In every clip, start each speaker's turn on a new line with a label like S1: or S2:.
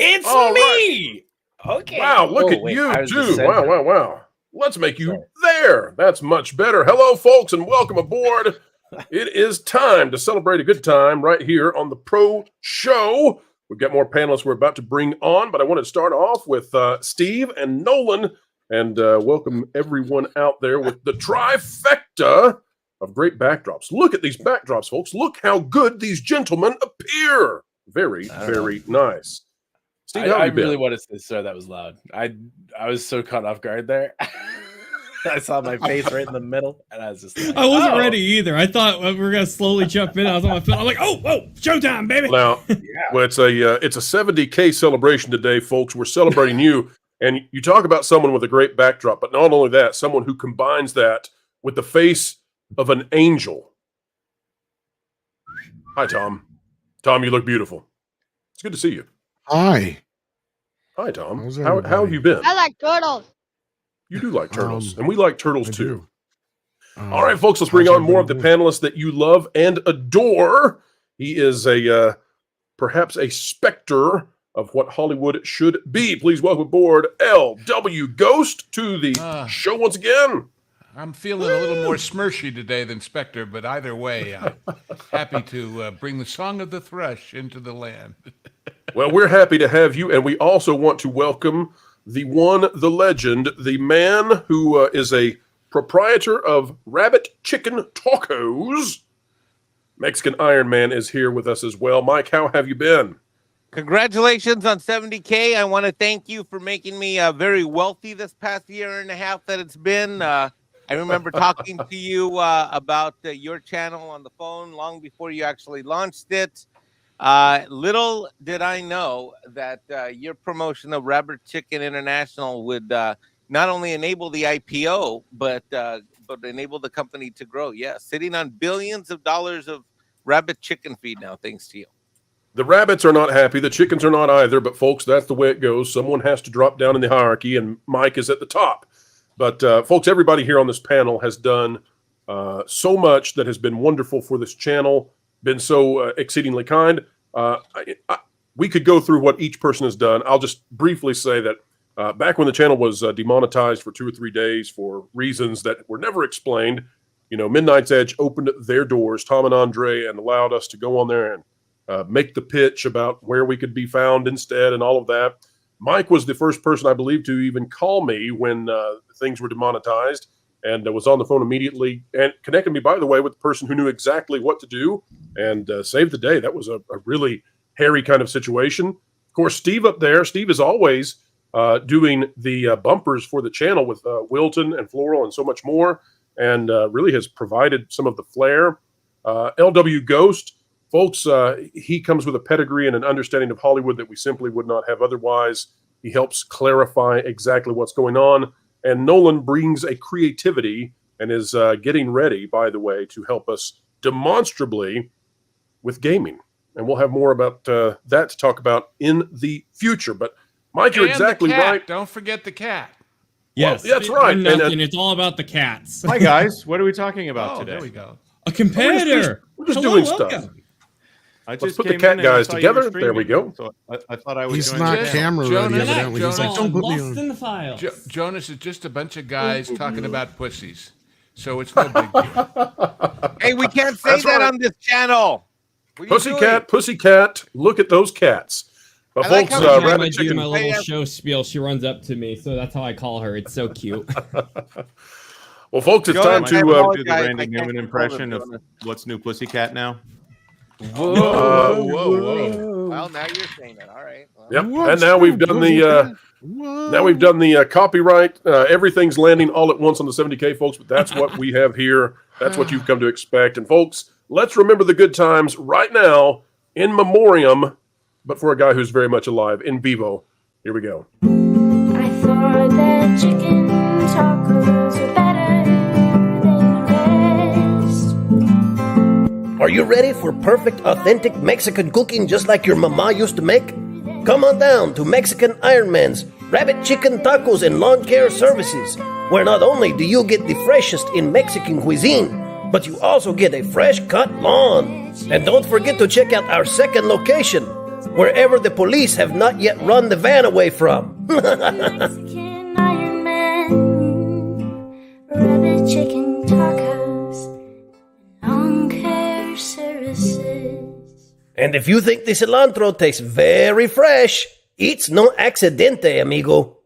S1: It's me! Okay.
S2: Wow, look at you, too. Wow. Let's make you there. That's much better. Hello, folks, and welcome aboard. It is time to celebrate a good time right here on the Pro Show. We've got more panelists we're about to bring on, but I want to start off with Steve and Nolan, and welcome everyone out there with the trifecta of great backdrops. Look at these backdrops, folks. Look how good these gentlemen appear. Very, very nice.
S1: Steve, I really wanted to say that was loud. I was so caught off guard there. I saw my face right in the middle, and I was just like,
S3: I wasn't ready either. I thought we were going to slowly jump in. I was on my phone. I'm like, oh, showtime, baby.
S2: Now, well, it's a 70K celebration today, folks. We're celebrating you. And you talk about someone with a great backdrop, but not only that, someone who combines that with the face of an angel. Hi, Tom. Tom, you look beautiful. It's good to see you.
S4: Hi,
S2: Tom. How have you been?
S5: I like turtles.
S2: You do like turtles, and we like turtles too. All right, folks, let's bring on more of the panelists that you love and adore. He is perhaps a specter of what Hollywood should be. Please welcome aboard LW Ghost to the show once again.
S6: I'm feeling a little more smirchy today than Spectre, but either way, I'm happy to bring the Song of the Thrush into the land.
S2: Well, we're happy to have you, and we also want to welcome the one, the legend, the man who is a proprietor of Rabbit Chicken Tacos. Mexican Iron Man is here with us as well. Mike, how have you been?
S7: Congratulations on 70K. I want to thank you for making me very wealthy this past year and a half that it's been. I remember talking to you about your channel on the phone long before you actually launched it. Little did I know that your promotion of Rabbit Chicken International would not only enable the IPO, but enable the company to grow. Yeah, sitting on billions of dollars of rabbit chicken feed now, thanks to you.
S2: The rabbits are not happy. The chickens are not either. But, folks, that's the way it goes. Someone has to drop down in the hierarchy, and Mike is at the top. But, folks, everybody here on this panel has done so much that has been wonderful for this channel, been so exceedingly kind. We could go through what each person has done. I'll just briefly say that back when the channel was demonetized for 2 or 3 days for reasons that were never explained, Midnight's Edge opened their doors, Tom and Andre, and allowed us to go on there and make the pitch about where we could be found instead and all of that. Mike was the first person, I believe, to even call me when things were demonetized, and was on the phone immediately and connected me, by the way, with the person who knew exactly what to do and saved the day. That was a really hairy kind of situation. Of course, Steve up there, Steve is always doing the bumpers for the channel with Wilton and Floral and so much more, and really has provided some of the flair. LW Ghost, folks, he comes with a pedigree and an understanding of Hollywood that we simply would not have otherwise. He helps clarify exactly what's going on. And Nolan brings a creativity and is getting ready, by the way, to help us demonstrably with gaming. And we'll have more about that to talk about in the future. But, Mike, you're exactly right.
S6: Don't forget the cat.
S3: Yes,
S2: well, that's right.
S3: And it's all about the cats.
S8: Hi, guys. What are we talking about today?
S6: There we go.
S3: A competitor.
S2: We're just doing stuff.
S8: Let's
S2: put the cat guys together. There we go.
S8: So I thought I was.
S4: He's not camera ready, evidently. He's like, don't put me
S3: Lost
S4: on.
S3: in the files.
S6: Jonas is just a bunch of guys talking about pussies. So it's no big deal.
S7: Hey, we can't say that on this channel.
S2: Pussycat, look at those cats. But folks,
S3: Rabbit Chicken. My little show spiel, she runs up to me, so that's how I call her. It's so cute.
S2: Well, folks, it's
S7: Jonas,
S2: time
S7: I
S2: to
S8: do
S7: apologize.
S8: the
S7: I
S8: Randy
S7: can't
S8: Newman
S7: control
S8: impression
S7: them,
S8: of
S7: Jonas.
S8: What's New Pussycat now.
S6: Whoa.
S7: Well, now you're saying it. All right. Well.
S2: Yep.
S4: What's
S2: And now we've done the copyright. Everything's landing all at once on the 70K, folks. But that's what we have here. That's what you've come to expect. And folks, let's remember the good times right now in memoriam, but for a guy who's very much alive in vivo. Here we go.
S5: I thought that chicken tacos are better than the rest.
S9: Are you ready for perfect, authentic Mexican cooking just like your mama used to make? Come on down to Mexican Ironman's Rabbit Chicken Tacos and Lawn Care Services, where not only do you get the freshest in Mexican cuisine, but you also get a fresh cut lawn. And don't forget to check out our second location, wherever the police have not yet run the van away from.
S5: Mexican Iron Man, rabbit chicken tacos, lawn care services.
S9: And if you think the cilantro tastes very fresh, it's no accidente, amigo.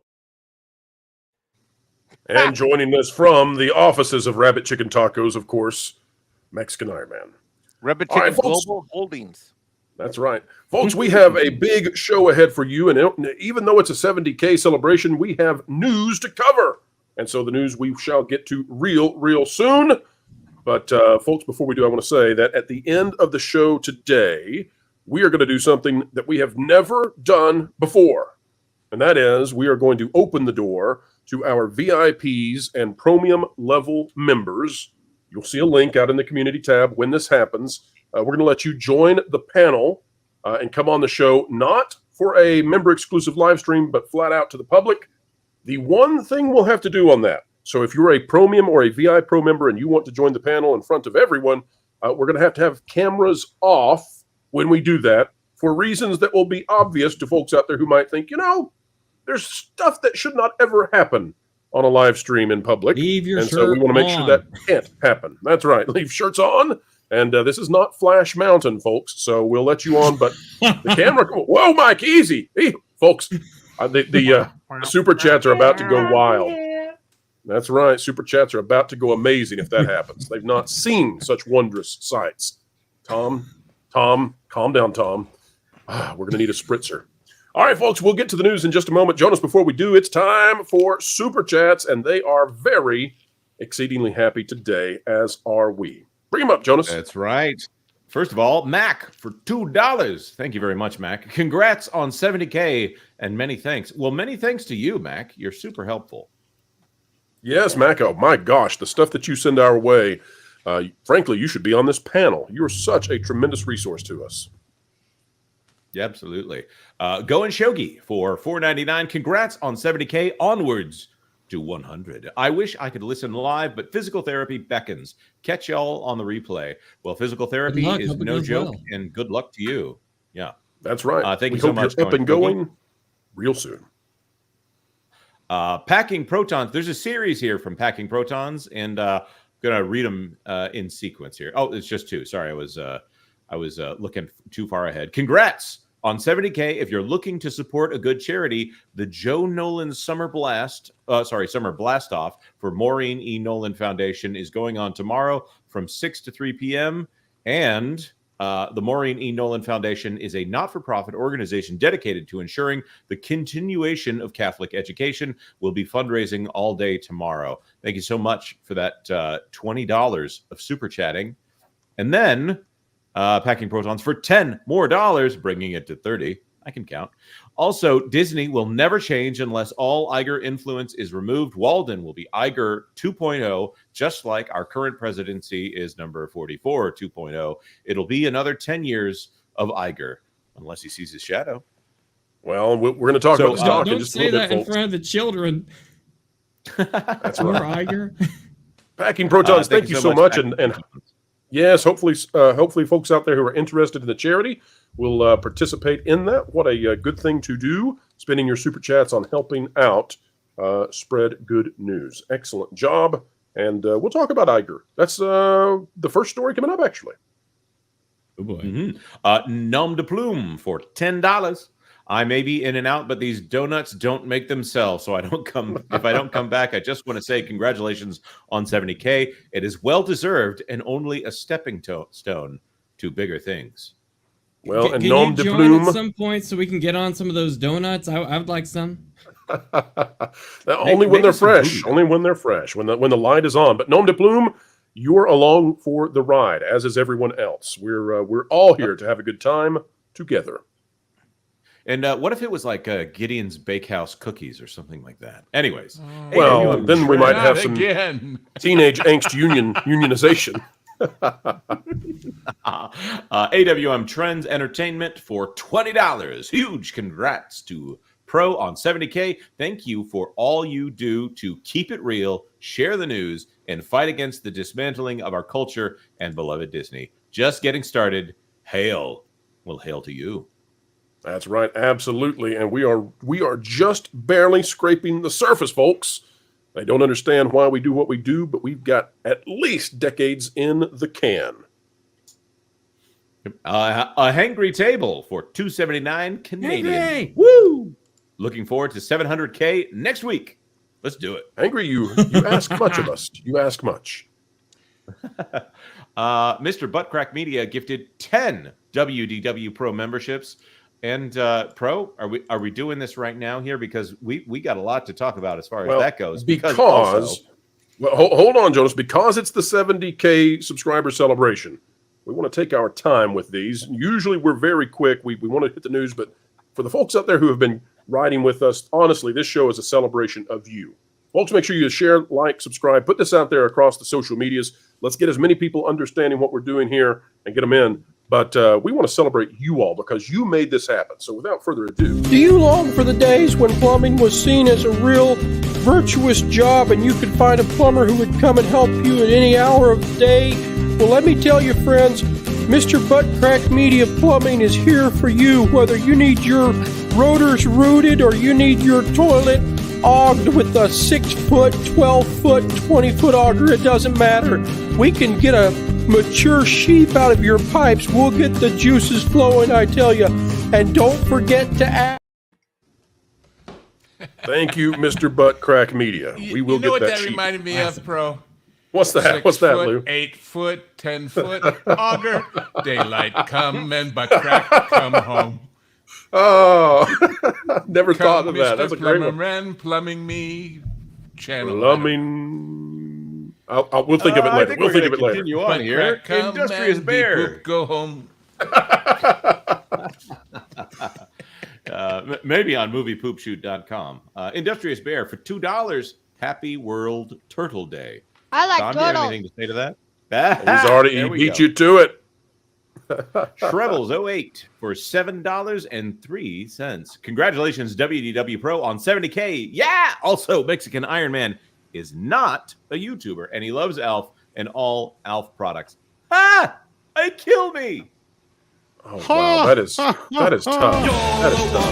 S2: And joining us from the offices of Rabbit Chicken Tacos, of course, Mexican Iron Man.
S7: Rabbit
S2: All right,
S7: Chicken
S2: folks.
S7: Global Holdings.
S2: That's right. Folks, we have a big show ahead for you. And even though it's a 70K celebration, we have news to cover. And so the news we shall get to real soon. But, folks, before we do, I want to say that at the end of the show today, we are going to do something that we have never done before. And that is we are going to open the door to our VIPs and premium level members. You'll see a link out in the community tab when this happens. We're going to let you join the panel and come on the show, not for a member-exclusive live stream, but flat out to the public. The one thing we'll have to do on that, so if you're a Premium or a VI Pro member and you want to join the panel in front of everyone, we're going to have cameras off when we do that for reasons that will be obvious to folks out there who might think, there's stuff that should not ever happen on a live stream in public.
S3: Leave your
S2: and
S3: shirt
S2: so we want to make sure
S3: on.
S2: that can't happen. That's right. Leave shirts on. And this is not Flash Mountain, folks. So we'll let you on. But the camera. Whoa, Mike, easy. Hey, folks, the super chats are about to go wild. That's right. Super chats are about to go amazing if that happens. They've not seen such wondrous sights. Tom, calm down, Tom. We're going to need a spritzer. All right, folks, we'll get to the news in just a moment. Jonas, before we do, it's time for Super Chats, and they are very exceedingly happy today, as are we. Bring them up, Jonas.
S8: That's right. First of all, Mac for $2. Thank you very much, Mac. Congrats on 70K, and many thanks. Well, many thanks to you, Mac. You're super helpful.
S2: Yes, Mac. Oh, my gosh, the stuff that you send our way. Frankly, you should be on this panel. You're such a tremendous resource to us.
S8: Yeah, absolutely. Going Shogi for $4.99. Congrats on 70K. Onwards to 100. I wish I could listen live, but physical therapy beckons. Catch y'all on the replay. Well, physical therapy is no joke, and good luck to you. Yeah,
S2: that's right.
S8: Thank you so much.
S2: You're up and going real soon.
S8: Packing Protons. There's a series here from Packing Protons, and I'm gonna read them in sequence here. Oh, it's just two. Sorry, I was looking too far ahead. Congrats on 70K. If you're looking to support a good charity, the Joe Nolan Summer Blast Off for Maureen E. Nolan Foundation is going on tomorrow from 6 to 3 p.m. And the Maureen E. Nolan Foundation is a not-for-profit organization dedicated to ensuring the continuation of Catholic education. We'll be fundraising all day tomorrow. Thank you so much for that $20 of super chatting. And then Packing Protons for $10 more, bringing it to 30. I can count. Also, Disney will never change unless all Iger influence is removed. Walden will be Iger 2.0, just like our current presidency is number 44 2.0. It'll be another 10 years of Iger, unless he sees his shadow.
S2: Well, we're going to talk about this talk in
S3: don't
S2: just a
S3: say
S2: little
S3: that
S2: bit,
S3: in
S2: folks.
S3: front of the children.
S2: That's
S3: Poor
S2: right.
S3: Iger.
S2: Packing Protons, thank you so much. And yes, hopefully folks out there who are interested in the charity will participate in that. What a good thing to do, spending your super chats on helping out spread good news. Excellent job. And we'll talk about Iger. That's the first story coming up, actually.
S3: Oh, boy.
S8: Nom de plume for $10. I may be in and out, but these donuts don't make themselves. So if I don't come back, I just want to say congratulations on 70K. It is well deserved and only a stepping stone to bigger things.
S2: Well, and
S3: can
S2: nom
S3: you
S2: de
S3: join
S2: plume.
S3: at some point so we can get on some of those donuts? I would like some.
S2: Only when they're fresh. Only when they're fresh. When the light is on. But nom de plume, you're along for the ride, as is everyone else. We're all here to have a good time together.
S8: And what if it was like Gideon's Bakehouse cookies or something like that? Anyways.
S2: Well, then we might have some teenage angst unionization.
S8: AWM Trends Entertainment for $20. Huge congrats to Pro on 70K. Thank you for all you do to keep it real, share the news, and fight against the dismantling of our culture and beloved Disney. Just getting started. Hail. Well, hail to you.
S2: That's right, absolutely. And we are just barely scraping the surface, folks. They don't understand why we do what we do, but we've got at least decades in the can.
S8: A hangry table for $279 Canadian.
S3: Hangry.
S8: Woo! Looking forward to 700K next week. Let's do it.
S2: Angry, you ask much of us. You ask much.
S8: Mr. Buttcrack Media gifted 10 WDW Pro memberships. And Pro, are we doing this right now here? Because we got a lot to talk about as far as that goes.
S2: Hold on, Jonas. Because it's the 70K subscriber celebration, we want to take our time with these. Usually we're very quick. We want to hit the news, but for the folks out there who have been riding with us, honestly, this show is a celebration of you. Folks, make sure you share, like, subscribe, put this out there across the social medias. Let's get as many people understanding what we're doing here and get them in. But we want to celebrate you all because you made this happen. So without further ado.
S10: Do you long for the days when plumbing was seen as a real virtuous job and you could find a plumber who would come and help you at any hour of the day? Well, let me tell you, friends, Mr. Buttcrack Media Plumbing is here for you. Whether you need your rotors rooted or you need your toilet auged with a 6-foot, 12-foot, 20-foot auger, it doesn't matter. We can get a mature sheep out of your pipes. We'll get the juices flowing, I tell you. And don't forget to ask.
S2: Thank you, Mr. Buttcrack Media. We will get that sheep.
S6: You know what that reminded me of, Pro?
S2: What's that? What's that, Lou?
S6: 8-foot, 10-foot auger. Daylight come and Buttcrack come home.
S2: Oh, never thought of that. That's a great one.
S6: Plumbing me channel.
S2: Plumbing. We'll think of it later. We'll think of it later.
S8: Continue on here. Industrious Bear.
S6: Go home.
S8: Maybe on moviepoopshoot.com. Industrious Bear for $2. Happy World Turtle Day.
S11: I like
S8: Tom,
S11: turtles.
S8: do you have anything to say to that?
S2: He beat you to it.
S8: Shrebbles08 for $7.03. Congratulations, WDW Pro on 70K. Yeah! Also, Mexican Iron Man is not a YouTuber, and he loves Alf and all Alf products. I kill me.
S2: Oh, wow. That is tough. That is tough.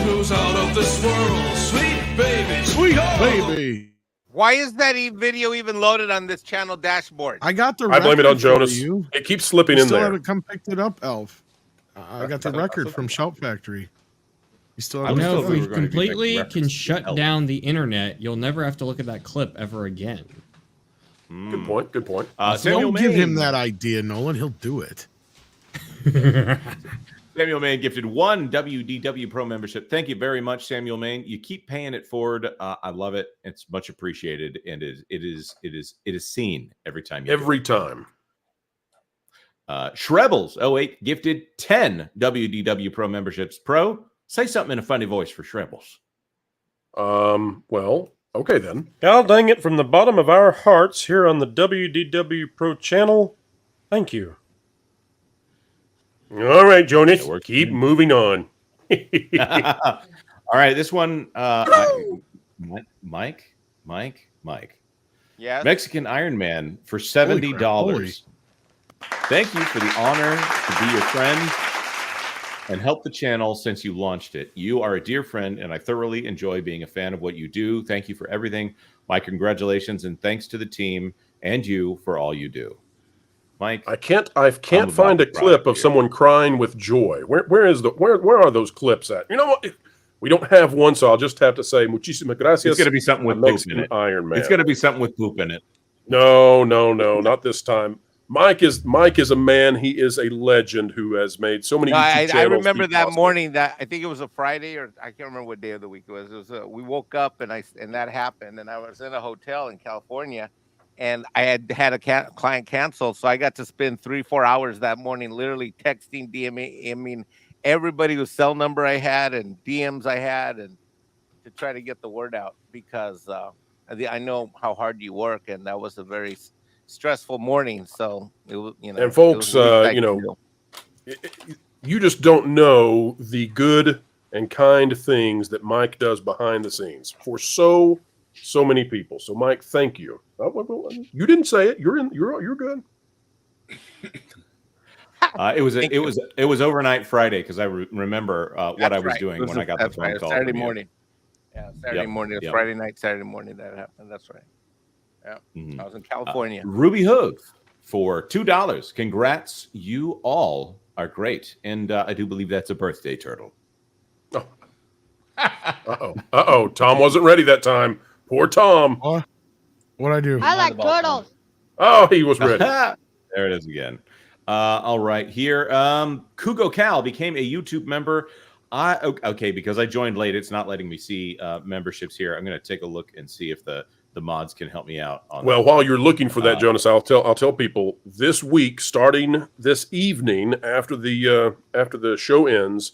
S12: Who's out of this world. Sweet baby.
S4: Sweet baby.
S7: Why is that video even loaded on this channel dashboard?
S4: I got the
S2: I blame it on
S4: record
S2: Jonas.
S4: for you.
S2: It keeps slipping
S4: You
S2: in
S4: still
S2: there.
S4: haven't come picked it up, Elf. I got the record from Shout Factory. You still
S3: You
S4: haven't
S3: know,
S4: picked
S3: if
S4: it
S3: we
S4: up.
S3: completely can shut down the internet, you'll never have to look at that clip ever again.
S2: Good point. Good point.
S4: Don't give him that idea, Nolan. He'll do it.
S8: Samuel Main gifted 1 WDW Pro membership. Thank you very much, Samuel Main. You keep paying it forward. I love it. It's much appreciated, and it is seen every time.
S2: Every time.
S8: Shrebbles08 gifted 10 WDW Pro memberships. Pro, say something in a funny voice for Shrebbles.
S2: Well, okay then.
S13: God dang it, from the bottom of our hearts here on the WDW Pro Channel, thank you.
S2: All right, Jonas, keep moving on.
S8: All right, this one, Mike.
S7: Yeah.
S8: Mexican Iron Man for $70. Thank you for the honor to be your friend and help the channel since you launched it. You are a dear friend, and I thoroughly enjoy being a fan of what you do. Thank you for everything. My congratulations and thanks to the team and you for all you do. Mike,
S2: I can't find a clip of someone crying with joy. Where are those clips at? You know what? We don't have one, so I'll just have to say muchísimas gracias.
S8: It's going to be something with poop in it.
S2: Iron Man.
S8: It's going to be something with poop in it.
S2: No, not this time. Mike is a man. He is a legend who has made so many.
S7: I
S2: channels
S7: remember that
S2: possible.
S7: morning. That I think it was a Friday, or I can't remember what day of the week it was. We woke up and that happened, and I was in a hotel in California, and I had a client cancel, so I got to spend 3-4 hours that morning, literally texting, DMing, everybody whose cell number I had and DMs I had, and to try to get the word out, because I know how hard you work, and that was a very stressful morning. So it was,
S2: and folks, you just don't know the good and kind things that Mike does behind the scenes for so many people. So Mike, thank you. You didn't say it. You're good.
S8: It was overnight Friday, because I remember what I was doing when I got the phone call.
S7: Saturday morning. Yeah, Saturday morning. It was Friday night, Saturday morning that happened. That's right. Yeah, I was in California.
S8: Ruby Hoog for $2. Congrats, you all are great, and I do believe that's a birthday turtle.
S2: Oh, Tom wasn't ready that time. Poor Tom.
S4: What'd I do?
S11: I like turtles.
S2: Oh, he was ready.
S8: There it is again. All right, here. Kugo Cal became a YouTube member. Okay, because I joined late, it's not letting me see memberships here. I'm going to take a look and see if the mods can help me out on
S2: that. While you're looking for that, Jonas, I'll tell people this week, starting this evening after the show ends,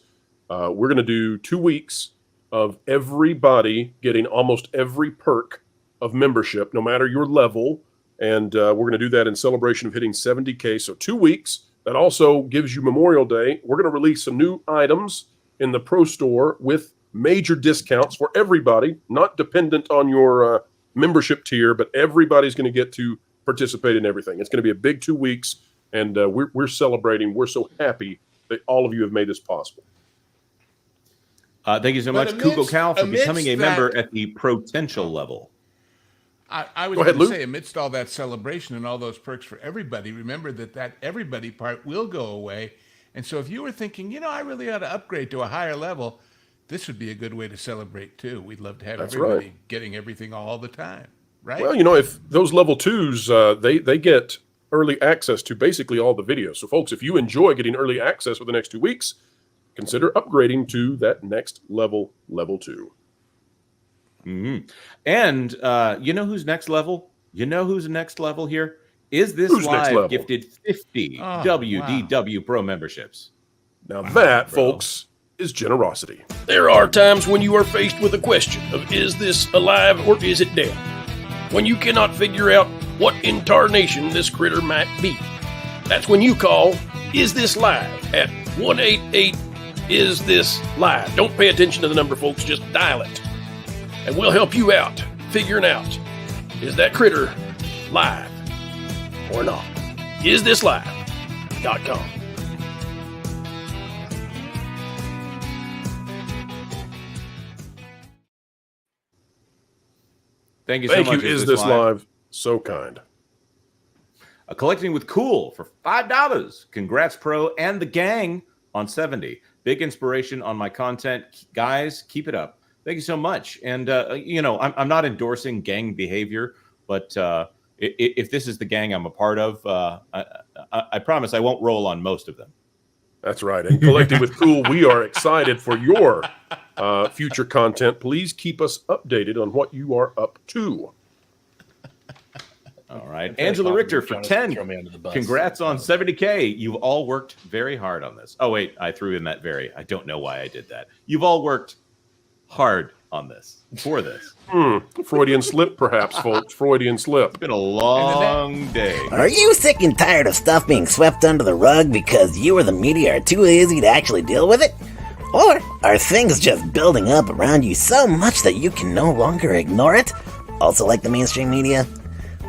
S2: we're going to do 2 weeks of everybody getting almost every perk of membership, no matter your level. And we're going to do that in celebration of hitting 70K. So 2 weeks. That also gives you Memorial Day. We're going to release some new items in the Pro Store with major discounts for everybody, not dependent on your membership tier, but everybody's going to get to participate in everything. It's going to be a big 2 weeks, and we're celebrating. We're so happy that all of you have made this possible.
S8: Thank you so much, Kugo Cal, for becoming a member at the potential level.
S6: I was going to say, amidst all that celebration and all those perks for everybody, remember that everybody part will go away. And so if you were thinking, I really ought to upgrade to a higher level, this would be a good way to celebrate too. We'd love to have everybody getting everything all the time, right?
S2: Well, if those level 2s, they get early access to basically all the videos. So folks, if you enjoy getting early access for the next 2 weeks, consider upgrading to that next level 2.
S8: Mm-hmm. And you know who's next level? You know who's next level here? Is this live gifted 50 WDW Pro memberships?
S2: Now that, folks, is generosity.
S10: There are times when you are faced with a question of, is this alive or is it dead? When you cannot figure out what incarnation this critter might be. That's when you call, Is This Live? At 1-888-IS-THIS-LIVE. Don't pay attention to the number, folks. Just dial it. And we'll help you out, figuring out, is that critter live or not? IsThisLive.com.
S8: Thank you so much.
S2: Is This Live? So kind.
S8: Collecting with Cool for $5. Congrats, Pro and the gang on 70. Big inspiration on my content. Guys, keep it up. Thank you so much. And, I'm not endorsing gang behavior, but if this is the gang I'm a part of, I promise I won't roll on most of them.
S2: That's right. And Collecting with Cool, we are excited for your future content. Please keep us updated on what you are up to.
S8: All right. Angela Richter for 10. Congrats on 70K. You've all worked very hard on this. Oh, wait. I threw in that very. I don't know why I did that. You've all worked hard on this, for this.
S2: Freudian slip, perhaps, folks. Freudian slip.
S8: It's been a long day.
S14: Are you sick and tired of stuff being swept under the rug because you or the media are too lazy to actually deal with it? Or are things just building up around you so much that you can no longer ignore it? Also like the mainstream media?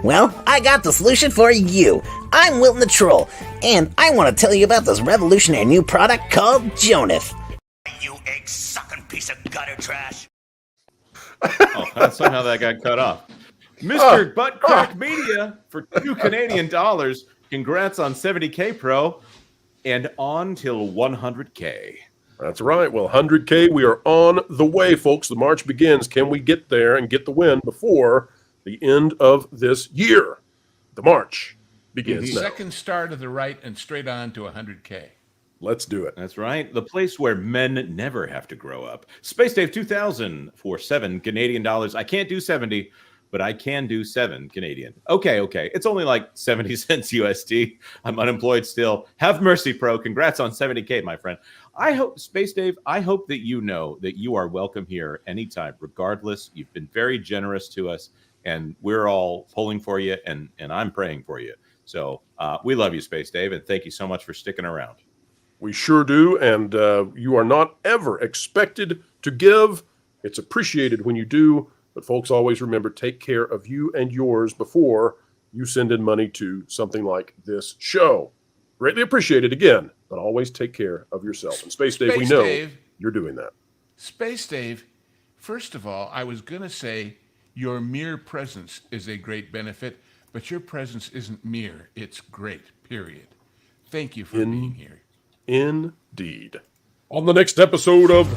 S14: Well, I got the solution for you. I'm Wilton the Troll, and I want to tell you about this revolutionary new product called Jonas.
S15: You egg-sucking piece of gutter trash.
S8: Somehow that got cut off. Mr. Buttcrack Media for $2 Canadian. Congrats on 70K, Pro, and on till 100K.
S2: That's right. Well, 100K, we are on the way, folks. The march begins. Can we get there and get the win before the end of this year? The march begins now.
S6: Second star to the right and straight on to 100K.
S2: Let's do it.
S8: That's right. The place where men never have to grow up. Space Dave 2000 for $7 Canadian. I can't do 70, but I can do 7 Canadian. Okay. It's only like 70 cents USD. I'm unemployed still. Have mercy, Pro. Congrats on 70K, my friend. I hope, Space Dave, I hope that you know that you are welcome here anytime, regardless. You've been very generous to us, and we're all pulling for you, and I'm praying for you. So we love you, Space Dave, and thank you so much for sticking around.
S2: We sure do, and you are not ever expected to give. It's appreciated when you do, but folks, always remember, take care of you and yours before you send in money to something like this show. Greatly appreciated again, but always take care of yourself. And Space Dave, we know you're doing that.
S6: Space Dave, first of all, I was going to say your mere presence is a great benefit, but your presence isn't mere, it's great, period. Thank you for being here.
S2: Indeed. On the next episode of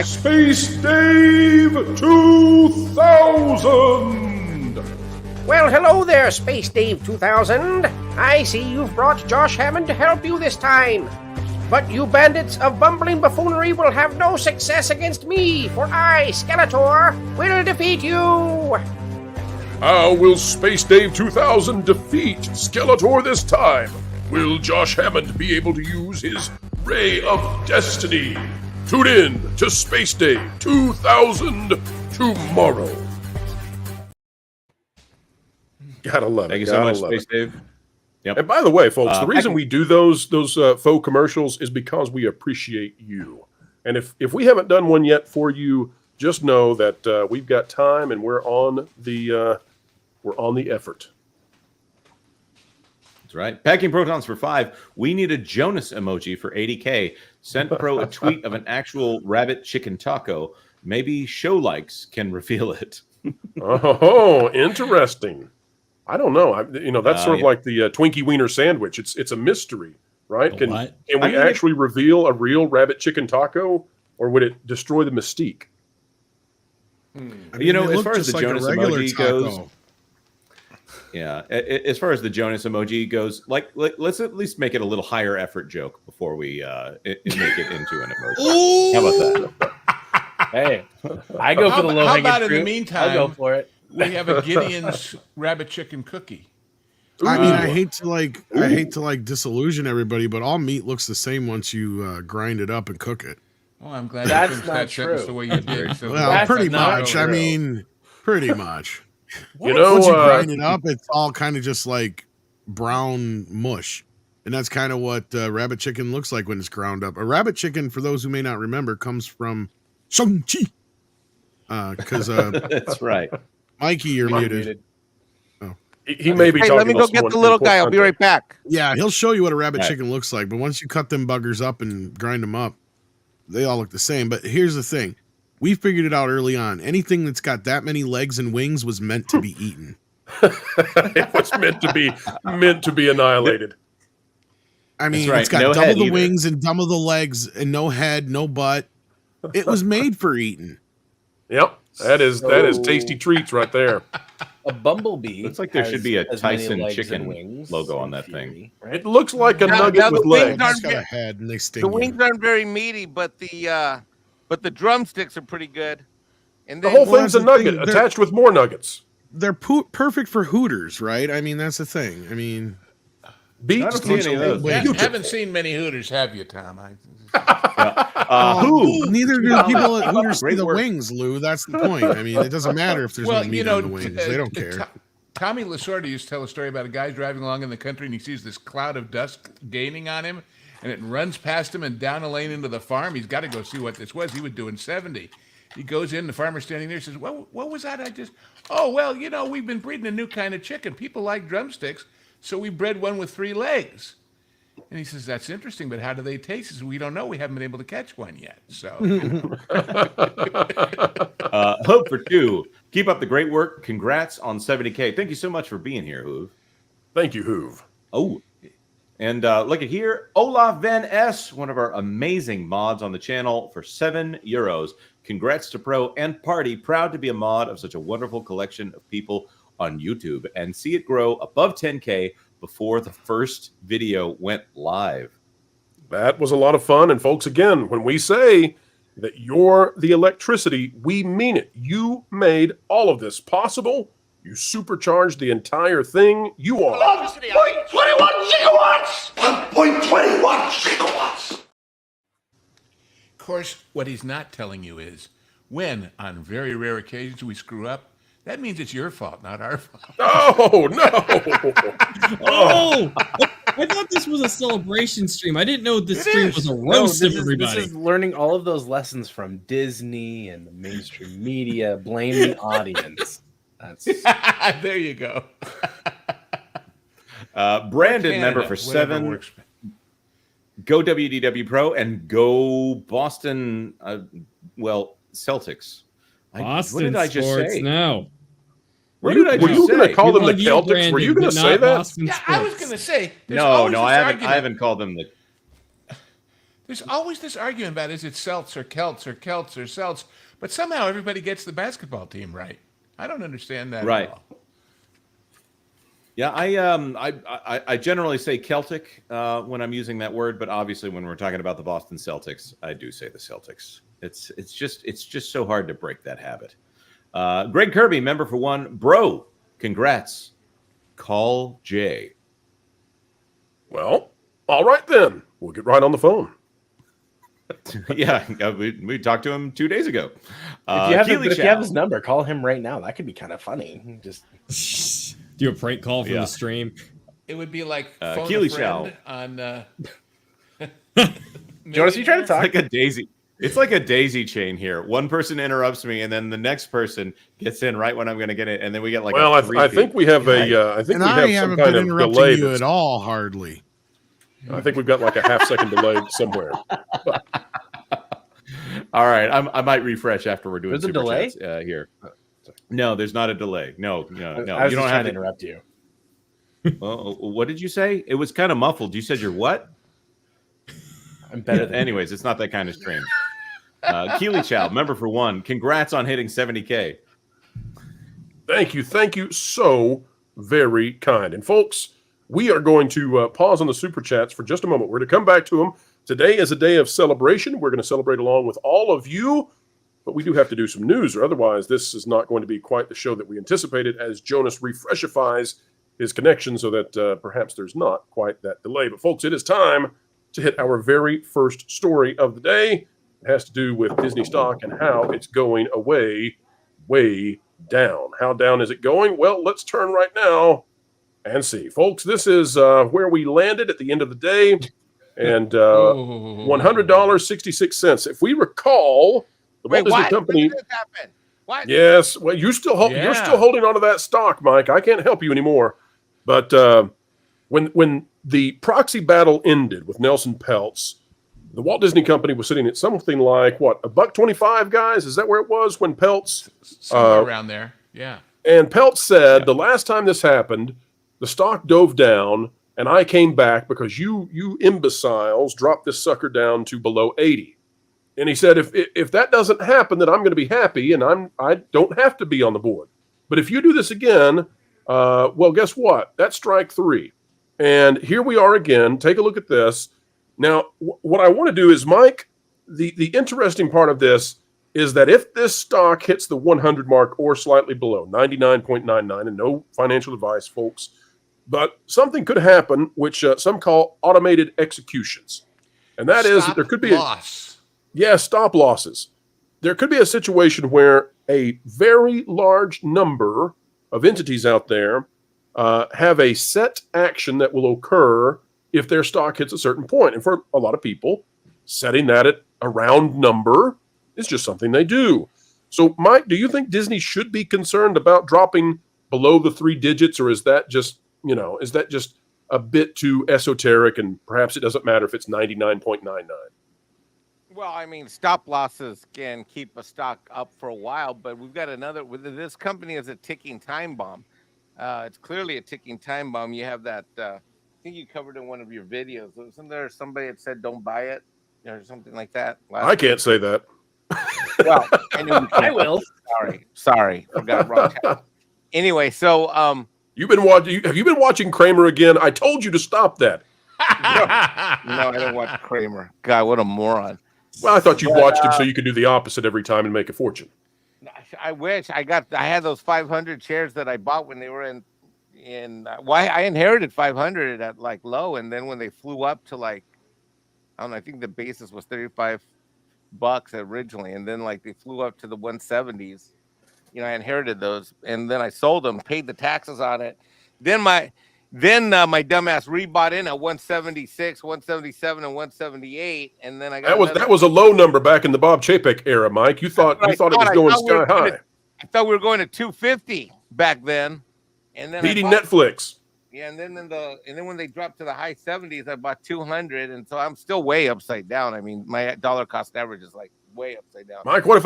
S2: Space Dave 2000.
S10: Well, hello there, Space Dave 2000. I see you've brought Josh Hammond to help you this time. But you bandits of bumbling buffoonery will have no success against me, for I, Skeletor, will defeat you.
S2: How will Space Dave 2000 defeat Skeletor this time? Will Josh Hammond be able to use his Ray of Destiny? Tune in to Space Dave 2000 tomorrow. Gotta love it.
S8: Thank you so much, Space Dave. Yep.
S2: And by the way, folks, the reason we do those faux commercials is because we appreciate you. And if we haven't done one yet for you, just know that we've got time and we're on the effort.
S8: That's right. Packing Protons for 5. We need a Jonas emoji for 80K. Send Pro a tweet of an actual rabbit chicken taco. Maybe show likes can reveal it.
S2: Oh, interesting. I don't know. That's sort of like the Twinkie Wiener sandwich. It's a mystery, right? Can we actually reveal a real rabbit chicken taco, or would it destroy the mystique?
S8: As far as the Jonas emoji goes, yeah. As far as the Jonas emoji goes, let's at least make it a little higher effort joke before we make it into an emoji. How about that?
S1: Hey, I go for the low hanging fruit.
S6: How about in the meantime?
S1: I'll go for it.
S6: We have a Gideon's rabbit chicken cookie.
S4: I mean, I hate to disillusion everybody, but all meat looks the same once you grind it up and cook it.
S6: Oh, I'm glad
S1: that's
S6: you
S1: not
S6: that
S1: true.
S6: sentence the way you did. So
S4: well, pretty much. I mean, pretty much.
S2: Once
S4: you grind it up, it's all kind of just like brown mush. And that's kind of what rabbit chicken looks like when it's ground up. A rabbit chicken, for those who may not remember, comes from Shang-Chi. Because
S8: that's right.
S4: Mikey, you're muted.
S2: Oh. He may be talking
S7: let me go get the little guy. I'll be right back.
S4: Yeah, he'll show you what a rabbit chicken looks like. But once you cut them buggers up and grind them up, they all look the same. But here's the thing. We figured it out early on. Anything that's got that many legs and wings was meant to be eaten.
S2: It was meant to be annihilated.
S4: I mean, it's got double the wings and double the legs and no head, no butt. It was made for eating.
S2: Yep. That is tasty treats right there.
S1: A bumblebee.
S8: Looks like there should be a Tyson chicken logo on that thing.
S2: Right? It looks like a nugget with legs.
S4: It's got a head and they sting
S7: the wings aren't very meaty, but the drumsticks are pretty good. And
S2: the whole thing's a nugget attached with more nuggets.
S4: They're perfect for Hooters, right? I mean, that's the thing. I mean,
S2: beats.
S6: You haven't seen many Hooters, have you, Tom?
S4: Neither do people at Hooters see the wings, Lou. That's the point. I mean, it doesn't matter if there's no meat on the wings. They don't care.
S6: Tommy Lasorda used to tell a story about a guy driving along in the country and he sees this cloud of dust gaining on him and it runs past him and down a lane into the farm. He's got to go see what this was. He was doing 70. He goes in, the farmer's standing there, says, well, what was that? We've been breeding a new kind of chicken. People like drumsticks, so we bred one with 3 legs. And he says, that's interesting, but how do they taste? He says, we don't know. We haven't been able to catch one yet. So,
S8: Hope for 2. Keep up the great work. Congrats on 70K. Thank you so much for being here, Hoove.
S2: Thank you, Hoove.
S8: Oh, And look at here, Olaf Van S, one of our amazing mods on the channel for €7. Congrats to Pro and Party. Proud to be a mod of such a wonderful collection of people on YouTube and see it grow above 10K before the first video went live.
S2: That was a lot of fun. And folks, again, when we say that you're the electricity, we mean it. You made all of this possible. You supercharged the entire thing. You are
S15: 1.21 gigawatts! 1.21 gigawatts!
S6: Of course, what he's not telling you is when, on very rare occasions, we screw up, that means it's your fault, not our fault.
S2: Oh, no.
S3: Oh, I thought this was a celebration stream. I didn't know this stream was a roast of everybody.
S1: This is learning all of those lessons from Disney and the mainstream media. Blame the audience. That's
S6: there you go.
S8: Brandon, member for 7. Go WDW Pro and go Boston. Celtics.
S3: Boston
S8: what did I just
S3: sports
S8: say?
S3: now.
S2: Were you going to call them the Celtics?
S3: Brandon,
S2: Were you going to say that?
S3: Boston
S6: Yeah,
S3: sports.
S6: I was going to say.
S8: No, I haven't called them the.
S6: There's always this argument about is it Celts or Celts or Celts or Celts, but somehow everybody gets the basketball team right. I don't understand that
S8: Right.
S6: at all.
S8: Yeah, I generally say Celtic when I'm using that word, but obviously when we're talking about the Boston Celtics, I do say the Celtics. It's just so hard to break that habit. Greg Kirby, member for 1. Bro, congrats. Call Jay.
S2: Well, all right then. We'll get right on the phone.
S8: Yeah, we talked to him 2 days ago.
S1: If you have his number, call him right now. That could be kind of funny. Just
S3: do a prank call from the stream.
S6: It would be like phone
S8: Keely
S6: a friend on.
S1: Jonas, you trying to talk?
S8: Like a daisy. It's like a daisy chain here. One person interrupts me, and then the next person gets in right when I'm going to get it, and then we get like.
S2: Well, I think we have I think we have some kind of delay.
S4: You at all, hardly.
S2: I think we've got like a half-second delay somewhere.
S8: All right, I might refresh after we're doing.
S1: There's a delay
S8: here. No, there's not a delay. No.
S1: I was
S8: you don't
S1: have
S8: have
S1: to interrupt you.
S8: Well, what did you say? It was kind of muffled. You said you're what?
S1: I'm better than.
S8: Anyways, it's not that kind of stream. Keely Chow, member for 1. Congrats on hitting 70K.
S2: Thank you so very kind. And folks, we are going to pause on the super chats for just a moment. We're going to come back to them. Today is a day of celebration. We're going to celebrate along with all of you, but we do have to do some news, or otherwise this is not going to be quite the show that we anticipated as Jonas refreshifies his connection so that perhaps there's not quite that delay. But folks, it is time to hit our very first story of the day. It has to do with Disney stock and how it's going way down. How down is it going? Well, let's turn right now and see. Folks, this is where we landed at the end of the day. And $100.66. If we recall, the Walt Disney Company.
S7: When did this happen? What?
S2: Yes. Well, you're still holding on to that stock, Mike. I can't help you anymore. But when the proxy battle ended with Nelson Peltz, the Walt Disney Company was sitting at something like what, $1.25, guys? Is that where it was when Peltz?
S6: Somewhere around there. Yeah.
S2: And Peltz said the last time this happened, the stock dove down. And I came back because you imbeciles dropped this sucker down to below 80. And he said, if that doesn't happen, then I'm going to be happy, and I don't have to be on the board. But if you do this again, well, guess what? That's strike 3. And here we are again. Take a look at this. Now, what I want to do is, Mike, the interesting part of this is that if this stock hits the 100 mark or slightly below, 99.99, and no financial advice, folks, but something could happen, which some call automated executions. And that is that there could be stop losses. There could be a situation where a very large number of entities out there have a set action that will occur if their stock hits a certain point. And for a lot of people, setting that at a round number is just something they do. So, Mike, do you think Disney should be concerned about dropping below the 3 digits, or is that just a bit too esoteric and perhaps it doesn't matter if it's 99.99?
S7: Well, I mean, stop losses can keep a stock up for a while, but we've got this company is a ticking time bomb. It's clearly a ticking time bomb. You have that think you covered in one of your videos. Wasn't there somebody that said don't buy it or something like that?
S2: I can't say that.
S7: Well, I will. Sorry, forgot wrong channel. Anyway, so have
S2: you been watching Kramer again? I told you to stop that.
S7: No, I don't watch Kramer. God, what a moron.
S2: Well, I thought you watched him so you could do the opposite every time and make a fortune.
S7: I wish I had those 500 shares that I bought when they were in I inherited 500 at like low, and then when they flew up to like, I don't know, I think the basis was $35 originally, and then like they flew up to the 170s. You know, I inherited those, and then I sold them, paid the taxes on it. Then my dumbass rebought in at 176, 177, and 178, and then I got
S2: that was a low number back in the Bob Chapek era, Mike. You thought it was going sky high.
S7: I thought we were going to 250 back then, and then
S2: beating Netflix.
S7: Yeah, and then when they dropped to the high 70s, I bought 200, and so I'm still way upside down. I mean, my dollar cost average is like way upside down.
S2: Mike, what if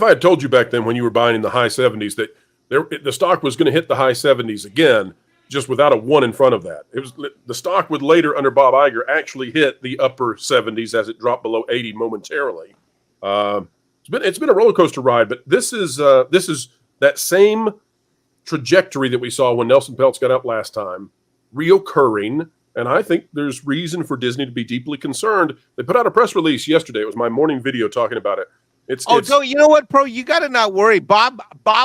S2: I had told you back then when you were buying in the high 70s that the stock was going to hit the high 70s again, just without a 1 in front of that? The stock would later under Bob Iger actually hit the upper 70s as it dropped below 80 momentarily. It's been a roller coaster ride, but this is that same trajectory that we saw when Nelson Peltz got up last time, reoccurring, and I think there's reason for Disney to be deeply concerned. They put out a press release yesterday. It was my morning video talking about it.
S7: So you know what, Pro? You got to not worry. Bob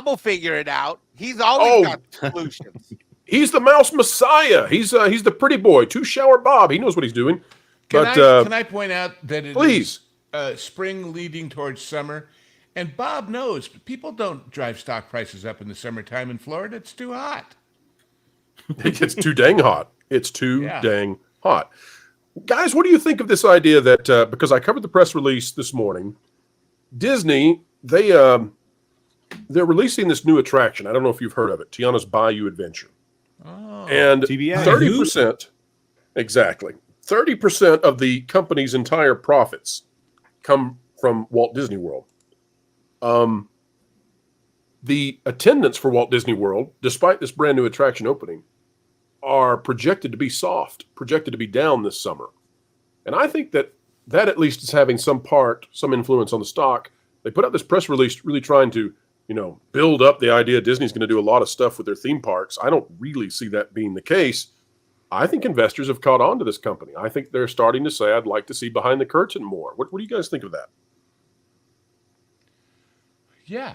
S7: will figure it out. He's always got solutions.
S2: He's the mouse messiah. He's the pretty boy. 2-shower Bob. He knows what he's doing.
S6: Can I point out that it is spring leading towards summer? And Bob knows people don't drive stock prices up in the summertime in Florida. It's too hot.
S2: It's too dang hot. It's too dang hot. Guys, what do you think of this idea that, because I covered the press release this morning, Disney, they're releasing this new attraction. I don't know if you've heard of it, Tiana's Bayou Adventure.
S6: Oh,
S2: and
S8: TBA.
S2: 30%, exactly, 30% of the company's entire profits come from Walt Disney World. The attendance for Walt Disney World, despite this brand new attraction opening, are projected to be soft, projected to be down this summer. And I think that at least is having some influence on the stock. They put out this press release really trying to, build up the idea Disney's going to do a lot of stuff with their theme parks. I don't really see that being the case. I think investors have caught on to this company. I think they're starting to say, I'd like to see behind the curtain more. What do you guys think of that?
S6: Yeah.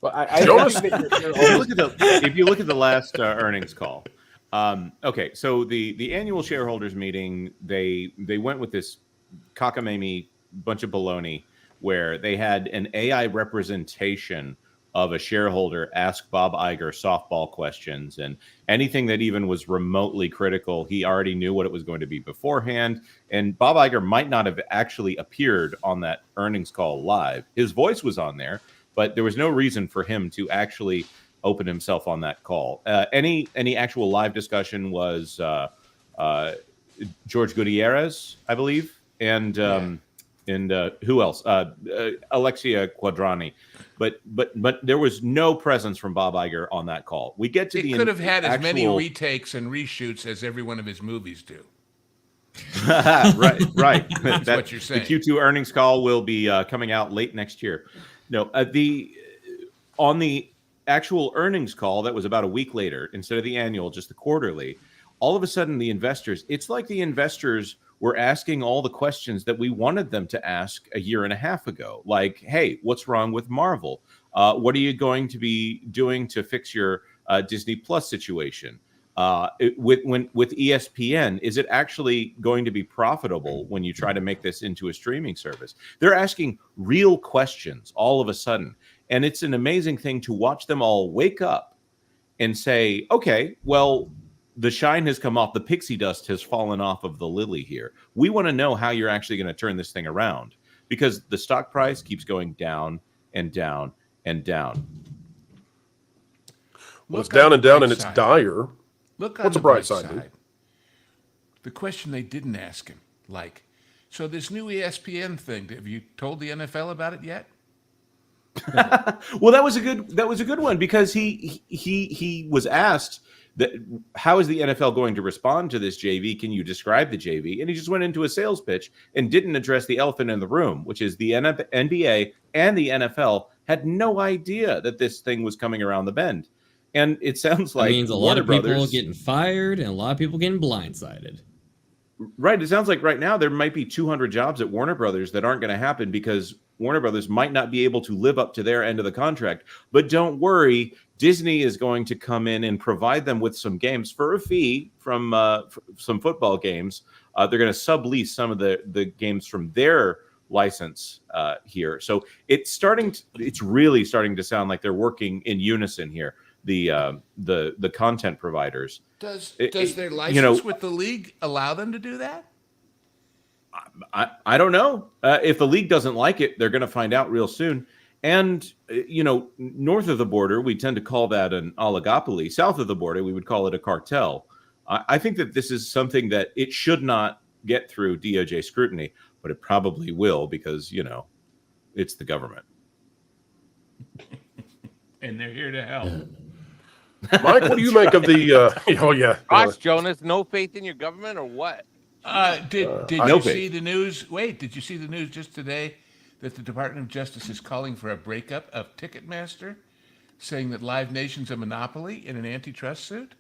S8: Well, if you look at the last earnings call, okay, so the annual shareholders meeting, they went with this cockamamie bunch of baloney where they had an AI representation of a shareholder ask Bob Iger softball questions, and anything that even was remotely critical, he already knew what it was going to be beforehand. And Bob Iger might not have actually appeared on that earnings call live. His voice was on there, but there was no reason for him to actually open himself on that call. Any actual live discussion was George Gutierrez, I believe, and who else? Alexia Quadrani. But there was no presence from Bob Iger on that call. We get to
S6: could have had as many retakes and reshoots as every one of his movies do.
S8: right.
S6: That's what you're saying.
S8: The Q2 earnings call will be coming out late next year. No, on the actual earnings call that was about a week later, instead of the annual, just the quarterly, all of a sudden it's like the investors were asking all the questions that we wanted them to ask a year and a half ago. Like, hey, what's wrong with Marvel? What are you going to be doing to fix your Disney Plus situation? With ESPN, is it actually going to be profitable when you try to make this into a streaming service? They're asking real questions all of a sudden. And it's an amazing thing to watch them all wake up and say, okay, well, the shine has come off. The pixie dust has fallen off of the lily here. We want to know how you're actually going to turn this thing around, because the stock price keeps going down and down and down.
S2: Well, it's down and down, and it's dire. What's the bright side, dude?
S6: The question they didn't ask him, so this new ESPN thing, have you told the NFL about it yet?
S8: Well, that was a good one, because he was asked how is the NFL going to respond to this JV? Can you describe the JV? And he just went into a sales pitch and didn't address the elephant in the room, which is the NBA and the NFL had no idea that this thing was coming around the bend. And it sounds like
S3: that means a lot of people getting fired and a lot of people getting blindsided.
S8: Right. It sounds like right now there might be 200 jobs at Warner Brothers that aren't going to happen because Warner Brothers might not be able to live up to their end of the contract. But don't worry, Disney is going to come in and provide them with some games for a fee from some football games. They're going to sublease some of the games from their license here. So it's really starting to sound like they're working in unison here. The content providers.
S6: Does their license with the league allow them to do that?
S8: I don't know. If the league doesn't like it, they're going to find out real soon. And, north of the border, we tend to call that an oligopoly. South of the border, we would call it a cartel. I think that this is something that it should not get through DOJ scrutiny, but it probably will because, it's the government.
S6: And they're here to help.
S2: Mike, what do you make of the?
S7: Gosh, Jonas, no faith in your government or what?
S6: Did you see the news? Wait, did you see the news just today that the Department of Justice is calling for a breakup of Ticketmaster, saying that Live Nation's a monopoly in an antitrust suit?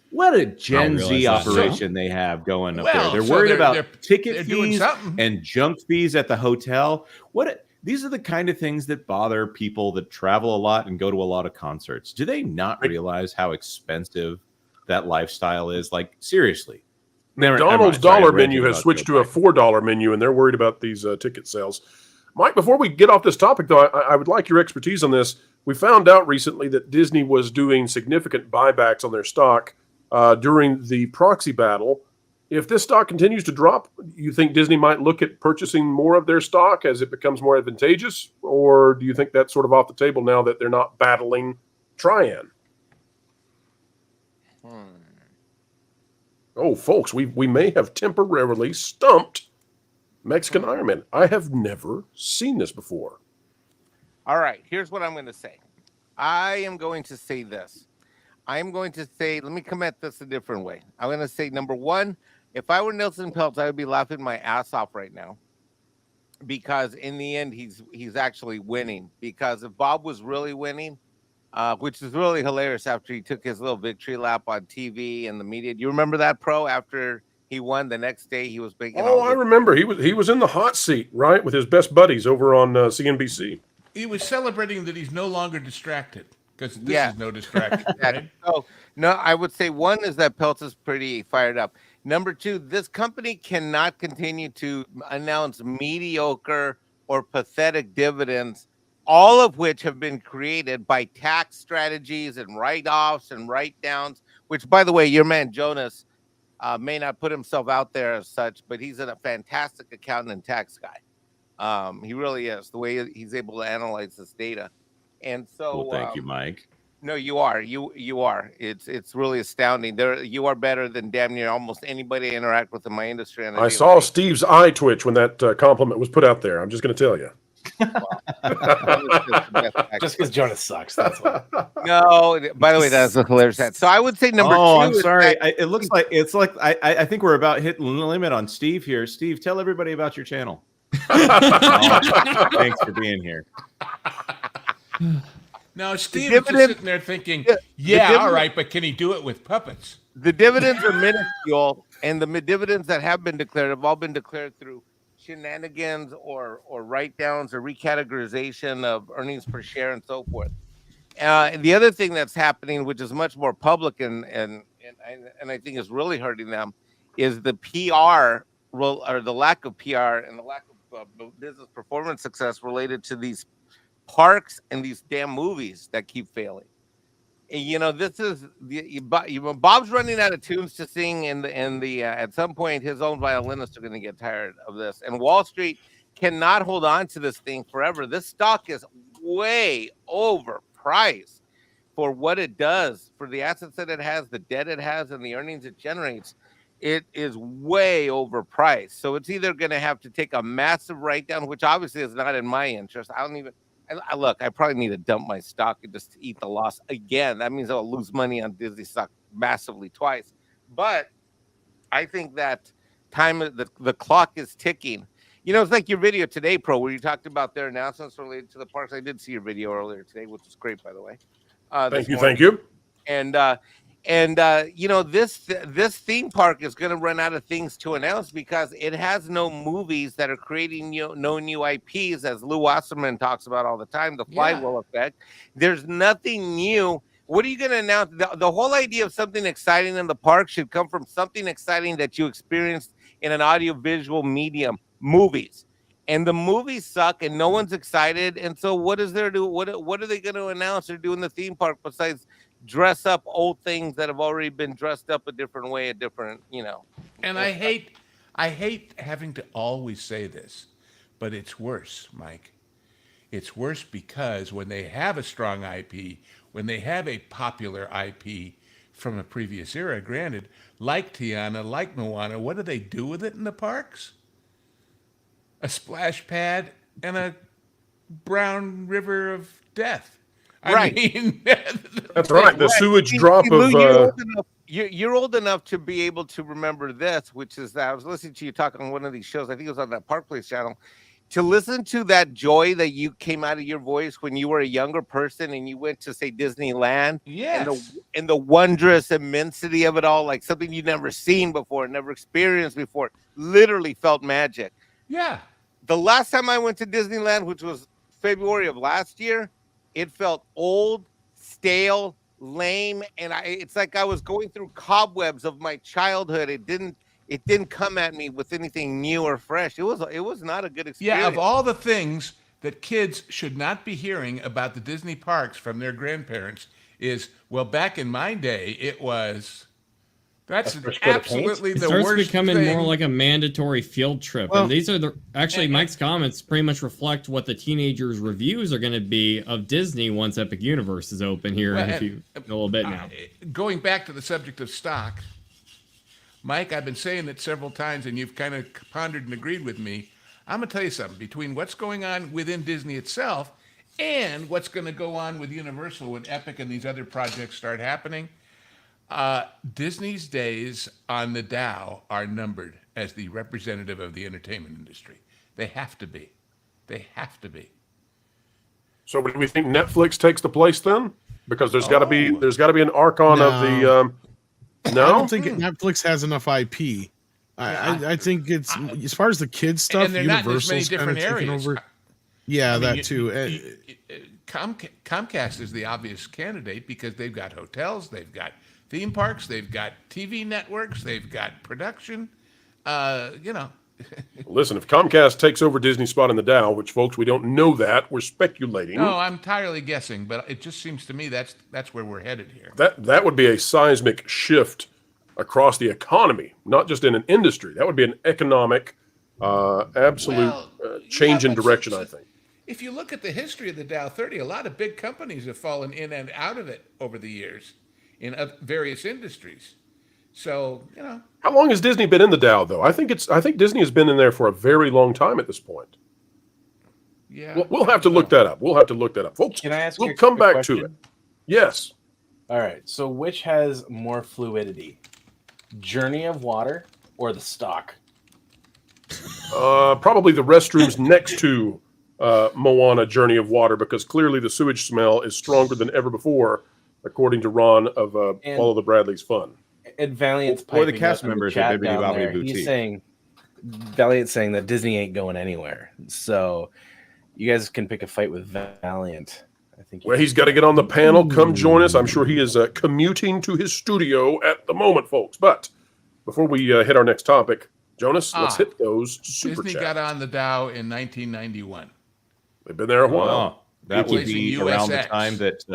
S8: What a Gen Z operation they have going up there. They're worried about ticket fees and junk fees at the hotel. These are the kind of things that bother people that travel a lot and go to a lot of concerts. Do they not realize how expensive that lifestyle is? Like, seriously.
S2: McDonald's dollar menu has switched to a $4 menu, and they're worried about these ticket sales. Mike, before we get off this topic, though, I would like your expertise on this. We found out recently that Disney was doing significant buybacks on their stock during the proxy battle. If this stock continues to drop, you think Disney might look at purchasing more of their stock as it becomes more advantageous? Or do you think that's sort of off the table now that they're not battling Trian? Oh, folks, we may have temporarily stumped Mexican Iron Man. I have never seen this before.
S7: All right, here's what I'm going to say. I am going to say this. I'm going to say, let me come at this a different way. I'm going to say, number one, if I were Nelson Peltz, I would be laughing my ass off right now because in the end, he's actually winning. Because if Bob was really winning, which is really hilarious after he took his little victory lap on TV and the media. Do you remember that, Pro? After he won the next day, he was making.
S2: Oh, I remember. He was in the hot seat, right, with his best buddies over on CNBC.
S6: He was celebrating that he's no longer distracted. Because this is no distraction. Right?
S7: So, no, I would say one is that Peltz is pretty fired up. Number two, this company cannot continue to announce mediocre or pathetic dividends, all of which have been created by tax strategies and write-offs and write-downs, which, by the way, your man Jonas may not put himself out there as such, but he's a fantastic accountant and tax guy. He really is, the way he's able to analyze this data. And so,
S8: thank you, Mike.
S7: No, you are. You are. It's really astounding. You are better than damn near almost anybody I interact with in my industry.
S2: I saw Steve's eye twitch when that compliment was put out there. I'm just going to tell you.
S1: Just because Jonas sucks. That's why.
S7: No, by the way, that's a hilarious set. So I would say number two.
S8: Oh, I'm sorry. It looks like I think we're about hitting the limit on Steve here. Steve, tell everybody about your channel. Thanks for being here.
S6: Now, Steve is just sitting there thinking, all right, but can he do it with puppets?
S7: The dividends are minuscule, and the dividends that have been declared have all been declared through shenanigans or write-downs or recategorization of earnings per share and so forth. The other thing that's happening, which is much more public and I think is really hurting them, is the PR or the lack of PR and the lack of business performance success related to these parks and these damn movies that keep failing. And, this is Bob's running out of tunes to sing, and at some point his own violinists are going to get tired of this. And Wall Street cannot hold on to this thing forever. This stock is way overpriced for what it does, for the assets that it has, the debt it has, and the earnings it generates. It is way overpriced. So it's either going to have to take a massive write down, which obviously is not in my interest. Look, I probably need to dump my stock and just eat the loss again. That means I'll lose money on Disney stock massively twice. But I think that the clock is ticking. It's like your video today, Pro, where you talked about their announcements related to the parks. I did see your video earlier today, which was great, by the way.
S2: Thank you.
S7: And this theme park is going to run out of things to announce because it has no movies that are creating no new IPs, as Lou Wasserman talks about all the time, the flywheel effect. There's nothing new. What are you going to announce? The whole idea of something exciting in the park should come from something exciting that you experienced in an audiovisual medium, movies. And the movies suck and no one's excited. And so what is there to what are they going to announce or do in the theme park besides dress up old things that have already been dressed up a different way, And
S6: I hate having to always say this, but it's worse, Mike. It's worse because when they have a strong IP, when they have a popular IP from a previous era, granted, like Tiana, like Moana, what do they do with it in the parks? A splash pad and a brown river of death.
S7: Right.
S6: I mean,
S2: that's right. The sewage drop of.
S7: You're old enough to be able to remember this, which is that I was listening to you talk on one of these shows. I think it was on that Park Place channel. To listen to that joy that you came out of your voice when you were a younger person and you went to, say, Disneyland.
S6: Yes.
S7: And the wondrous immensity of it all, like something you'd never seen before, never experienced before, literally felt magic.
S6: Yeah.
S7: The last time I went to Disneyland, which was February of last year, it felt old, stale, lame, and it's like I was going through cobwebs of my childhood. It didn't come at me with anything new or fresh. It was not a good experience.
S6: Yeah, of all the things that kids should not be hearing about the Disney parks from their grandparents is, well, back in my day, it was. That's absolutely the worst. It starts
S3: becoming more like a mandatory field trip.
S6: Well,
S3: and these are Mike's comments pretty much reflect what the teenagers' reviews are going to be of Disney once Epic Universe is open here in a little bit now.
S6: Going back to the subject of stock, Mike, I've been saying it several times, and you've kind of pondered and agreed with me. I'm going to tell you something. Between what's going on within Disney itself and what's going to go on with Universal when Epic and these other projects start happening, Disney's days on the Dow are numbered as the representative of the entertainment industry. They have to be. They have to be.
S2: So do we think Netflix takes the place then? Because there's got to be an archon of the. No,
S4: I don't think Netflix has enough IP. I think it's as far as the kids stuff.
S6: And they're not in as many different areas.
S4: Over. Yeah, that too.
S6: Comcast is the obvious candidate because they've got hotels, they've got theme parks, they've got TV networks, they've got production.
S2: Listen, if Comcast takes over Disney spot in the Dow, which, folks, we don't know that, we're speculating.
S6: No, I'm entirely guessing, but it just seems to me that's where we're headed here.
S2: That would be a seismic shift across the economy, not just in an industry. That would be an economic, absolute change in direction, I think.
S6: If you look at the history of the Dow 30, a lot of big companies have fallen in and out of it over the years in various industries. So,
S2: How long has Disney been in the Dow, though? I think Disney has been in there for a very long time at this point.
S6: Yeah.
S2: We'll have to look that up. Folks.
S1: Can I ask
S2: we'll come back
S1: question?
S2: to it. Yes.
S1: All right. So which has more fluidity? Journey of Water or the stock?
S2: Probably the restrooms next to Moana Journey of Water, because clearly the sewage smell is stronger than ever before, according to Ron of All of the Bradley's Fun.
S1: And Valiant's
S8: or the cast members at WDW Boutique.
S1: He's saying Valiant's saying that Disney ain't going anywhere. So you guys can pick a fight with Valiant. I think.
S2: Well, he's got to get on the panel. Come join us. I'm sure he is commuting to his studio at the moment, folks. But before we hit our next topic, Jonas, let's hit those super
S6: Disney
S2: chats.
S6: got on the Dow in 1991.
S2: They've been there a while.
S8: That would be around the time that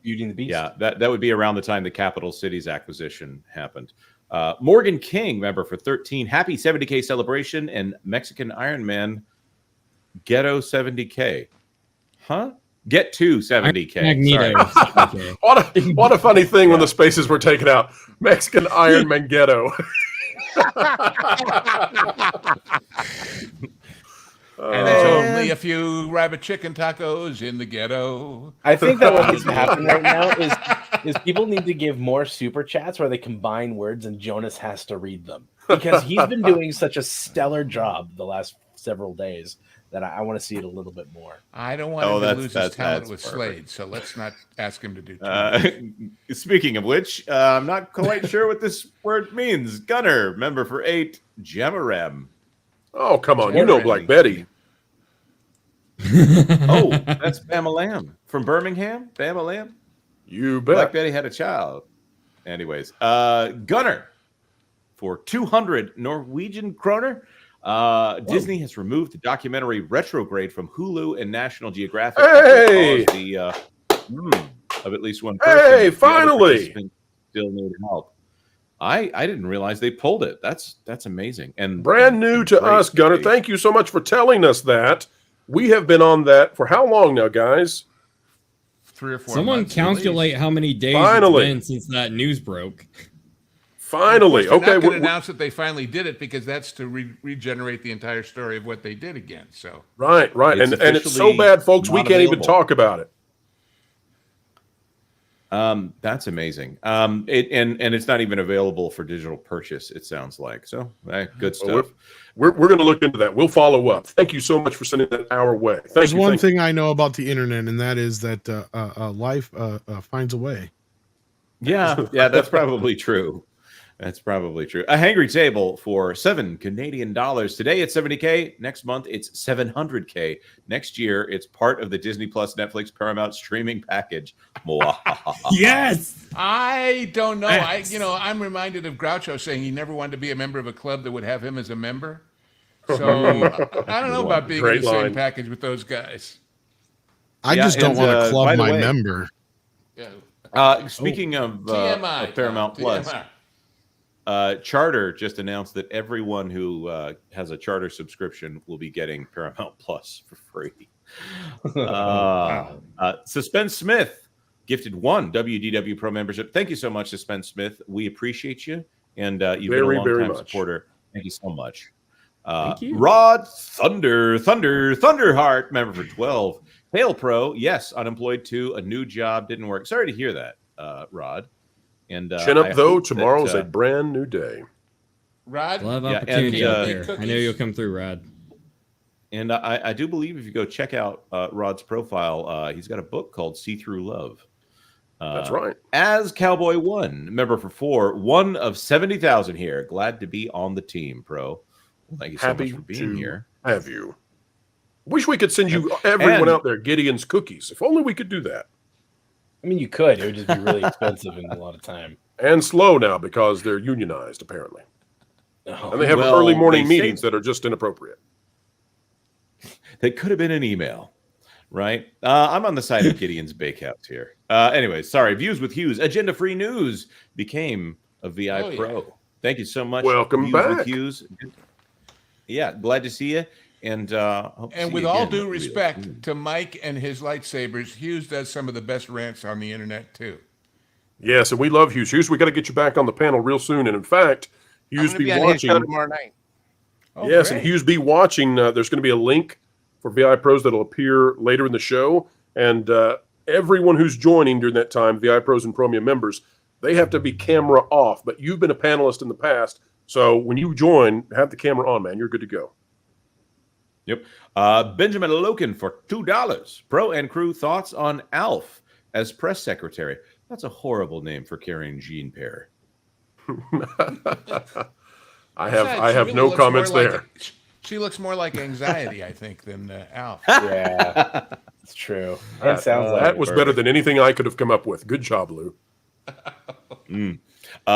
S1: Beauty and the Beast.
S8: Yeah, that would be around the time the Capital Cities acquisition happened. Morgan King, member for 13, happy 70K celebration and Mexican Iron Man Ghetto 70K. Huh? Get to 70K.
S3: Magneto.
S2: What a funny thing when the spaces were taken out. Mexican Iron Man Ghetto.
S6: And there's only a few rabbit chicken tacos in the ghetto.
S1: I think that what needs to happen right now is people need to give more super chats where they combine words and Jonas has to read them, because he's been doing such a stellar job the last several days that I want to see it a little bit more.
S6: I don't want him to lose his talent with Slade, so let's not ask him to do too much.
S8: Speaking of which, I'm not quite sure what this word means. Gunner, member for 8, Jamarem.
S2: Oh, come on. You know Black Betty.
S8: Oh, that's Bama Lamb from Birmingham. Bama Lamb.
S2: You bet.
S8: Black Betty had a child. Anyways, Gunner for 200 Norwegian kroner. Disney has removed the documentary Retrograde from Hulu and National Geographic.
S2: Hey!
S8: Of at least one person.
S2: Hey, finally!
S8: Still need help. I didn't realize they pulled it. That's amazing. And
S2: brand new to us, Gunner. Thank you so much for telling us that. We have been on that for how long now, guys?
S6: 3 or 4
S3: Someone
S6: months.
S3: Calculate how many days it's been since that news broke.
S2: Finally.
S6: They're
S2: Okay.
S6: not going to announce that they finally did it, because that's to regenerate the entire story of what they did again. So
S2: Right. And it's so bad, folks, we can't even talk about it.
S8: That's amazing. And it's not even available for digital purchase, it sounds like. So good stuff.
S2: We're going to look into that. We'll follow up. Thank you so much for sending that our way.
S4: There's one thing I know about the internet, and that is that life finds a way.
S8: Yeah, that's probably true. That's probably true. A hangry table for $7 Canadian. Today it's 70K. Next month it's 700K. Next year it's part of the Disney Plus Netflix Paramount streaming package.
S3: Yes.
S6: I don't know. I'm reminded of Groucho saying he never wanted to be a member of a club that would have him as a member. So I don't know about being in the same package with those guys.
S4: I just don't want to club my member.
S6: Yeah.
S8: Speaking of
S6: TMI,
S8: Paramount Plus. Charter just announced that everyone who has a Charter subscription will be getting Paramount Plus for free. Suspense Smith gifted 1 WDW Pro membership. Thank you so much, Suspense Smith. We appreciate you, and you've been a long-time supporter. Thank you so much.
S3: Thank you.
S8: Rod Thunderheart, member for 12. Hail Pro, yes, unemployed too. A new job didn't work. Sorry to hear that, Rod. And
S2: chin up, though. Tomorrow is a brand new day.
S6: Rod,
S3: we'll have opportunity out there. I know you'll come through, Rod.
S8: And I do believe if you go check out Rod's profile, he's got a book called See Through Love.
S2: That's right.
S8: As Cowboy 1, member for 4, 1 of 70,000 here. Glad to be on the team, Pro. Well, thank you so much for being here.
S2: Have you? Wish we could send you everyone out there Gideon's cookies. If only we could do that.
S1: I mean, you could. It would just be really expensive and a lot of time.
S2: And slow now because they're unionized, apparently.
S1: Oh,
S2: and they have early morning meetings that are just inappropriate.
S8: They could have been an email, right? I'm on the side of Gideon's Bakehouse here. Anyway, sorry. Views with Hughes. Agenda-free news became a VI Pro. Thank you so much.
S2: Welcome
S8: Views
S2: back.
S8: With Hughes. Yeah, glad to see you. And
S6: with all due respect to Mike and his lightsabers, Hughes does some of the best rants on the internet too.
S2: Yes, and we love Hughes. Hughes, we got to get you back on the panel real soon. And in fact, Hughes be watching
S7: tomorrow night.
S2: Yes, and Hughes be watching. There's going to be a link for VI Pros that'll appear later in the show, and everyone who's joining during that time, VI Pros and Premium members, they have to be camera off. But you've been a panelist in the past, so when you join, have the camera on, man. You're good to go.
S8: Yep. Benjamin Loken for $2. Pro and crew thoughts on Alf as press secretary. That's a horrible name for carrying Jean Pair.
S2: I have no comments there.
S6: She looks more like anxiety, I think, than Alf.
S1: Yeah, it's true. That sounds like
S2: that was better than anything I could have come up with. Good job, Lou.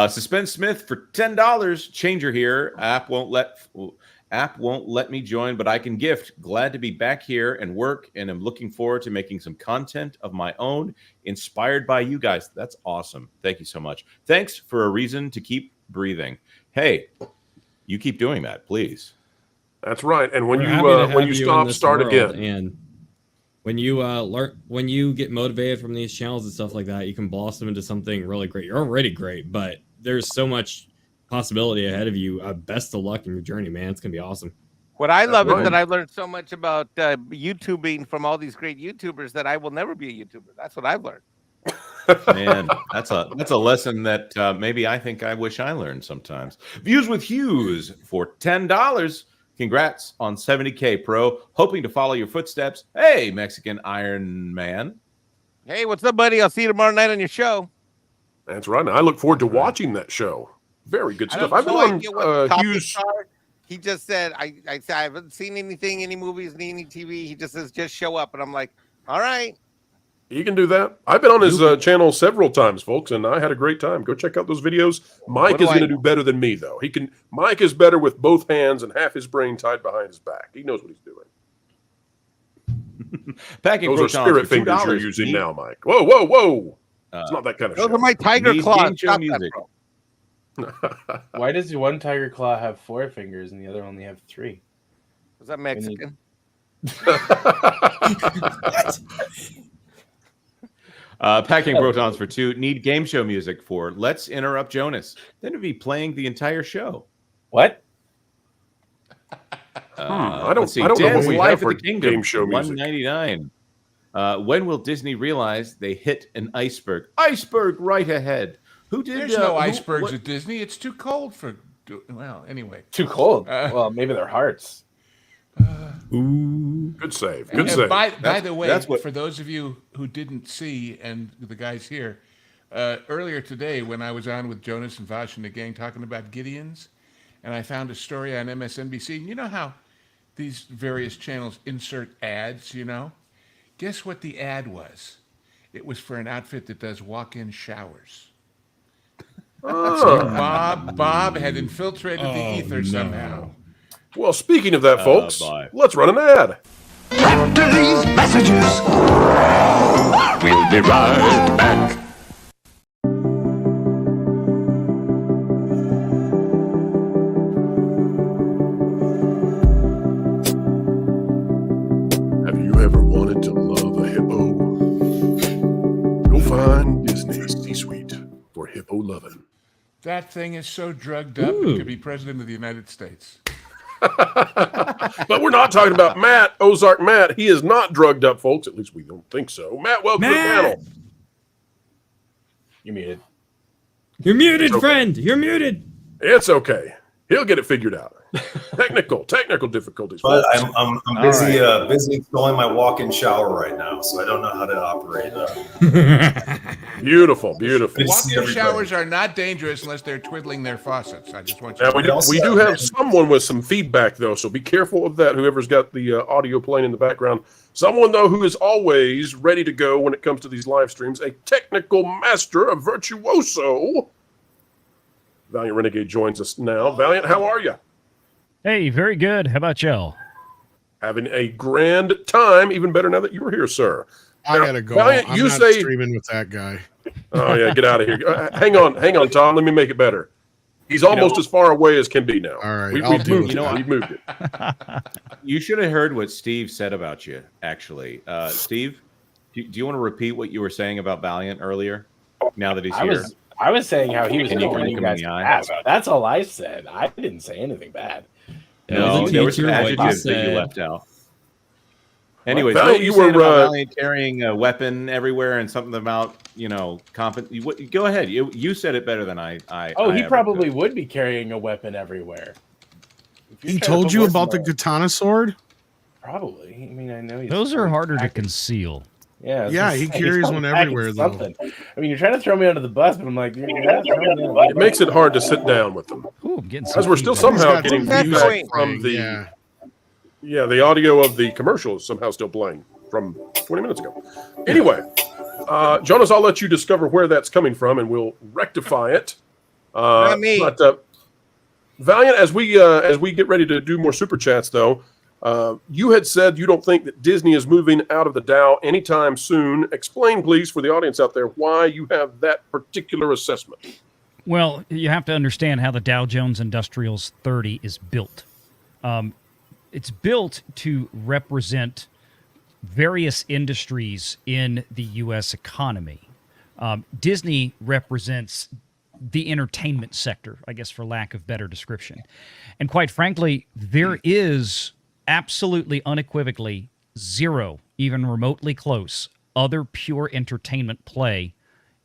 S8: Suspense Smith for $10. Changer here. App won't let me join, but I can gift. Glad to be back here and work, and I'm looking forward to making some content of my own, inspired by you guys. That's awesome. Thank you so much. Thanks for a reason to keep breathing. Hey, you keep doing that, please.
S2: That's right. And when you start again.
S3: And when you get motivated from these channels and stuff like that, you can blossom into something really great. You're already great, but there's so much possibility ahead of you. Best of luck in your journey, man. It's gonna be awesome.
S7: What I love is that I learned so much about YouTubing from all these great YouTubers that I will never be a YouTuber. That's what I've learned.
S8: Man, that's a lesson that maybe I think I wish I learned sometimes. Views with Hughes for $10. Congrats on 70K Pro. Hoping to follow your footsteps. Hey, Mexican Iron Man.
S7: Hey, what's up, buddy? I'll see you tomorrow night on your show.
S2: That's right. I look forward to watching that show. Very good stuff. I've been on Hughes.
S7: He just said, I haven't seen anything, any movies, any TV. He just says, just show up. And I'm like, all right.
S2: You can do that. I've been on his channel several times, folks, and I had a great time. Go check out those videos. Mike is going to do better than me, though. Mike is better with both hands and half his brain tied behind his back. He knows what he's doing.
S8: Those
S2: are spirit fingers you're using now, Mike. Whoa, whoa, whoa. It's not that kind of
S7: those
S2: shit.
S7: Those are my tiger claws.
S1: Why does one tiger claw have 4 fingers and the other only have 3?
S7: Was that Mexican?
S8: Packing Protons for 2. Need game show music for Let's Interrupt Jonas. Then it'd be playing the entire show.
S1: What?
S2: I don't know what we have for game show music.
S8: $1.99. When will Disney realize they hit an iceberg? Iceberg right ahead.
S6: There's no icebergs at Disney. It's too cold for. Well, anyway.
S1: Too cold. Well, maybe their hearts.
S2: Good save. Good save.
S6: By the way, for those of you who didn't see, and the guys here, earlier today when I was on with Jonas and Vash and the gang talking about Gideons, and I found a story on MSNBC. And you know how these various channels insert ads, Guess what the ad was? It was for an outfit that does walk-in showers. So Bob had infiltrated the ether somehow.
S2: Well, speaking of that, folks, let's run an ad.
S15: After these messages, we'll be right back.
S2: Have you ever wanted to love a hippo? You'll find Disney's C-Suite for hippo loving.
S6: That thing is so drugged up, it could be president of the United States.
S2: But we're not talking about Matt, Ozark Matt. He is not drugged up, folks. At least we don't think so. Matt, welcome to the panel.
S1: You're muted.
S3: You're muted, friend. You're muted.
S2: It's okay. He'll get it figured out. Technical difficulties.
S11: But I'm busy busy filling my walk-in shower right now, so I don't know how to operate.
S2: Beautiful.
S6: Walk-in showers are not dangerous unless they're twiddling their faucets. I just want you to know.
S2: We do have someone with some feedback, though, so be careful of that, whoever's got the audio playing in the background. Someone, though, who is always ready to go when it comes to these live streams, a technical master, a virtuoso. Valiant Renegade joins us now. Valiant, how are you?
S16: Hey, very good. How about y'all?
S2: Having a grand time. Even better now that you're here, sir.
S4: I gotta go.
S2: Valiant,
S4: I'm
S2: you
S4: not
S2: say
S4: streaming with that guy.
S2: Oh yeah, get out of here. Hang on, Tom. Let me make it better. He's almost as far away as can be now.
S4: All right,
S2: we've moved it. We've moved it.
S8: You should have heard what Steve said about you, actually. Steve, do you want to repeat what you were saying about Valiant earlier? Now that he's here.
S1: I was saying how he was
S8: Can you look him in the eye?
S1: That's all I said. I didn't say anything bad.
S8: No, there were some adjectives that you left out. Anyways,
S2: Valiant,
S8: you were Valiant carrying a weapon everywhere and something about, go ahead. You said it better than I
S1: he probably would be carrying a weapon everywhere.
S4: He told you about the katana sword?
S1: Probably. I mean, I know
S16: those are harder to conceal.
S1: Yeah,
S4: he carries one everywhere, though.
S1: I mean, you're trying to throw me under the bus, but I'm like,
S2: it makes it hard to sit down with them.
S16: Ooh, I'm getting
S2: as we're still somehow getting feedback from the the audio of the commercial is somehow still playing from 20 minutes ago. Anyway, Jonas, I'll let you discover where that's coming from, and we'll rectify it.
S7: Not me.
S2: But Valiant, as we get ready to do more super chats, though. You had said you don't think that Disney is moving out of the Dow anytime soon. Explain, please, for the audience out there, why you have that particular assessment.
S16: Well, you have to understand how the Dow Jones Industrials 30 is built. It's built to represent various industries in the U.S. economy. Disney represents the entertainment sector, I guess, for lack of better description. And quite frankly, there is absolutely unequivocally zero, even remotely close, other pure entertainment play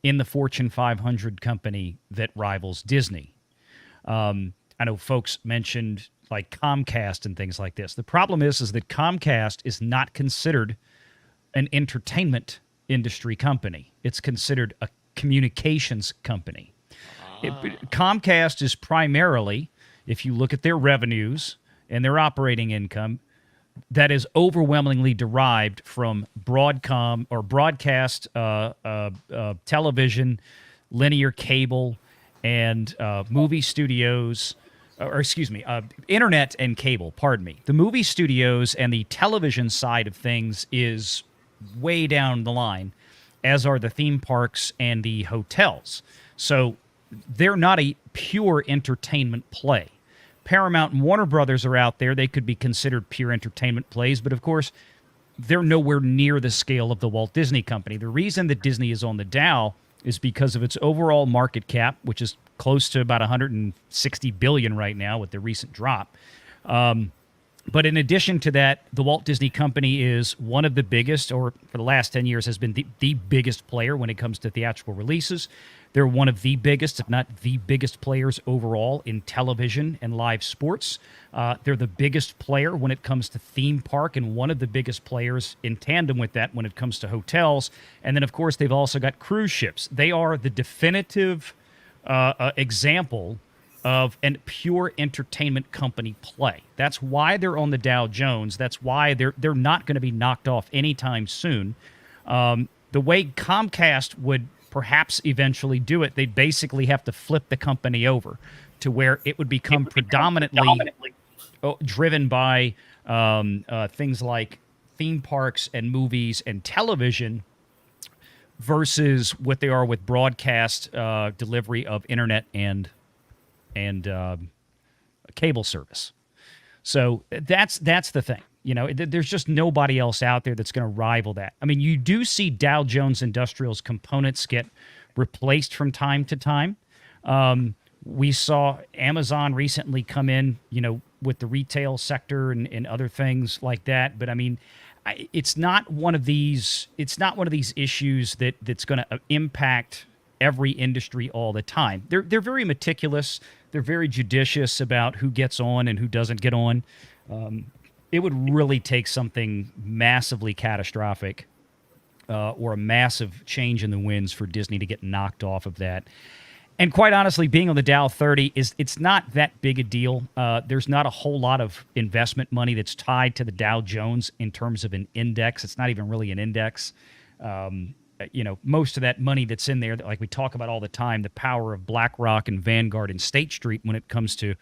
S16: in the Fortune 500 company that rivals Disney. I know folks mentioned like Comcast and things like this. The problem is that Comcast is not considered an entertainment industry company. It's considered a communications company. Comcast is primarily, if you look at their revenues and their operating income, that is overwhelmingly derived from broadcast television, linear cable, and movie studios, internet and cable, pardon me. The movie studios and the television side of things is way down the line, as are the theme parks and the hotels. So they're not a pure entertainment play. Paramount and Warner Brothers are out there. They could be considered pure entertainment plays, but of course, they're nowhere near the scale of the Walt Disney Company. The reason that Disney is on the Dow is because of its overall market cap, which is close to about $160 billion right now with the recent drop. But in addition to that, the Walt Disney Company is one of the biggest, or for the last 10 years has been the biggest player when it comes to theatrical releases. They're one of the biggest, if not the biggest players overall in television and live sports. They're the biggest player when it comes to theme park and one of the biggest players in tandem with that when it comes to hotels. And then, of course, they've also got cruise ships. They are the definitive example of a pure entertainment company play. That's why they're on the Dow Jones. That's why they're not going to be knocked off anytime soon. The way Comcast would perhaps eventually do it, they'd basically have to flip the company over to where it would become predominantly driven by things like theme parks and movies and television versus what they are with broadcast delivery of internet and cable service. So that's the thing. You know, there's just nobody else out there that's going to rival that. I mean, you do see Dow Jones Industrial's components get replaced from time to time. We saw Amazon recently come in, you know, with the retail sector and other things like that. But I mean, it's not one of these. It's not one of these issues that's going to impact every industry all the time. They're very meticulous. They're very judicious about who gets on and who doesn't get on. It would really take something massively catastrophic or a massive change in the winds for Disney to get knocked off of that. And quite honestly, being on the Dow 30 it's not that big a deal. There's not a whole lot of investment money that's tied to the Dow Jones in terms of an index. It's not even really an index. You know, most of that money that's in there, like we talk about all the time, the power of BlackRock and Vanguard and State Street when it comes to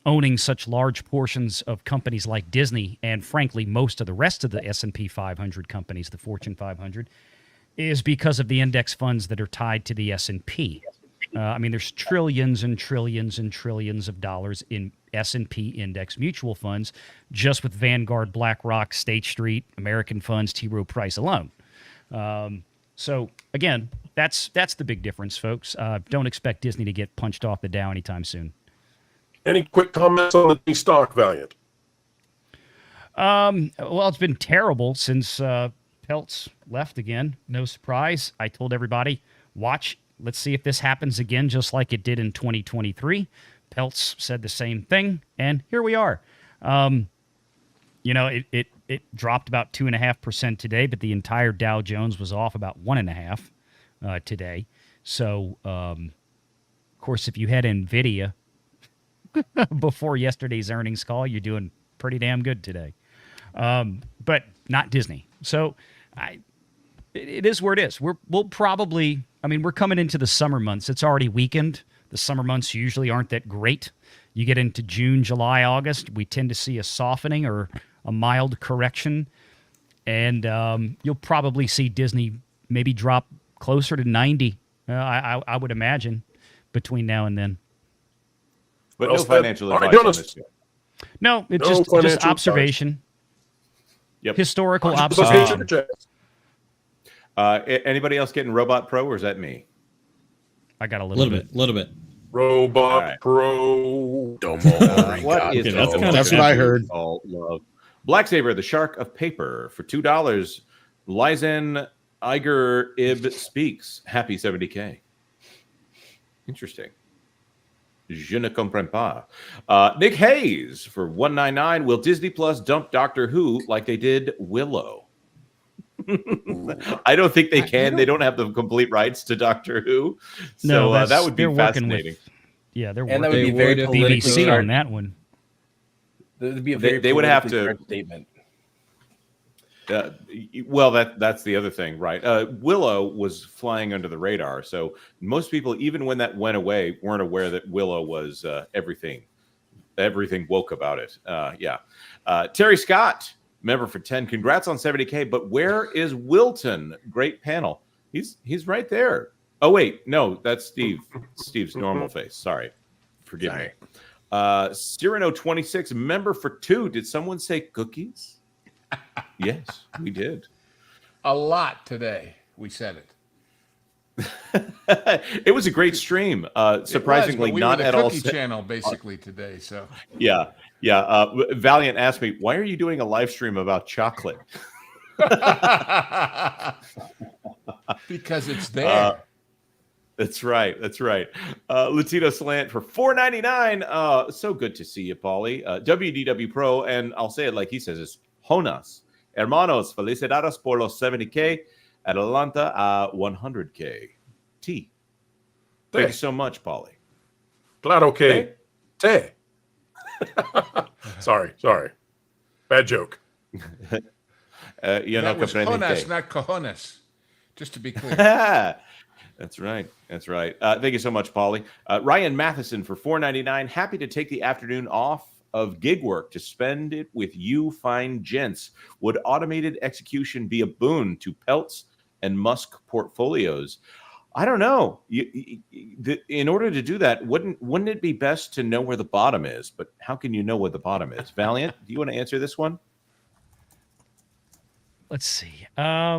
S16: owning such large portions of companies like Disney and, frankly, most of the rest of the S&P 500 companies, the Fortune 500, is because of the index funds that are tied to the S&P. I mean, there's trillions and trillions and trillions of dollars in S&P index mutual funds just with Vanguard, BlackRock, State Street, American Funds, T. Rowe Price alone. So, again, that's the big difference, folks. Don't expect Disney to get punched off the Dow anytime soon.
S2: Any quick comments on the stock, Valiant?
S16: Well, it's been terrible since Peltz left again. No surprise. I told everybody, watch. Let's see if this happens again, just like it did in 2023. Peltz said the same thing, and here we are. You know, it dropped about 2.5% today, but the entire Dow Jones was off about 1.5% today. So, of course, if you had NVIDIA before yesterday's earnings call, you're doing pretty damn good today. But not Disney. So it is where it is. We'll probably, I mean, we're coming into the summer months. It's already weakened. The summer months usually aren't that great. You get into June, July, August, we tend to see a softening or a mild correction. And you'll probably see Disney maybe drop closer to 90, I would imagine, between now and then.
S8: But no financial advice on this yet.
S16: No, it's just observation.
S8: Yep.
S16: Historical observation.
S8: Anybody else getting Robot Pro, or is that me?
S16: I got a little bit.
S3: Little bit.
S2: Robot
S8: right.
S2: Pro.
S8: What is
S4: that's what I heard.
S8: All love. Black Saber, the Shark of Paper, for $2. Lizen Iger Ib speaks. Happy 70K. Interesting. Je ne comprends pas. Nick Hayes for $1.99. Will Disney Plus dump Doctor Who like they did Willow? I don't think they can. They don't have the complete rights to Doctor Who. So that would be fascinating.
S16: They're
S1: And
S16: working
S1: that would be
S16: with
S1: very politically
S16: BBC
S1: charged.
S16: on that one.
S1: That would be a very
S8: They would have
S1: politically
S8: to
S1: charged statement.
S8: Well, that's the other thing, right? Willow was flying under the radar, so most people, even when that went away, weren't aware that Willow was everything. Everything woke about it. Terry Scott, member for 10. Congrats on 70K. But where is Wilton? Great panel. He's right there. Oh wait, no, that's Steve. Steve's normal face. Sorry, forgive me. Cyrano 26, member for 2. Did someone say cookies? Yes, we did.
S6: A lot today. We said it.
S8: It was a great stream. Surprisingly,
S6: we
S8: not
S6: were the
S8: at all.
S6: cookie channel basically today. So
S8: yeah. Valiant asked me, "Why are you doing a live stream about chocolate?"
S6: Because it's there.
S8: That's right. Latino Slant for $4.99. So good to see you, Paulie. WDW Pro, and I'll say it like he says, it's Jonas. Hermanos, felicidades por los 70K. Adelanta a 100K. T. Thank you so much, Paulie.
S2: Claro que. Te. Sorry. Bad joke.
S6: That was Jonas, not cojones. Just to be clear.
S8: That's right. Thank you so much, Paulie. Ryan Matheson for $4.99. Happy to take the afternoon off of gig work to spend it with you fine gents. Would automated execution be a boon to Peltz and Musk portfolios? I don't know. In order to do that, wouldn't it be best to know where the bottom is? But how can you know where the bottom is? Valiant, do you want to answer this one?
S16: Let's see. I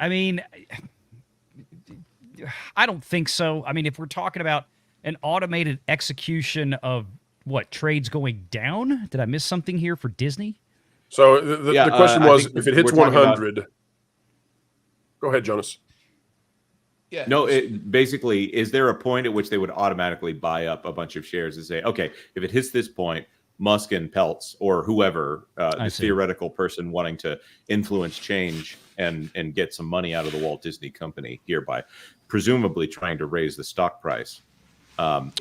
S16: mean, I don't think so. I mean, if we're talking about an automated execution of what, trades going down? Did I miss something here for Disney?
S2: So the question was, if it hits 100. Go ahead, Jonas.
S6: Yeah.
S8: No, basically, is there a point at which they would automatically buy up a bunch of shares and say, okay, if it hits this point, Musk and Peltz or whoever, the theoretical person wanting to influence change and get some money out of the Walt Disney Company here by presumably trying to raise the stock price.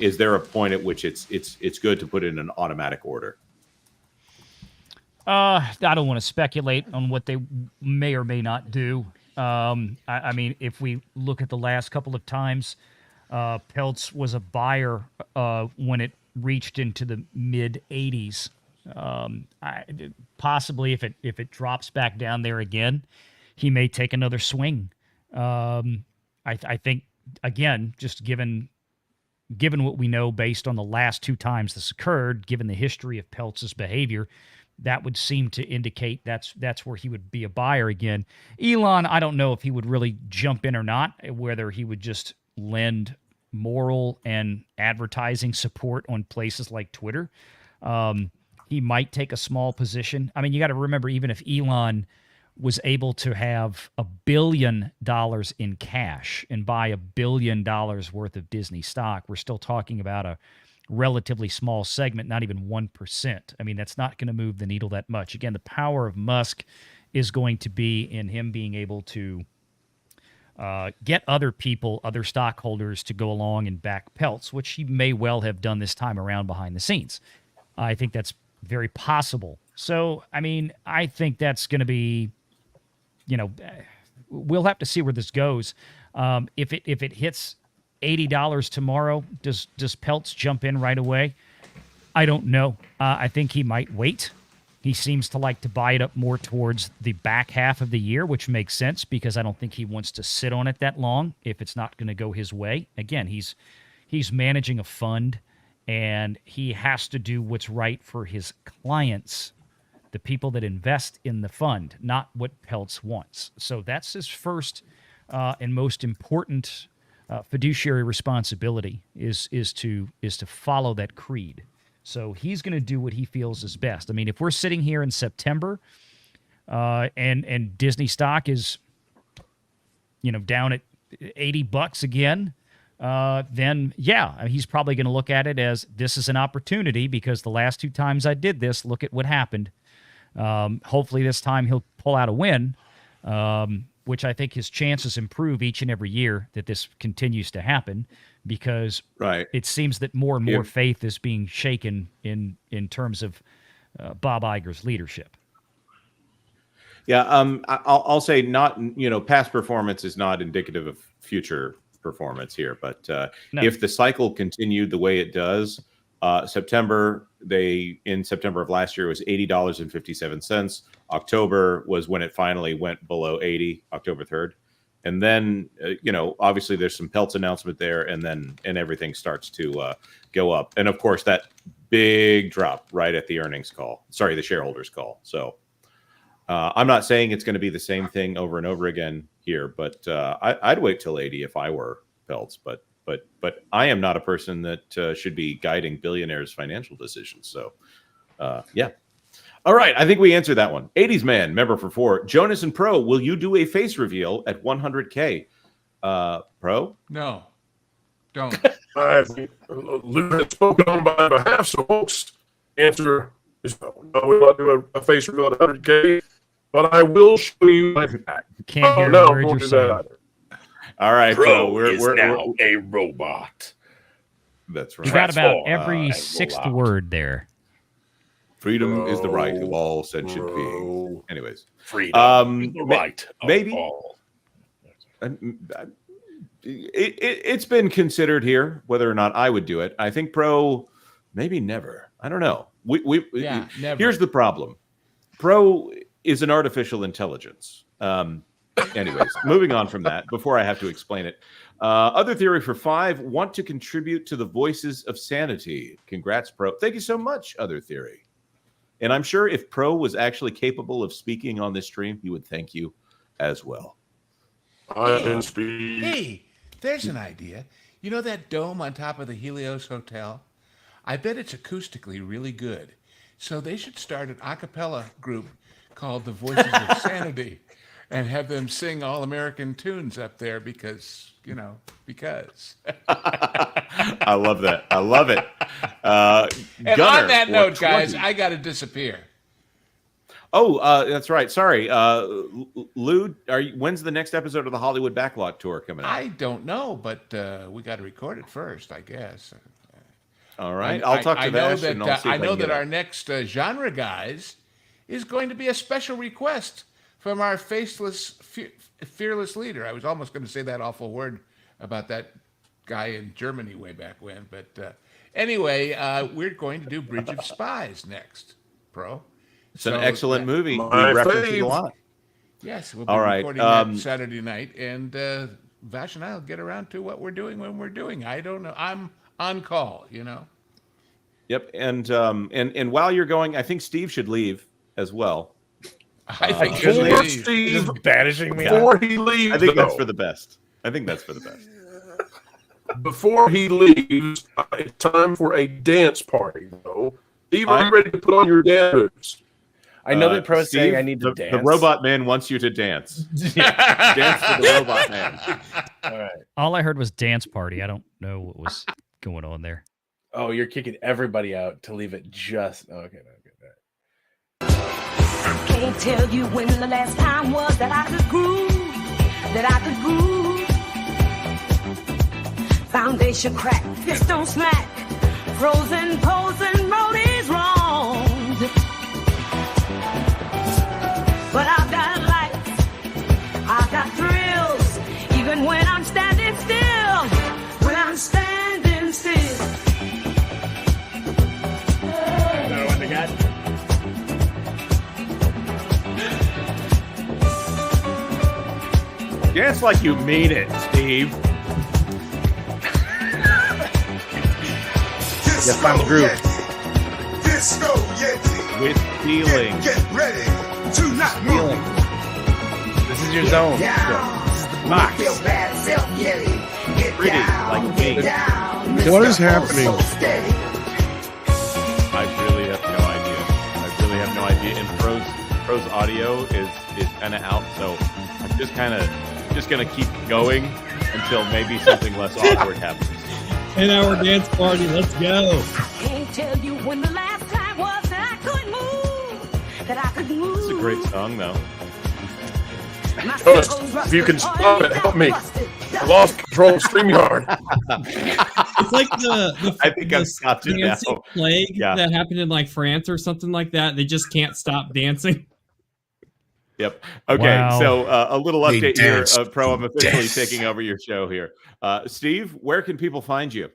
S8: Is there a point at which it's good to put in an automatic order?
S16: I don't want to speculate on what they may or may not do. I mean, if we look at the last couple of times, Peltz was a buyer when it reached into the mid 80s. Possibly if it drops back down there again, he may take another swing. I think, again, just given what we know based on the last 2 times this occurred, given the history of Peltz's behavior, that would seem to indicate that's where he would be a buyer again. Elon, I don't know if he would really jump in or not, whether he would just lend moral and advertising support on places like Twitter. He might take a small position. I mean, you got to remember, even if Elon was able to have $1 billion in cash and buy $1 billion worth of Disney stock, we're still talking about a relatively small segment, not even 1%. I mean, that's not going to move the needle that much. Again, the power of Musk is going to be in him being able to get other people, other stockholders to go along and back Peltz, which he may well have done this time around behind the scenes. I think that's very possible. So, I mean, I think that's going to be, we'll have to see where this goes. If it hits $80 tomorrow, does Peltz jump in right away? I don't know. I think he might wait. He seems to like to buy it up more towards the back half of the year, which makes sense because I don't think he wants to sit on it that long if it's not going to go his way. Again, he's managing a fund, and he has to do what's right for his clients, the people that invest in the fund, not what Peltz wants. So that's his first and most important fiduciary responsibility is to follow that creed. So he's going to do what he feels is best. I mean, if we're sitting here in September and Disney stock is, down at $80 again, then yeah, he's probably going to look at it as this is an opportunity because the last 2 times I did this, look at what happened. Hopefully this time he'll pull out a win, which I think his chances improve each and every year that this continues to happen, because it seems that more and more faith is being shaken in terms of Bob Iger's leadership.
S8: Yeah, I'll say not. Past performance is not indicative of future performance here, but if the cycle continued the way it does, September of last year was $80.57. October was when it finally went below 80, October 3rd. And then, obviously there's some Peltz announcement there, and everything starts to go up. And of course, that big drop right at the the shareholders call. So I'm not saying it's going to be the same thing over and over again here, but I'd wait till 80 if I were Peltz. But I am not a person that should be guiding billionaires' financial decisions. So, yeah. All right, I think we answered that one. 80s Man, member for 4. Jonas and Pro, will you do a face reveal at 100K? Pro?
S6: No, don't.
S2: Lou had spoken on my behalf, so folks, answer is no. We will not do a face reveal at 100K, but I will show you my back.
S16: Can't hear a word you're saying.
S8: All right,
S2: Pro
S8: we're
S2: now a robot.
S8: That's right.
S16: You got about every 6th word there.
S8: Freedom is the right of all sentient beings. Anyways,
S2: freedom is the right of
S8: maybe
S2: all.
S8: It's been considered here whether or not I would do it. I think Pro, maybe never. I don't know.
S6: Never.
S8: Here's the problem. Pro is an artificial intelligence. Anyways, moving on from that, before I have to explain it. Other theory for 5, want to contribute to the voices of sanity. Congrats, Pro. Thank you so much, Other Theory. And I'm sure if Pro was actually capable of speaking on this stream, he would thank you as well.
S2: I can speak.
S6: Hey, there's an idea. You know that dome on top of the Helios Hotel? I bet it's acoustically really good. So they should start an a cappella group called the Voices of Sanity and have them sing all American tunes up there because.
S8: I love that. I love it.
S6: And
S8: Gunner,
S6: on that note,
S8: 20.
S6: guys, I got to disappear.
S8: Oh, that's right. Sorry. Lou, when's the next episode of the Hollywood Backlot Tour coming out?
S6: I don't know, but we got to record it first, I guess.
S8: All right. I'll talk to Vash and I'll see if
S6: I know that
S8: our
S6: next genre guys is going to be a special request from our faceless, fearless leader. I was almost going to say that awful word about that guy in Germany way back when. But anyway, we're going to do Bridge of Spies next, Pro.
S8: It's an excellent movie. We
S2: My
S8: reference it a
S2: fave.
S8: lot.
S6: Yes, we'll be
S8: All right.
S6: recording that Saturday night. And Vash and I will get around to what we're doing when we're doing. I don't know. I'm on call,
S8: Yep. And while you're going, I think Steve should leave as well.
S6: I think
S2: Before Steve
S1: banishing me.
S2: Before he leaves,
S8: I think that's
S2: though,
S8: for the best.
S2: Before he leaves, it's time for a dance party, though. Steve, are you ready to put on your dance moves?
S1: I know that Pro's
S8: Steve,
S1: saying I need to
S8: the
S1: dance.
S8: robot man wants you to dance. Dance for the robot man.
S1: All right.
S16: All I heard was dance party. I don't know what was going on there.
S1: Oh, you're kicking everybody out to leave it just. Oh, okay.
S17: I can't tell you when the last time was that I could groove. Foundation crack, piston smack, frozen posing road is wrong. But I've got lights, I've got thrills, even when I'm standing still. When I'm standing still.
S1: Know what they got?
S8: Dance like you mean it, Steve.
S1: Yes, I'm the groove.
S12: Disco Yeti.
S8: With feeling.
S12: Get ready to not move.
S1: This is your zone.
S12: Yeah.
S8: Max.
S17: Pretty,
S8: like me.
S4: What is happening?
S8: I really have no idea. And Pro's audio is kind of out, so I'm just gonna keep going until maybe something less awkward happens.
S3: 10-hour dance party, let's go.
S17: Can't tell you when the last time was that I could move.
S8: It's a great song, though.
S2: Jonas, if you can stop it, help me. I lost control of StreamYard.
S3: It's like the
S8: I think I've stopped it now.
S3: dancing plague that happened in like France or something like that. They just can't stop dancing.
S8: Yep. Okay.
S16: Wow.
S8: So a little
S4: They
S8: update here,
S4: dance.
S8: Pro. I'm officially
S4: Dance.
S8: taking over your show here. Steve, where can people find you?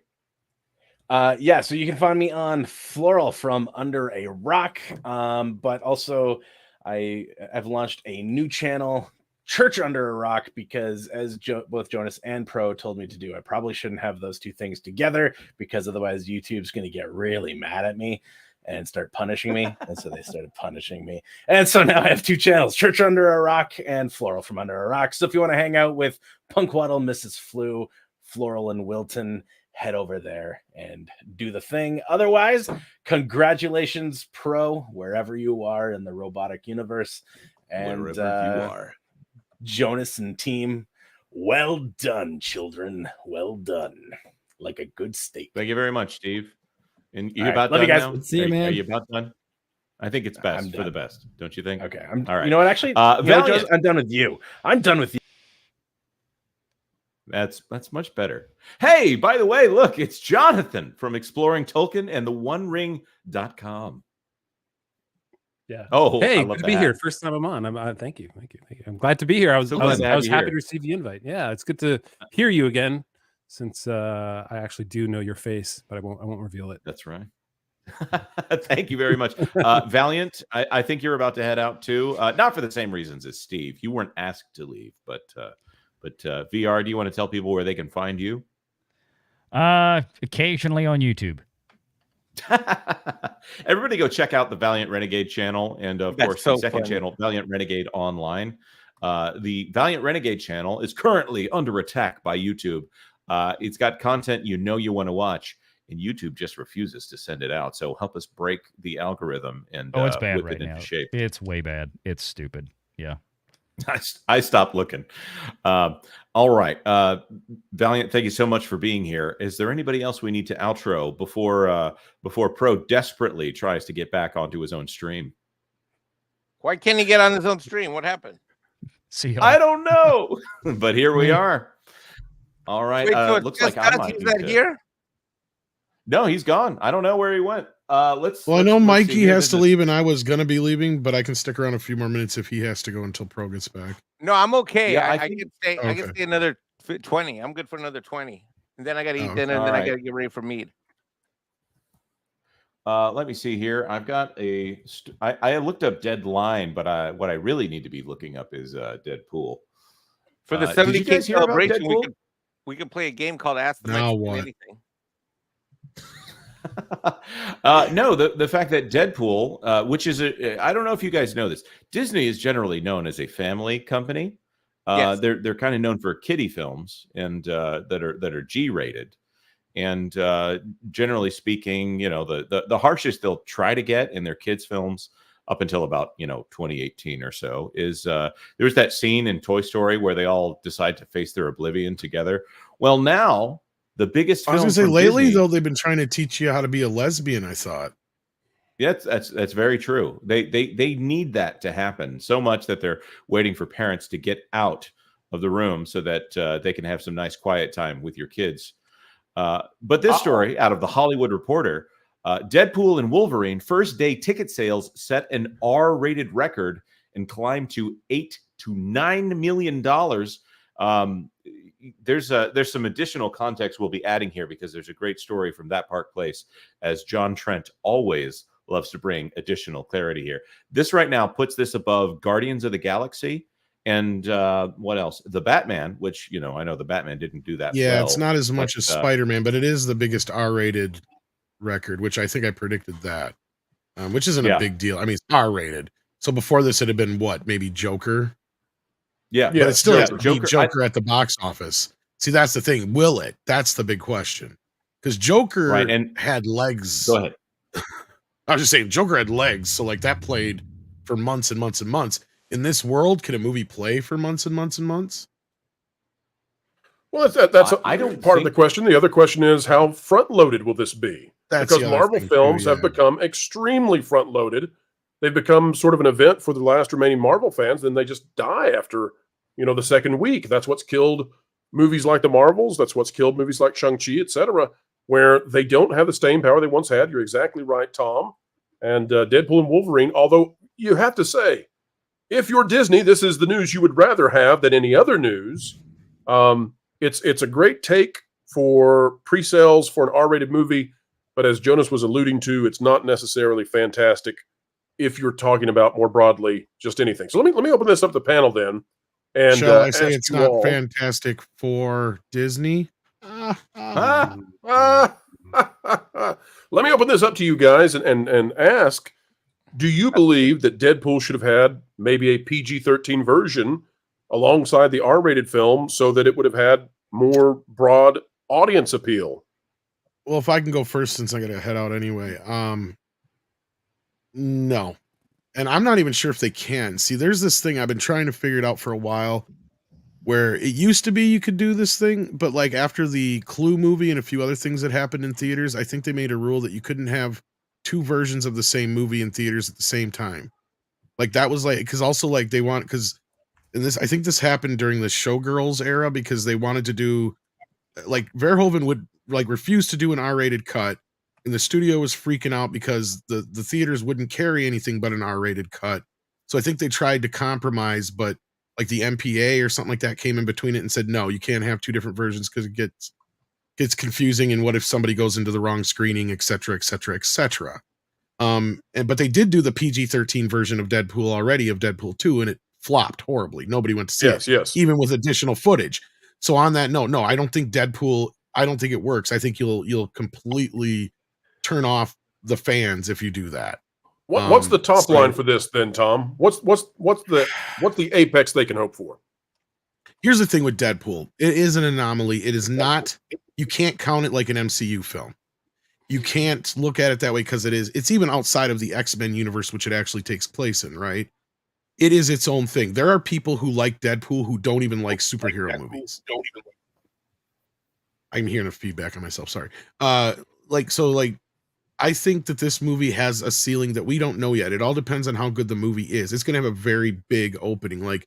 S1: Yeah, so you can find me on Floral from Under a Rock, but also I've launched a new channel, Church Under a Rock, because as both Jonas and Pro told me to do, I probably shouldn't have those two things together, because otherwise YouTube's going to get really mad at me and start punishing me. And so they started punishing me. And so now I have two channels, Church Under a Rock and Floral from Under a Rock. So if you want to hang out with Punkwaddle, Mrs. Flu, Floral, and Wilton, head over there and do the thing. Otherwise, congratulations, Pro, wherever you are in the robotic universe. And
S8: Wherever you are.
S1: Jonas and team, well done, children. Well done. Like a good steak.
S8: Thank you very much, Steve. And you
S1: All right,
S8: about
S1: love
S8: done
S1: you guys.
S8: now?
S3: See you, man.
S8: Are you about done? I think it's best
S1: I'm
S8: for the
S1: done.
S8: best, don't you think?
S1: Okay.
S8: All right.
S1: You know what? Actually,
S8: Valiant.
S1: Jonas, I'm done with you. I'm done with you.
S8: That's much better. Hey, by the way, look, it's Jonathan from Exploring Tolkien and the OneRing.com.
S18: Yeah.
S8: Oh,
S18: hey,
S8: I love
S18: good to be
S8: that.
S18: here. First time I'm on. Thank you. I'm glad to be here. I was
S8: So glad to have you
S18: happy
S8: here.
S18: to receive the invite. Yeah, it's good to hear you again, since I actually do know your face, but I won't reveal it.
S8: That's right. Thank you very much. Valiant, I think you're about to head out too. Not for the same reasons as Steve. You weren't asked to leave, but VR, do you want to tell people where they can find you?
S16: Occasionally on YouTube.
S8: Everybody go check out the Valiant Renegade channel, and of
S7: That's
S8: course
S7: so
S8: the second
S7: funny.
S8: channel, Valiant Renegade Online. The Valiant Renegade channel is currently under attack by YouTube. It's got content you want to watch, and YouTube just refuses to send it out. So help us break the algorithm and
S16: It's bad
S8: whip
S16: right
S8: it into
S16: now.
S8: shape.
S16: It's way bad. It's stupid. Yeah.
S8: I stopped looking. All right. Valiant, thank you so much for being here. Is there anybody else we need to outro before Pro desperately tries to get back onto his own stream?
S7: Why can't he get on his own stream? What happened?
S16: See,
S8: I don't know. But here we are. All right.
S7: Wait, so it's
S8: Looks
S7: just
S8: like I
S7: us?
S8: might
S7: He's
S8: need
S7: not
S8: to-
S7: here?
S8: No, he's gone. I don't know where he went.
S4: Well, I know Mikey has to leave, and I was gonna be leaving, but I can stick around a few more minutes if he has to go until Pro gets back.
S7: No, I'm okay.
S8: Yeah,
S7: I
S8: think-
S7: can stay. I can
S4: Okay.
S7: stay another 20. I'm good for another 20, and then I got to eat
S4: Oh,
S7: dinner, and
S8: all
S7: then I
S8: right.
S7: got to get ready for meat.
S8: Let me see here. I've got I looked up Deadline, but what I really need to be looking up is Deadpool.
S7: For the
S8: Did you
S7: 70K
S8: guys hear about
S7: celebration,
S8: Deadpool?
S7: we could play a game called Ask the
S4: Now
S7: Mexican
S4: what?
S7: Anything.
S8: No, the fact that Deadpool, which is I don't know if you guys know this, Disney is generally known as a family company.
S7: Yes.
S8: They're kind of known for kiddie films and that are G-rated. And generally speaking, the harshest they'll try to get in their kids' films up until about 2018 or so is there's that scene in Toy Story where they all decide to face their oblivion together. Well, now the biggest
S4: I was
S8: film
S4: gonna say
S8: from
S4: lately
S8: Disney-
S4: though they've been trying to teach you how to be a lesbian. I thought.
S8: Yeah, that's very true. They need that to happen so much that they're waiting for parents to get out of the room so that they can have some nice quiet time with your kids. But this story out of the Hollywood Reporter, Deadpool and Wolverine first day ticket sales set an R-rated record and climbed to $8 to $9 million. There's some additional context we'll be adding here because there's a great story from That Park Place, as John Trent always loves to bring additional clarity here. This right now puts this above Guardians of the Galaxy and what else? The Batman, which I know the Batman didn't do that.
S4: Yeah,
S8: well,
S4: it's not as much
S8: but,
S4: as Spider-Man, but it is the biggest R-rated record, which I think I predicted that, which isn't
S8: Yeah.
S4: a big deal. I mean, it's R-rated. So before this, it had been what? Maybe Joker.
S8: Yeah,
S4: but it still has to beat
S8: Joker,
S4: Joker at the box office. See, that's the thing. Will it? That's the big question. Because Joker
S8: right, and
S4: had legs.
S8: Go ahead.
S4: I was just saying, Joker had legs, so like that played for months and months and months. In this world, can a movie play for months and months and months?
S2: Well, that's part of the question. The other question is, how front-loaded will this be?
S4: That's
S2: because Marvel films have become extremely front-loaded. They've become sort of an event for the last remaining Marvel fans. Then they just die after, the second week. That's what's killed movies like the Marvels. That's what's killed movies like Shang-Chi, etc., where they don't have the staying power they once had. You're exactly right, Tom. And Deadpool and Wolverine, although you have to say, if you're Disney, this is the news you would rather have than any other news. It's a great take for pre-sales for an R-rated movie, but as Jonas was alluding to, it's not necessarily fantastic if you're talking about more broadly just anything. So let me open this up to the panel then. And
S4: shall I say it's not
S2: all,
S4: fantastic for Disney?
S2: Let me open this up to you guys and ask, do you believe that Deadpool should have had maybe a PG-13 version alongside the R-rated film so that it would have had more broad audience appeal?
S4: Well, if I can go first, since I got to head out anyway. No. And I'm not even sure if they can. See, there's this thing I've been trying to figure it out for a while, where it used to be you could do this thing, but like after the Clue movie and a few other things that happened in theaters, I think they made a rule that you couldn't have two versions of the same movie in theaters at the same time. Like that was like, because also like they want, because in this, I think this happened during the Showgirls era, because they wanted to do, like Verhoeven would like refuse to do an R-rated cut, and the studio was freaking out because the theaters wouldn't carry anything but an R-rated cut. So I think they tried to compromise, but like the MPA or something like that came in between it and said, no, you can't have two different versions because it gets confusing. And what if somebody goes into the wrong screening, et cetera, et cetera, et cetera. But they did do the PG-13 version of Deadpool already, of Deadpool 2, and it flopped horribly. Nobody went to see it, even with additional footage. So on that note, no, I don't think Deadpool, I don't think it works. I think you'll completely turn off the fans if you do that.
S2: What's the top line for this then, Tom? What's the apex they can hope for?
S4: Here's the thing with Deadpool. It is an anomaly. It is not, you can't count it like an MCU film. You can't look at it that way because it's even outside of the X-Men universe, which it actually takes place in, right? It is its own thing. There are people who like Deadpool who don't even like superhero movies. I'm hearing a feedback on myself. Sorry. I think that this movie has a ceiling that we don't know yet. It all depends on how good the movie is. It's going to have a very big opening. Like,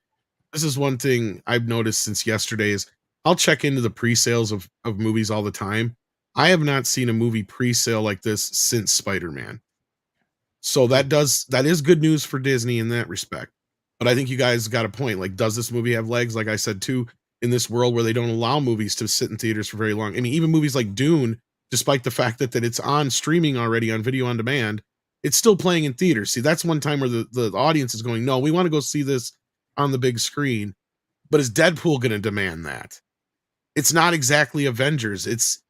S4: this is one thing I've noticed since yesterday is I'll check into the pre-sales of movies all the time. I have not seen a movie pre-sale like this since Spider-Man. So that is good news for Disney in that respect. But I think you guys got a point. Like, does this movie have legs? Like I said, too, in this world where they don't allow movies to sit in theaters for very long. I mean, even movies like Dune, despite the fact that it's on streaming already on video on demand, it's still playing in theaters. See, that's one time where the audience is going, no, we want to go see this on the big screen. But is Deadpool going to demand that? It's not exactly Avengers. It's,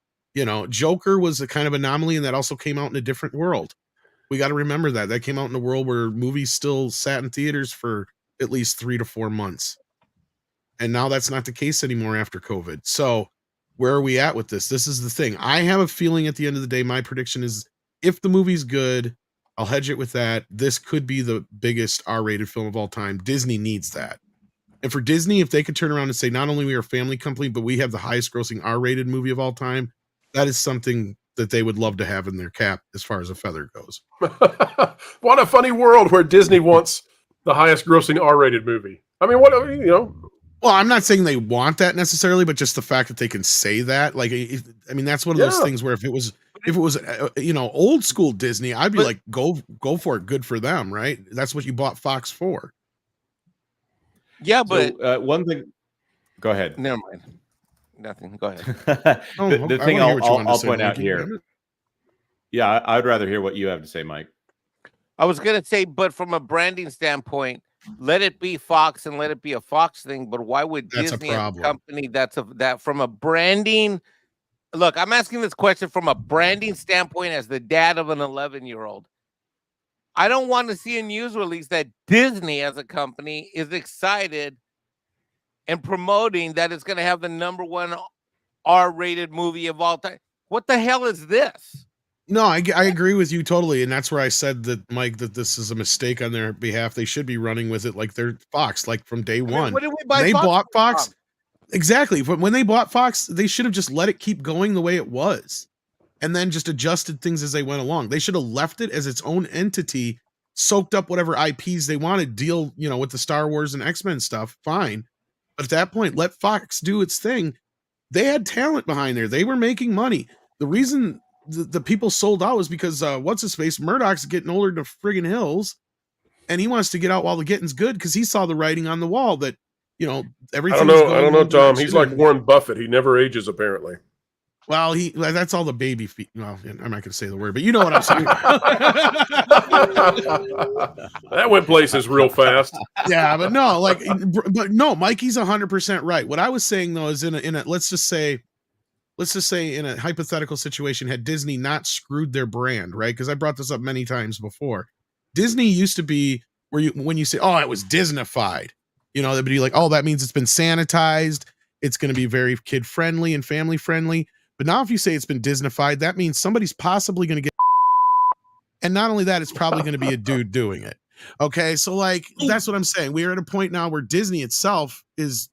S4: Joker was a kind of anomaly, and that also came out in a different world. We got to remember that. That came out in a world where movies still sat in theaters for at least 3 to 4 months. And now that's not the case anymore after COVID. So where are we at with this? This is the thing. I have a feeling at the end of the day, my prediction is if the movie's good, I'll hedge it with that. This could be the biggest R-rated film of all time. Disney needs that. And for Disney, if they could turn around and say, not only we are a family company, but we have the highest grossing R-rated movie of all time, that is something that they would love to have in their cap as far as a feather goes.
S2: What a funny world where Disney wants the highest grossing R-rated movie. I mean,
S4: Well, I'm not saying they want that necessarily, but just the fact that they can say that, like, that's one of those things where if it was old school Disney, I'd be like, go for it. Good for them. Right. That's what you bought Fox for.
S7: Yeah. But
S8: one thing, go ahead.
S7: Never mind. Nothing. Go ahead.
S8: the thing I'll point out here. Yeah. I'd rather hear what you have to say, Mike.
S7: I was going to say, but from a branding standpoint, let it be Fox and let it be a Fox thing. But why would Disney, as a company, that from a branding? Look, I'm asking this question from a branding standpoint as the dad of an 11-year-old. I don't want to see a news release that Disney, as a company, is excited and promoting that it's going to have the #1 R-rated movie of all time. What the hell is this?
S4: No, I agree with you totally, and that's where I said that, Mike, that this is a mistake on their behalf. They should be running with it like they're Fox, like from day one.
S7: What did we buy?
S4: They
S7: Fox
S4: bought
S7: from?
S4: Fox. Exactly. But when they bought Fox, they should have just let it keep going the way it was, and then just adjusted things as they went along. They should have left it as its own entity, soaked up whatever IPs they wanted, deal, with the Star Wars and X-Men stuff, fine. But at that point, let Fox do its thing. They had talent behind there. They were making money. The reason the people sold out was because what's his face? Murdoch's getting older to friggin' hills, and he wants to get out while the getting's good because he saw the writing on the wall that everything.
S2: I don't know, Tom. He's like Warren Buffett. He never ages, apparently.
S4: Well, that's all the baby feet. Well, I'm not going to say the word, but you know what I'm saying.
S2: That went places real fast.
S4: Yeah, but no, Mikey's 100% right. What I was saying though is in a let's just say in a hypothetical situation, had Disney not screwed their brand, right? Because I brought this up many times before. Disney used to be when you say, "Oh, it was Disneyfied," they'd be like, "Oh, that means it's been sanitized. It's going to be very kid friendly and family friendly." But now, if you say it's been Disneyfied, that means somebody's possibly going to get, and not only that, it's probably going to be a dude doing it. Okay, so that's what I'm saying. We are at a point now where Disney itself is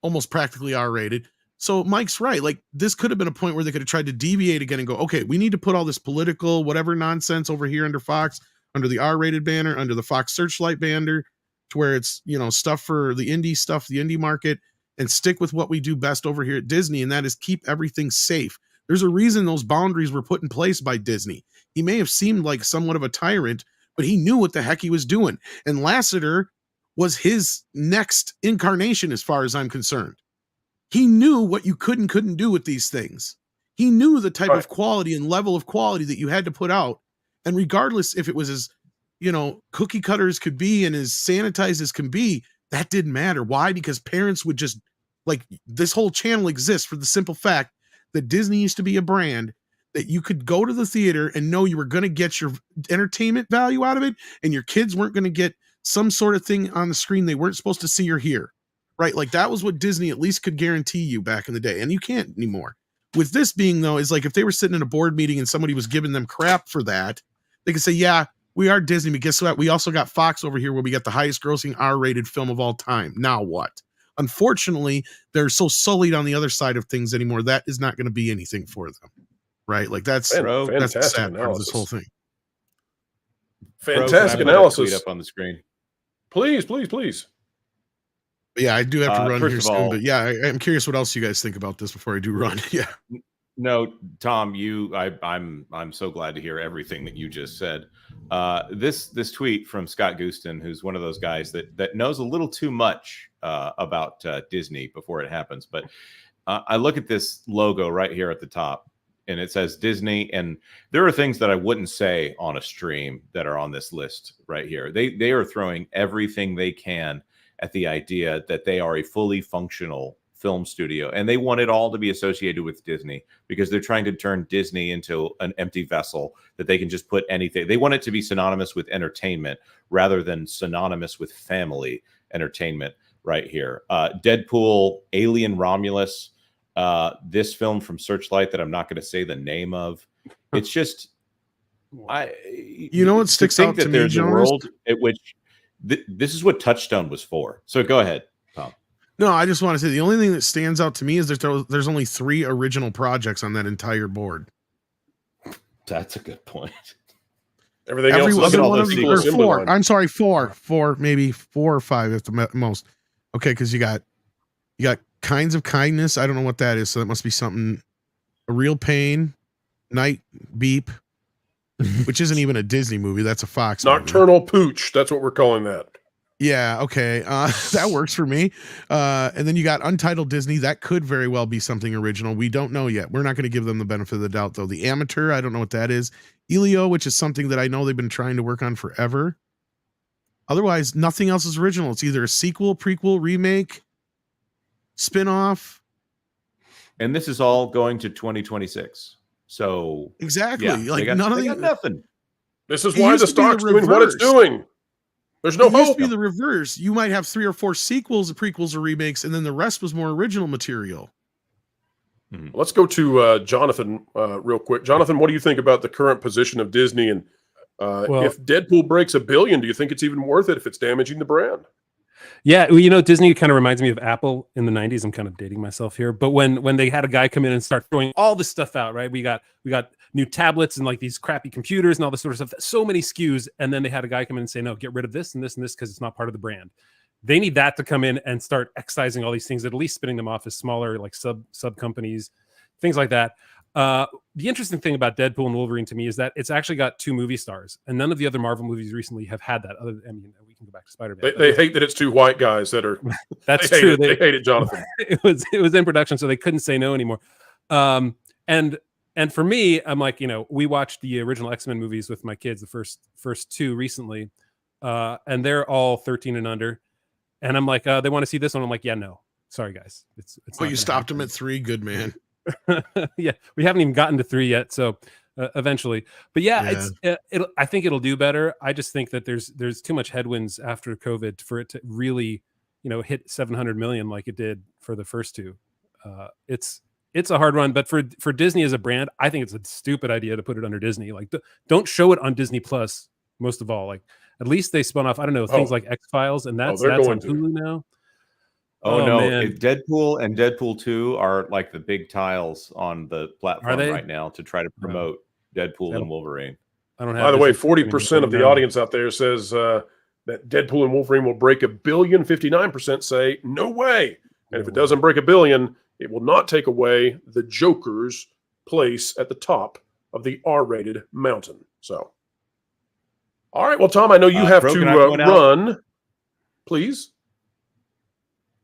S4: almost practically R-rated. So Mike's right. This could have been a point where they could have tried to deviate again and go, okay, we need to put all this political whatever nonsense over here under Fox, under the R-rated banner, under the Fox Searchlight banner, to where it's, stuff for the indie market, and stick with what we do best over here at Disney, and that is keep everything safe. There's a reason those boundaries were put in place by Disney. He may have seemed like somewhat of a tyrant, but he knew what the heck he was doing. And Lasseter was his next incarnation as far as I'm concerned. He knew what you could and couldn't do with these things. He knew the type of quality and level of quality that you had to put out. And regardless if it was as, cookie cutter as could be and as sanitized as can be, that didn't matter. Why? Because parents would just, this whole channel exists for the simple fact that Disney used to be a brand that you could go to the theater and know you were going to get your entertainment value out of it, and your kids weren't going to get some sort of thing on the screen they weren't supposed to see or hear. Right? That was what Disney at least could guarantee you back in the day, and you can't anymore. With this being, though, is if they were sitting in a board meeting and somebody was giving them crap for that, they could say, yeah, we are Disney, but guess what? We also got Fox over here where we got the highest grossing R-rated film of all time. Now what? Unfortunately, they're so sullied on the other side of things anymore. That is not going to be anything for them. Right? That's the sad part of this whole thing.
S2: Fantastic analysis.
S8: Tweet up on the screen.
S2: Please.
S4: But yeah, I do have to run here soon.
S8: All,
S4: but yeah, I'm curious what else you guys think about this before I do run. Yeah.
S8: No, Tom, I'm so glad to hear everything that you just said. This tweet from Scott Guston, who's one of those guys that knows a little too much about Disney before it happens. But I look at this logo right here at the top, and it says Disney. And there are things that I wouldn't say on a stream that are on this list right here. They are throwing everything they can at the idea that they are a fully functional film studio, and they want it all to be associated with Disney because they're trying to turn Disney into an empty vessel that they can just put anything. They want it to be synonymous with entertainment rather than synonymous with family entertainment right here. Deadpool, Alien Romulus, this film from Searchlight that I'm not going to say the name of. It's just, what
S4: sticks out to me,
S8: there's a world at which this is what Touchstone was for. So go ahead, Tom.
S4: No, I just want to say the only thing that stands out to me is that there's only 3 original projects on that entire board.
S8: That's a good point.
S2: Every other one of them, or
S4: 4. I'm sorry, 4, maybe 4 or 5 at the most. Okay, because you got Kinds of Kindness. I don't know what that is, so that must be something. A Real Pain, Night Beep, which isn't even a Disney movie. That's a Fox
S2: Nocturnal Pooch. That's what we're calling that.
S4: Yeah, okay. That works for me. And then you got Untitled Disney. That could very well be something original. We don't know yet. We're not going to give them the benefit of the doubt, though. The Amateur, I don't know what that is. Elio, which is something that I know they've been trying to work on forever. Otherwise, nothing else is original. It's either a sequel, prequel, remake, spin-off.
S8: And this is all going to 2026. So
S4: exactly.
S8: Yeah,
S4: none of
S8: they got nothing.
S2: This is why the stock's doing what it's doing. There's no
S4: It used to
S2: hope.
S4: be the reverse. You might have 3 or 4 sequels, prequels, or remakes, and then the rest was more original material.
S2: Let's go to Jonathan real quick. Jonathan, what do you think about the current position of Disney? And if Deadpool breaks $1 billion, do you think it's even worth it if it's damaging the brand?
S18: Yeah, well, you know, Disney kind of reminds me of Apple in the 90s. I'm kind of dating myself here, but when they had a guy come in and start throwing all this stuff out, right? We got new tablets and like these crappy computers and all this sort of stuff, so many SKUs, and then they had a guy come in and say, no, get rid of this and this and this because it's not part of the brand. They need that to come in and start excising all these things, at least spinning them off as smaller like sub companies, things like that. The interesting thing about Deadpool and Wolverine to me is that it's actually got 2 movie stars, and none of the other Marvel movies recently have had that. Other than, I mean, we can go back to Spider-Man.
S2: They hate that it's 2 white guys that are.
S18: That's true.
S2: They hate it, Jonathan.
S18: It was in production, so they couldn't say no anymore. And for me, I'm like, you know, we watched the original X-Men movies with my kids, the first 2 recently, and they're all 13 and under. And I'm like, they want to see this one. I'm like, yeah, no, sorry guys. It's
S4: well, you stopped them at 3. Good man.
S18: Yeah, we haven't even gotten to 3 yet, so eventually. But yeah, I think it'll do better. I just think that there's too much headwinds after COVID for it to really, you know, hit 700 million like it did for the first 2. It's a hard run, but for Disney as a brand, I think it's a stupid idea to put it under Disney. Like, don't show it on Disney Plus. Most of all, like at least they spun off, I don't know, things like X-Files, and that's on Hulu now.
S8: Oh no! If Deadpool and Deadpool 2 are like the big tiles on the platform right now to try to promote Deadpool and Wolverine.
S18: I don't have.
S2: By the way, 40% of the audience out there says that Deadpool and Wolverine will break $1 billion. 59% say no way. And if it doesn't break $1 billion, it will not take away the Joker's place at the top of the R-rated mountain. So, all right. Well, Tom, I know you have to run. Please.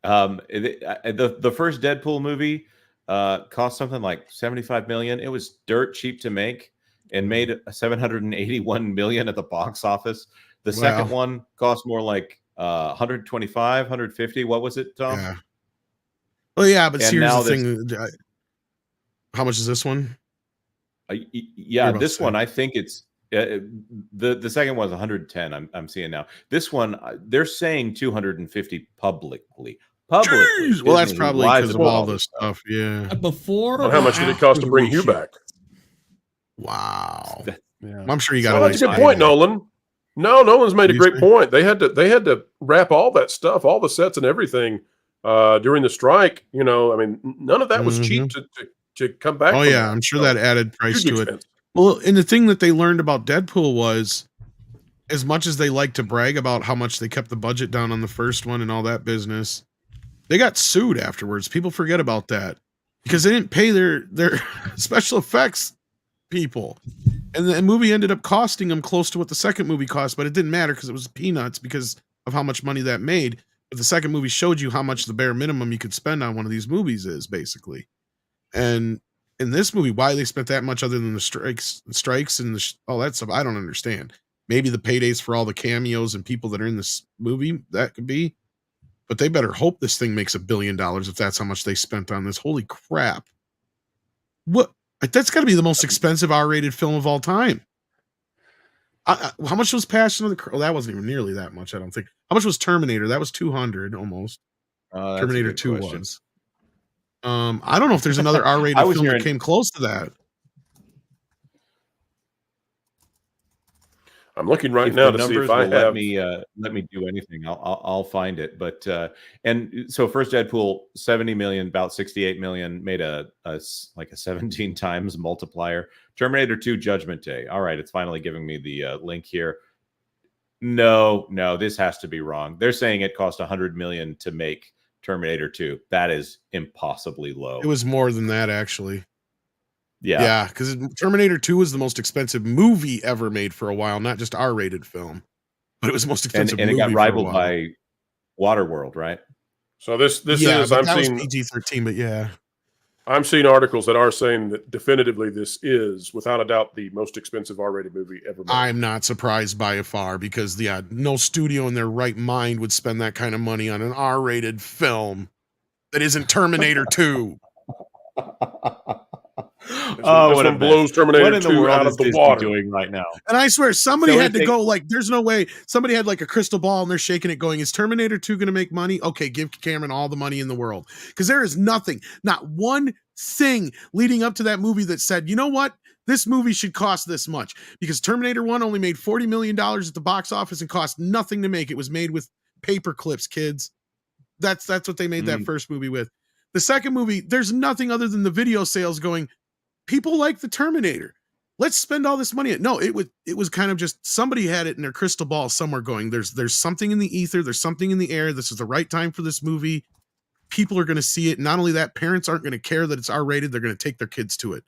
S8: The first Deadpool movie cost something like $75 million. It was dirt cheap to make and made $781 million at the box office. The second one cost more like 125, 150. What was it, Tom?
S4: Yeah. Well, yeah, but here's the thing. How much is this one?
S8: This one, I think it's the second one's 110. I'm seeing now. This one, they're saying 250 publicly.
S4: Jeez! Well, that's probably because of all this stuff. Yeah.
S3: Before,
S2: how much did it cost to bring Hugh back?
S4: Wow. I'm sure you got.
S2: That's a good point, Nolan. No, Nolan's made a great point. They had to wrap all that stuff, all the sets and everything during the strike. You know, I mean, none of that was cheap to come back.
S4: Oh yeah, I'm sure that added price to it. Well, and the thing that they learned about Deadpool was, as much as they like to brag about how much they kept the budget down on the first one and all that business, they got sued afterwards. People forget about that because they didn't pay their special effects people. And the movie ended up costing them close to what the second movie cost, but it didn't matter because it was peanuts because of how much money that made. But the second movie showed you how much the bare minimum you could spend on one of these movies is, basically. And in this movie, why they spent that much other than the strikes and all that stuff, I don't understand. Maybe the paydays for all the cameos and people that are in this movie, that could be. But they better hope this thing makes $1 billion if that's how much they spent on this. Holy crap. What? That's got to be the most expensive R-rated film of all time. How much was Passion of the Christ? Well, that wasn't even nearly that much, I don't think. How much was Terminator? That was 200 almost. Terminator 2 was. I don't know if there's another R-rated film that came close to that.
S2: I'm looking right now to see if I have.
S8: Let me do anything. I'll find it. But and so first Deadpool 70 million, about 68 million, made a 17 times multiplier. Terminator 2 Judgment Day. All right, it's finally giving me the link here. No, this has to be wrong. They're saying it cost 100 million to make Terminator 2. That is impossibly low.
S4: It was more than that, actually.
S8: Yeah,
S4: because Terminator 2 was the most expensive movie ever made for a while, not just R-rated film, but it was the most expensive movie.
S8: And it got rivaled by Waterworld, right?
S2: So this is I'm seeing
S4: PG-13, but yeah,
S2: I'm seeing articles that are saying that definitively this is, without a doubt, the most expensive R-rated movie ever made.
S4: I'm not surprised by far because no studio in their right mind would spend that kind of money on an R-rated film that isn't Terminator 2.
S8: Oh,
S2: this one blows Terminator 2 out of the water.
S8: Doing right now?
S4: And I swear, somebody had to go like, there's no way. Somebody had like a crystal ball and they're shaking it going, is Terminator 2 going to make money? Okay, give Cameron all the money in the world. Because there is nothing, not one thing leading up to that movie that said, you know what? This movie should cost this much. Because Terminator 1 only made $40 million at the box office and cost nothing to make. It was made with paper clips, kids. That's what they made that first movie with. The second movie, there's nothing other than the video sales going, people like the Terminator. Let's spend all this money. No, it was kind of just somebody had it in their crystal ball somewhere going, there's something in the ether, there's something in the air. This is the right time for this movie. People are going to see it. Not only that, parents aren't going to care that it's R-rated. They're going to take their kids to it.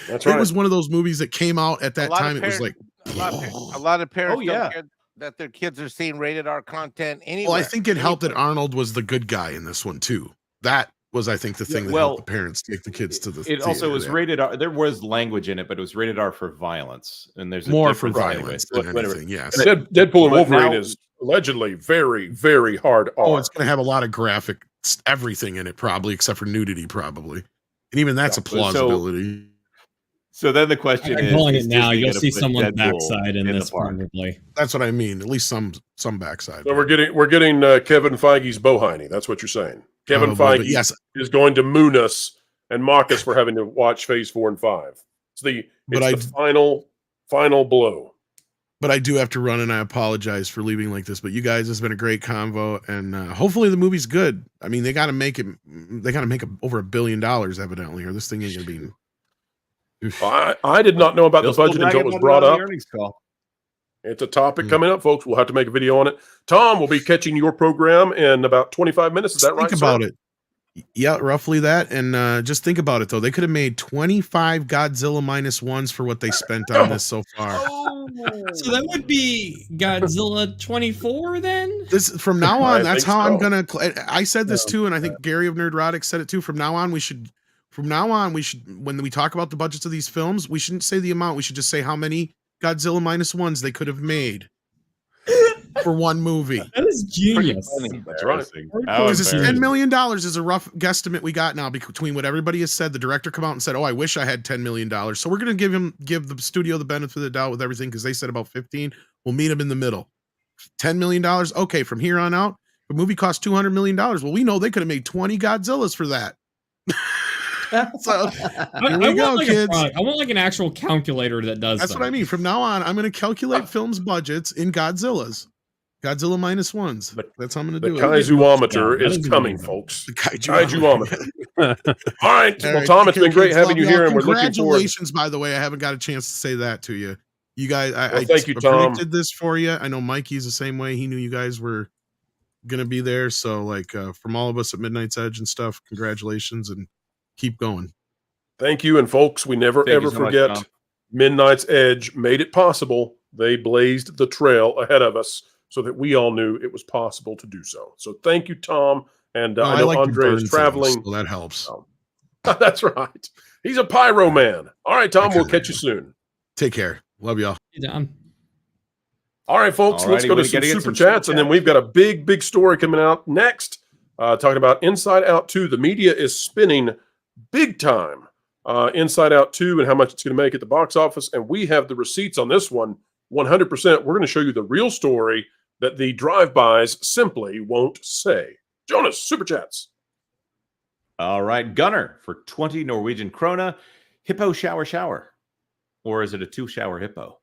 S2: That's right.
S4: It was one of those movies that came out at that time. It was like
S7: a lot of parents don't care that their kids are seeing rated R content anyway.
S4: Well, I think it helped that Arnold was the good guy in this one too. That was, I think, the thing that helped the parents take the kids to the
S8: It also was rated R. There was language in it, but it was rated R for violence. And there's
S4: more for violence than anything, yes.
S2: Deadpool and Wolverine is allegedly very, very hard R.
S4: Oh, it's going to have a lot of graphic everything in it, probably, except for nudity, probably. And even that's a plausibility.
S8: So then the question
S3: I'm
S8: is,
S3: calling it now. You'll see someone's backside in this probably.
S4: That's what I mean. At least some backside.
S2: So we're getting Kevin Feige's Bohiny. That's what you're saying. Kevin Feige is going to moon us and mock us for having to watch Phase 4 and 5. It's the final blow.
S4: But I do have to run, and I apologize for leaving like this. But you guys, it's been a great convo, and hopefully the movie's good. I mean, they got to make it. They got to make over $1 billion, evidently, or this thing ain't gonna be.
S2: I did not know about the budget until it was brought up.
S8: Call.
S2: It's a topic coming up, folks. We'll have to make a video on it. Tom will be catching your program in about 25 minutes. Is that right?
S4: Think about it. Yeah, roughly that. And just think about it, though. They could have made 25 Godzilla -1s for what they spent on this so far.
S3: So that would be Godzilla 24 then?
S4: This from now on, that's how I'm gonna. I said this too, and I think Gary of Nerdrotic said it too. From now on, we should. When we talk about the budgets of these films, we shouldn't say the amount. We should just say how many Godzilla -1s they could have made for one movie.
S3: That is genius.
S2: That's right.
S4: Because it's $10 million is a rough guesstimate we got now between what everybody has said. The director come out and said, "Oh, I wish I had $10 million." So we're going to give the studio the benefit of the doubt with everything because they said about 15. We'll meet them in the middle. $10 million. Okay, from here on out, the movie cost $200 million. Well, we know they could have made 20 Godzillas for that. So here we go, kids.
S3: I want like an actual calculator that does.
S4: That's what I mean. From now on, I'm going to calculate films budgets in Godzilla -1s. That's how I'm going to do it.
S2: The Kaizuometer is coming, folks. The Kaizuometer. All right. Well, Tom, it's been great having you here, and we're looking forward.
S4: Congratulations, by the way. I haven't got a chance to say that to you. You guys,
S2: thank you, Tom.
S4: predicted this for you. I know Mikey's the same way. He knew you guys were going to be there. So, from all of us at Midnight's Edge and stuff, congratulations and keep going.
S2: Thank you. And folks, we never ever forget Midnight's Edge made it possible. They blazed the trail ahead of us so that we all knew it was possible to do so. So thank you, Tom. And I know Andre is traveling.
S4: So that helps.
S2: That's right. He's a pyro man. All right, Tom, we'll catch you soon.
S4: Take care. Love y'all.
S2: All right, folks, let's go to some super chats. And then we've got a big story coming out next, talking about Inside Out 2. The media is spinning big time. Inside Out 2 and how much it's going to make at the box office. And we have the receipts on this one 100%. We're going to show you the real story that the drive-bys simply won't say. Jonas, super chats.
S8: All right, Gunner for 20 Norwegian krona. Hippo shower. Or is it a 2-shower hippo?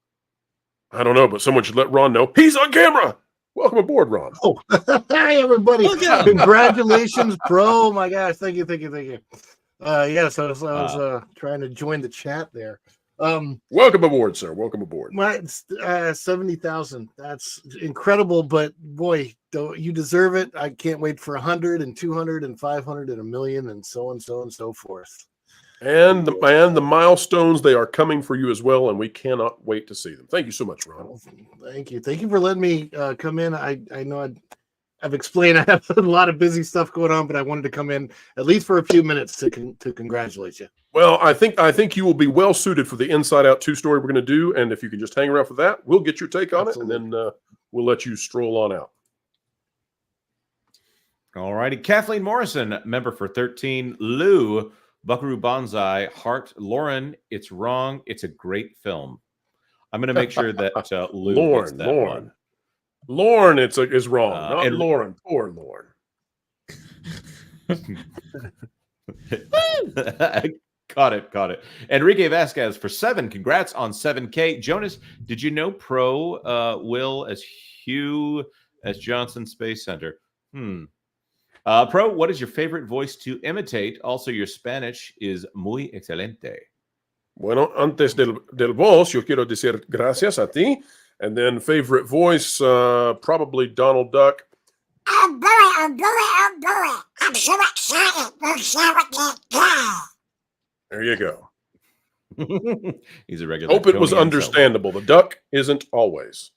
S2: I don't know, but someone should let Ron know. He's on camera. Welcome aboard, Ron.
S19: Oh, hi, everybody. Congratulations, bro. Oh, my gosh. Thank you. Yes, I was trying to join the chat there.
S2: Welcome aboard, sir. Welcome aboard.
S19: 70,000. That's incredible, but boy, you deserve it. I can't wait for 100 and 200 and 500 and 1 million and so on and so forth.
S2: And the milestones, they are coming for you as well, and we cannot wait to see them. Thank you so much, Ron.
S19: Thank you for letting me come in. I know I've explained I have a lot of busy stuff going on, but I wanted to come in at least for a few minutes to congratulate you.
S2: Well, I think you will be well suited for the Inside Out 2 story we're going to do, and if you can just hang around for that, we'll get your take on it, and then we'll let you stroll on out.
S8: All righty. Kathleen Morrison, member for 13. Lou Buckaroo Banzai, Heart, Lauren, it's wrong. It's a great film. I'm going to make sure that Lou gets that one.
S2: Lauren, is wrong. Not Lauren. Poor Lauren.
S8: Got it. Enrique Vasquez for 7. Congrats on 7K. Jonas, did you know Pro Will as Hugh as Johnson Space Center? Pro, what is your favorite voice to imitate? Also, your Spanish is muy excelente.
S2: Bueno, antes del voz, yo quiero decir gracias a ti. And then favorite voice, probably Donald Duck.
S5: I'm bullet. I'm so excited.
S2: There you go.
S8: He's a regular.
S2: Hope it was understandable. The duck isn't always.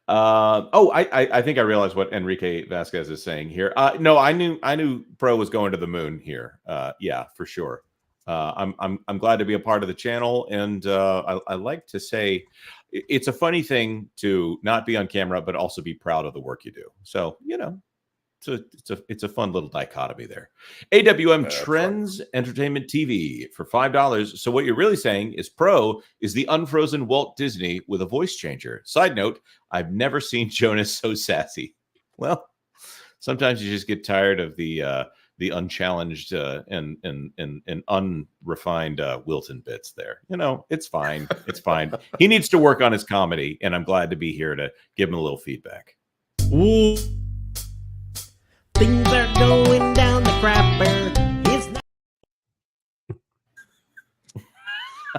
S8: I think I realized what Enrique Vasquez is saying here. No, I knew Pro was going to the moon here. Yeah, for sure. I'm glad to be a part of the channel, and I like to say it's a funny thing to not be on camera, but also be proud of the work you do. So it's a fun little dichotomy there. AWM Trends Entertainment TV for $5. So what you're really saying is Pro is the unfrozen Walt Disney with a voice changer. Side note, I've never seen Jonas so sassy. Well, sometimes you just get tired of the unchallenged and unrefined Wilton bits there. It's fine. It's fine. He needs to work on his comedy, and I'm glad to be here to give him a little feedback.
S14: Ooh. Things are going down the crapper. It's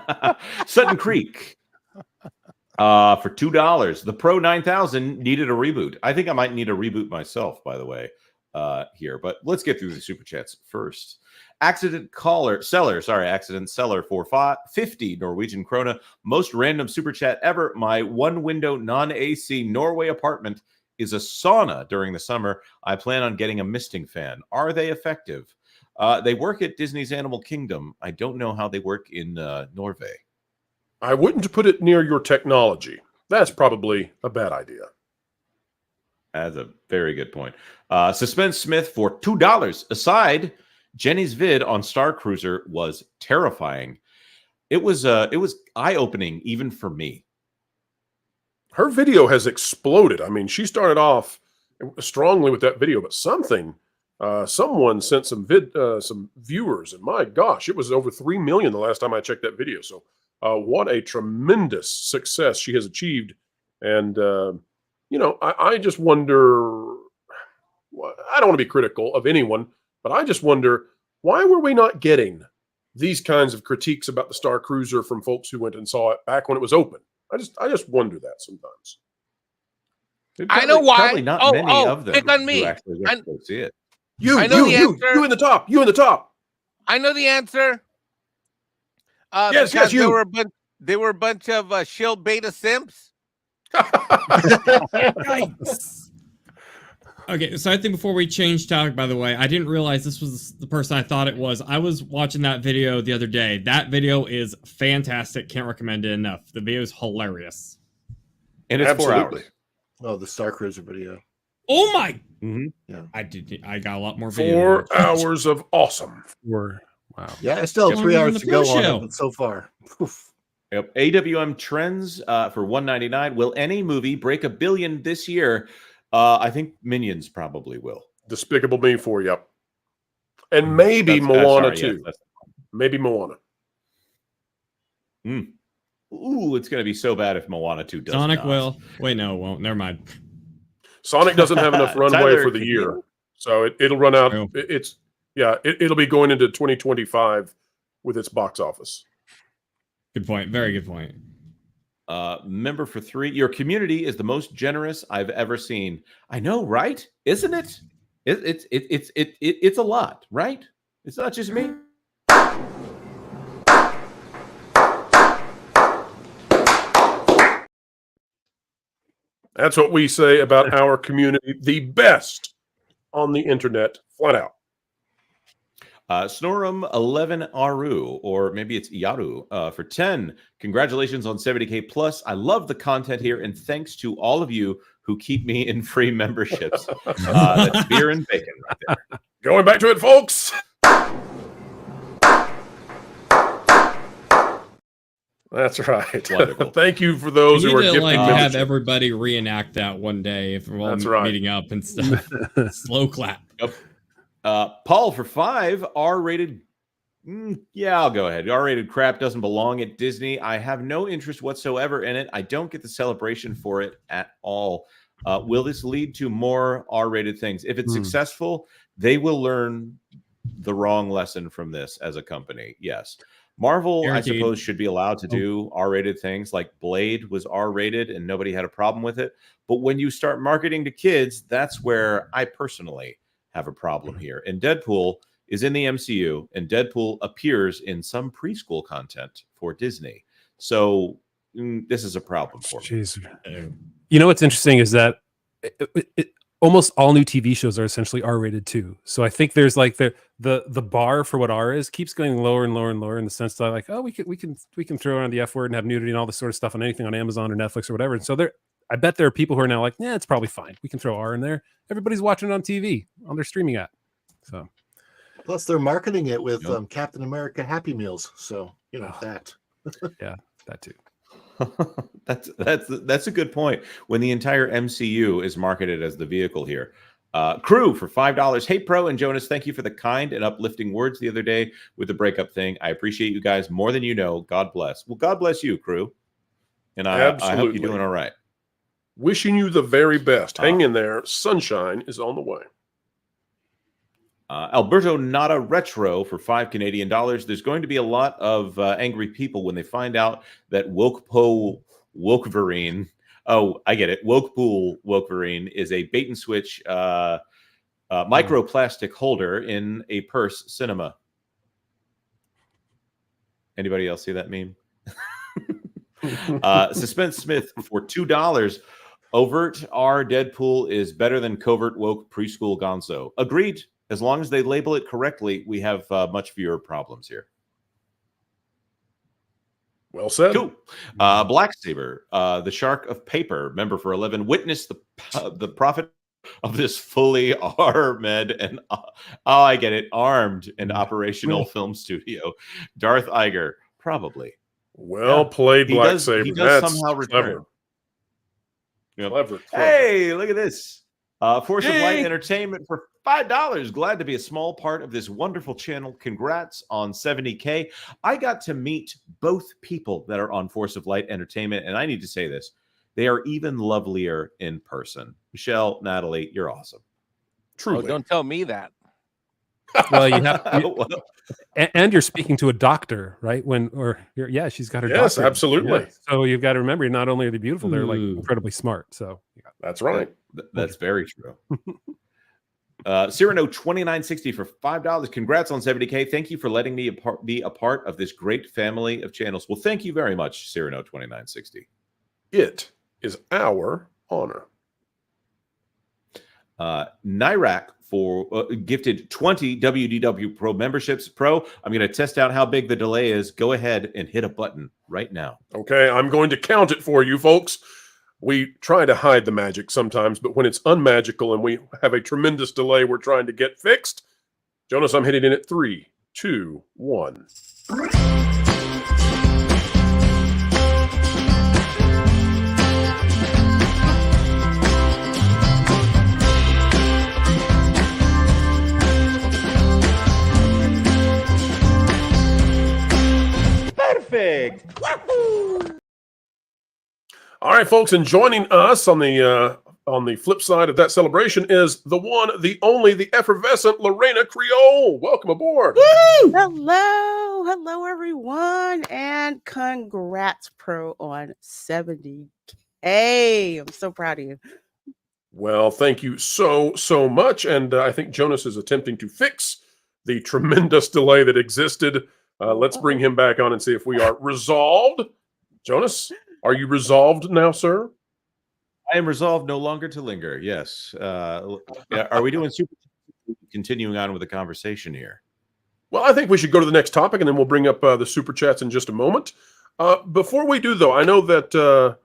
S8: not Sutton Creek for $2. The Pro 9000 needed a reboot. I think I might need a reboot myself, by the way, here. But let's get through the super chats first. Accident Seller for 50 Norwegian krona. Most random super chat ever. My one-window non-AC Norway apartment is a sauna during the summer. I plan on getting a misting fan. Are they effective? They work at Disney's Animal Kingdom. I don't know how they work in Norway.
S2: I wouldn't put it near your technology. That's probably a bad idea.
S8: That's a very good point. Suspense Smith for $2. Aside, Jenny's vid on Star Cruiser was terrifying. It was eye-opening even for me.
S2: Her video has exploded. I mean, she started off strongly with that video, but someone sent some viewers, and my gosh, it was over 3 million the last time I checked that video. So what a tremendous success she has achieved. And, I just wonder, I don't want to be critical of anyone, but I just wonder, why were we not getting these kinds of critiques about the Star Cruiser from folks who went and saw it back when it was open? I just wonder that sometimes.
S7: I know why.
S8: Probably not many of them.
S7: Pick on me.
S8: Who actually went to see it.
S2: You in the top. You in the top.
S7: I know the answer.
S2: Yes, you.
S7: They were a bunch of shill beta simps.
S3: Yikes. Okay, so I think before we change topic, by the way, I didn't realize this was the person I thought it was. I was watching that video the other day. That video is fantastic. Can't recommend it enough. The video is hilarious.
S8: And it's 4 hours.
S19: Oh, the Star Cruiser video.
S3: Oh my!
S8: Mm-hmm.
S19: Yeah,
S3: I got a lot more video.
S2: 4 hours of awesome.
S18: Wow.
S19: Yeah, I still have 3 hours to go on it, but so far. Oof.
S8: Yep. AWM Trends for $199. Will any movie break $1 billion this year? I think Minions probably will.
S2: Despicable Me 4, yep. And maybe Moana 2.
S8: Yes,
S2: maybe Moana.
S8: Ooh, it's going to be so bad if Moana 2 does
S3: Sonic
S8: not.
S3: will. Wait, no, it won't. Never mind.
S2: Sonic doesn't have enough runway for the year. So it'll run out.
S3: True.
S2: It'll be going into 2025 with its box office.
S3: Good point. Very good point.
S8: Member for 3. Your community is the most generous I've ever seen. I know, right? Isn't it? It's a lot, right? It's not just me.
S2: That's what we say about our community. The best on the internet, flat out.
S8: Snorum 11 Aru, or maybe it's Yaru, for 10. Congratulations on 70K plus. I love the content here, and thanks to all of you who keep me in free memberships. That's beer and bacon right there.
S2: Going back to it, folks. That's right.
S8: Wonderful.
S2: Thank you for those
S3: We
S2: who are
S3: need to
S2: gifting
S3: like
S2: membership.
S3: have everybody reenact that one day if we're all
S2: That's right.
S3: meeting up and stuff. Slow clap.
S8: Yep. Paul for 5, R-rated. Yeah, I'll go ahead. R-rated crap doesn't belong at Disney. I have no interest whatsoever in it. I don't get the celebration for it at all. Will this lead to more R-rated things? If it's successful, they will learn the wrong lesson from this as a company. Yes. Marvel,
S3: Guaranteed.
S8: I suppose, should be allowed to do R-rated things. Like Blade was R-rated and nobody had a problem with it. But when you start marketing to kids, that's where I personally have a problem here. And Deadpool is in the MCU, and Deadpool appears in some preschool content for Disney. So this is a problem for me.
S18: Jeez. You know what's interesting is that almost all new TV shows are essentially R-rated too. So I think there's like the bar for what R is keeps going lower and lower and lower in the sense that like, oh, we can throw around the F word and have nudity and all this sort of stuff on anything on Amazon or Netflix or whatever. And so I bet there are people who are now like, yeah, it's probably fine. We can throw R in there. Everybody's watching it on TV on their streaming app. So
S19: plus they're marketing it with Captain America Happy Meals. So you know that.
S18: Yeah, that too.
S8: That's a good point. When the entire MCU is marketed as the vehicle here. Crew for $5. Hey, Pro and Jonas, thank you for the kind and uplifting words the other day with the breakup thing. I appreciate you guys more than you know. God bless. Well, God bless you, Crew. And I hope you're doing all right.
S2: Wishing you the very best. Hang in there. Sunshine is on the way.
S8: Alberto Nada Retro for $5 Canadian. There's going to be a lot of angry people when they find out that Wokeverine. Oh, I get it. Wokeverine is a bait and switch microplastic holder in a purse cinema. Anybody else see that meme? Suspense Smith for $2. Overt R Deadpool is better than covert woke preschool gonzo. Agreed. As long as they label it correctly, we have much fewer problems here.
S2: Well said.
S8: Cool. Black Saber, the Shark of Paper, member for 11. Witness the profit of this fully armed and I get it, armed and operational film studio. Darth Iger, probably.
S2: Well played, Black Saber.
S8: He does
S2: That's
S8: somehow return.
S2: clever.
S8: Yep.
S2: Clever.
S8: Hey, look at this. Force of Light Entertainment for $5. Glad to be a small part of this wonderful channel. Congrats on 70K. I got to meet both people that are on Force of Light Entertainment, and I need to say this. They are even lovelier in person. Michelle, Natalie, you're awesome.
S2: Truly.
S7: Oh, don't tell me that.
S18: Well, you have and you're speaking to a doctor, right? She's got her
S2: Yes,
S18: doctorate.
S2: absolutely.
S18: Yeah. So you've got to remember, not only are they beautiful, they're like incredibly smart. So
S2: that's right.
S8: That's very true. Cyrano 2960 for $5. Congrats on 70K. Thank you for letting me be a part of this great family of channels. Well, thank you very much, Cyrano 2960.
S2: It is our honor.
S8: Nyrak for gifted 20 WDW Pro memberships. Pro, I'm going to test out how big the delay is. Go ahead and hit a button right now.
S2: Okay, I'm going to count it for you, folks. We try to hide the magic sometimes, but when it's unmagical and we have a tremendous delay we're trying to get fixed, Jonas, I'm hitting in at 3, 2, 1.
S8: Perfect.
S2: All right, folks, and joining us on the flip side of that celebration is the one, the only, the effervescent Lorena Creole. Welcome aboard.
S20: Woo! Hello, everyone, and congrats, Pro, on 70K. I'm so proud of you.
S2: Well, thank you so much, and I think Jonas is attempting to fix the tremendous delay that existed. Let's bring him back on and see if we are resolved. Jonas, are you resolved now, sir?
S8: I am resolved no longer to linger. Yes. Are we doing super? Continuing on with the conversation here.
S2: Well, I think we should go to the next topic, and then we'll bring up the super chats in just a moment. Before we do, though, I know that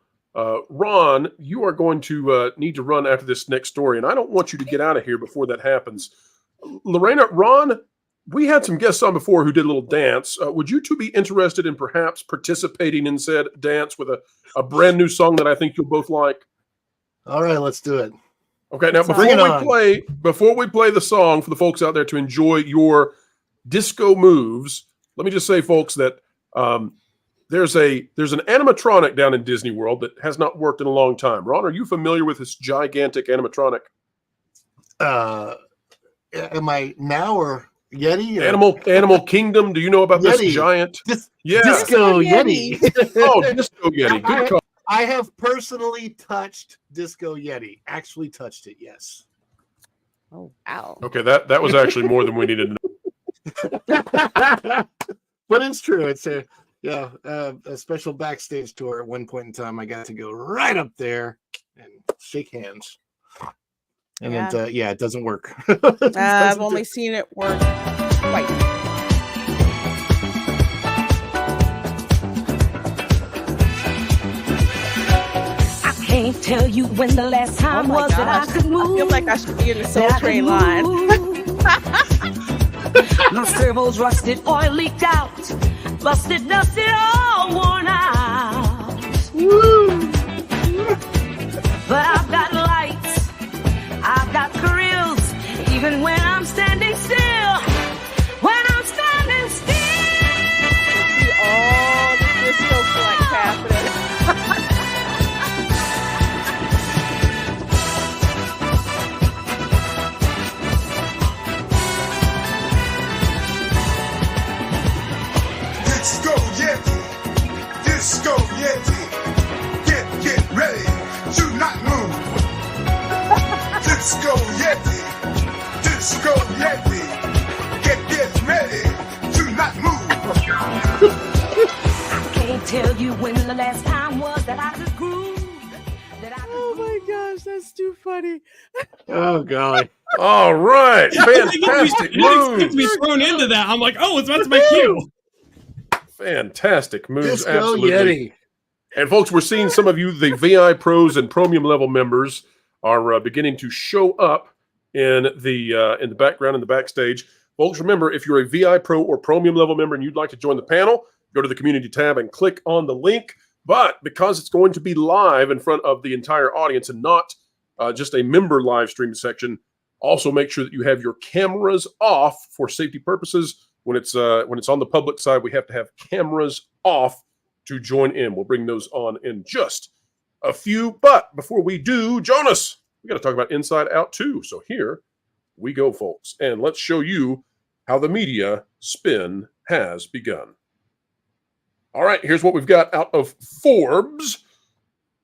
S2: Ron, you are going to need to run after this next story, and I don't want you to get out of here before that happens. Lorena, Ron we had some guests on before who did a little dance. Would you two be interested in perhaps participating in said dance with a brand new song that I think you'll both like?
S19: All right, let's do it.
S2: Okay, now before we play the song for the folks out there to enjoy your disco moves, let me just say, folks, that there's an animatronic down in Disney World that has not worked in a long time. Ron, are you familiar with this gigantic animatronic?
S19: Am I now or Yeti?
S2: Animal Kingdom. Do you know about
S19: Yeti.
S2: this giant?
S19: Disco Yeti.
S2: Oh, Disco Yeti. Good call.
S19: I have personally touched Disco Yeti. Actually touched it, yes.
S20: Oh, wow.
S2: Okay, that was actually more than we needed to know.
S19: But it's true. It's a special backstage tour. At one point in time, I got to go right up there and shake hands. And it doesn't work.
S20: I've only seen it work twice.
S17: Can't tell you when the last time was that I could move.
S20: I feel like I should be in the Soul Train line.
S17: My servos rusted, oil leaked out, busted, dusted, all worn out. But I've got lights, I've got grills, even when I'm standing still. When I'm standing still.
S20: See all the disco flex happening.
S12: Disco Yeti, Disco Yeti, get ready to not move. Disco Yeti, Disco Yeti, get ready to not move.
S17: I can't tell you when the last time was that I could groove.
S20: Oh my gosh, that's too funny.
S19: Oh God!
S2: All right, fantastic
S3: You
S2: moves.
S3: me thrown into that. I'm like, oh, it's about to my cue.
S2: Fantastic moves,
S19: Disco
S2: absolutely.
S19: Yeti.
S2: And folks, we're seeing some of you, the VI pros and premium level members, are beginning to show up in the background, in the backstage. Folks, remember, if you're a VI pro or premium level member and you'd like to join the panel, go to the community tab and click on the link. But because it's going to be live in front of the entire audience and not just a member live stream section, also make sure that you have your cameras off for safety purposes. When it's on the public side, we have to have cameras off to join in. We'll bring those on in just a few. But before we do, Jonas, we got to talk about Inside Out 2. So here we go, folks. And let's show you how the media spin has begun. All right, here's what we've got out of Forbes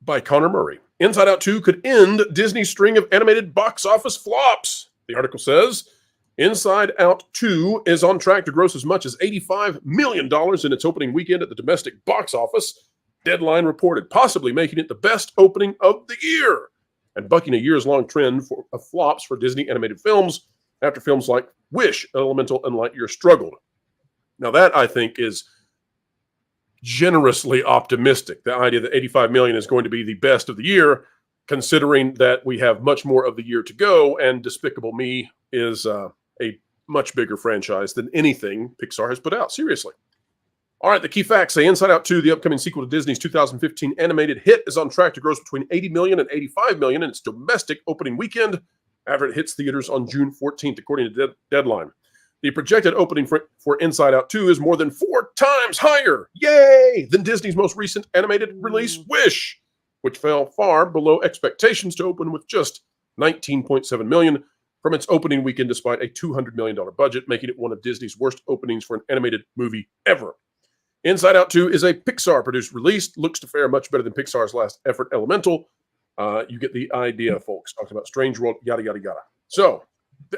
S2: by Connor Murray. Inside Out 2 could end Disney's string of animated box office flops. The article says, Inside Out 2 is on track to gross as much as $85 million in its opening weekend at the domestic box office. Deadline reported, possibly making it the best opening of the year and bucking a years-long trend of flops for Disney animated films after films like Wish, Elemental, and Lightyear struggled. Now that, I think, is generously optimistic. The idea that $85 million is going to be the best of the year, considering that we have much more of the year to go, and Despicable Me is a much bigger franchise than anything Pixar has put out. Seriously. All right, the key facts say Inside Out 2, the upcoming sequel to Disney's 2015 animated hit, is on track to gross between $80 million and $85 million in its domestic opening weekend after it hits theaters on June 14th, according to Deadline. The projected opening for Inside Out 2 is more than 4 times higher, yay, than Disney's most recent animated release, Wish, which fell far below expectations to open with just $19.7 million from its opening weekend despite a $200 million budget, making it one of Disney's worst openings for an animated movie ever. Inside Out 2 is a Pixar-produced release, looks to fare much better than Pixar's last effort, Elemental. You get the idea, folks. Talking about Strange World, yada, yada, yada. So,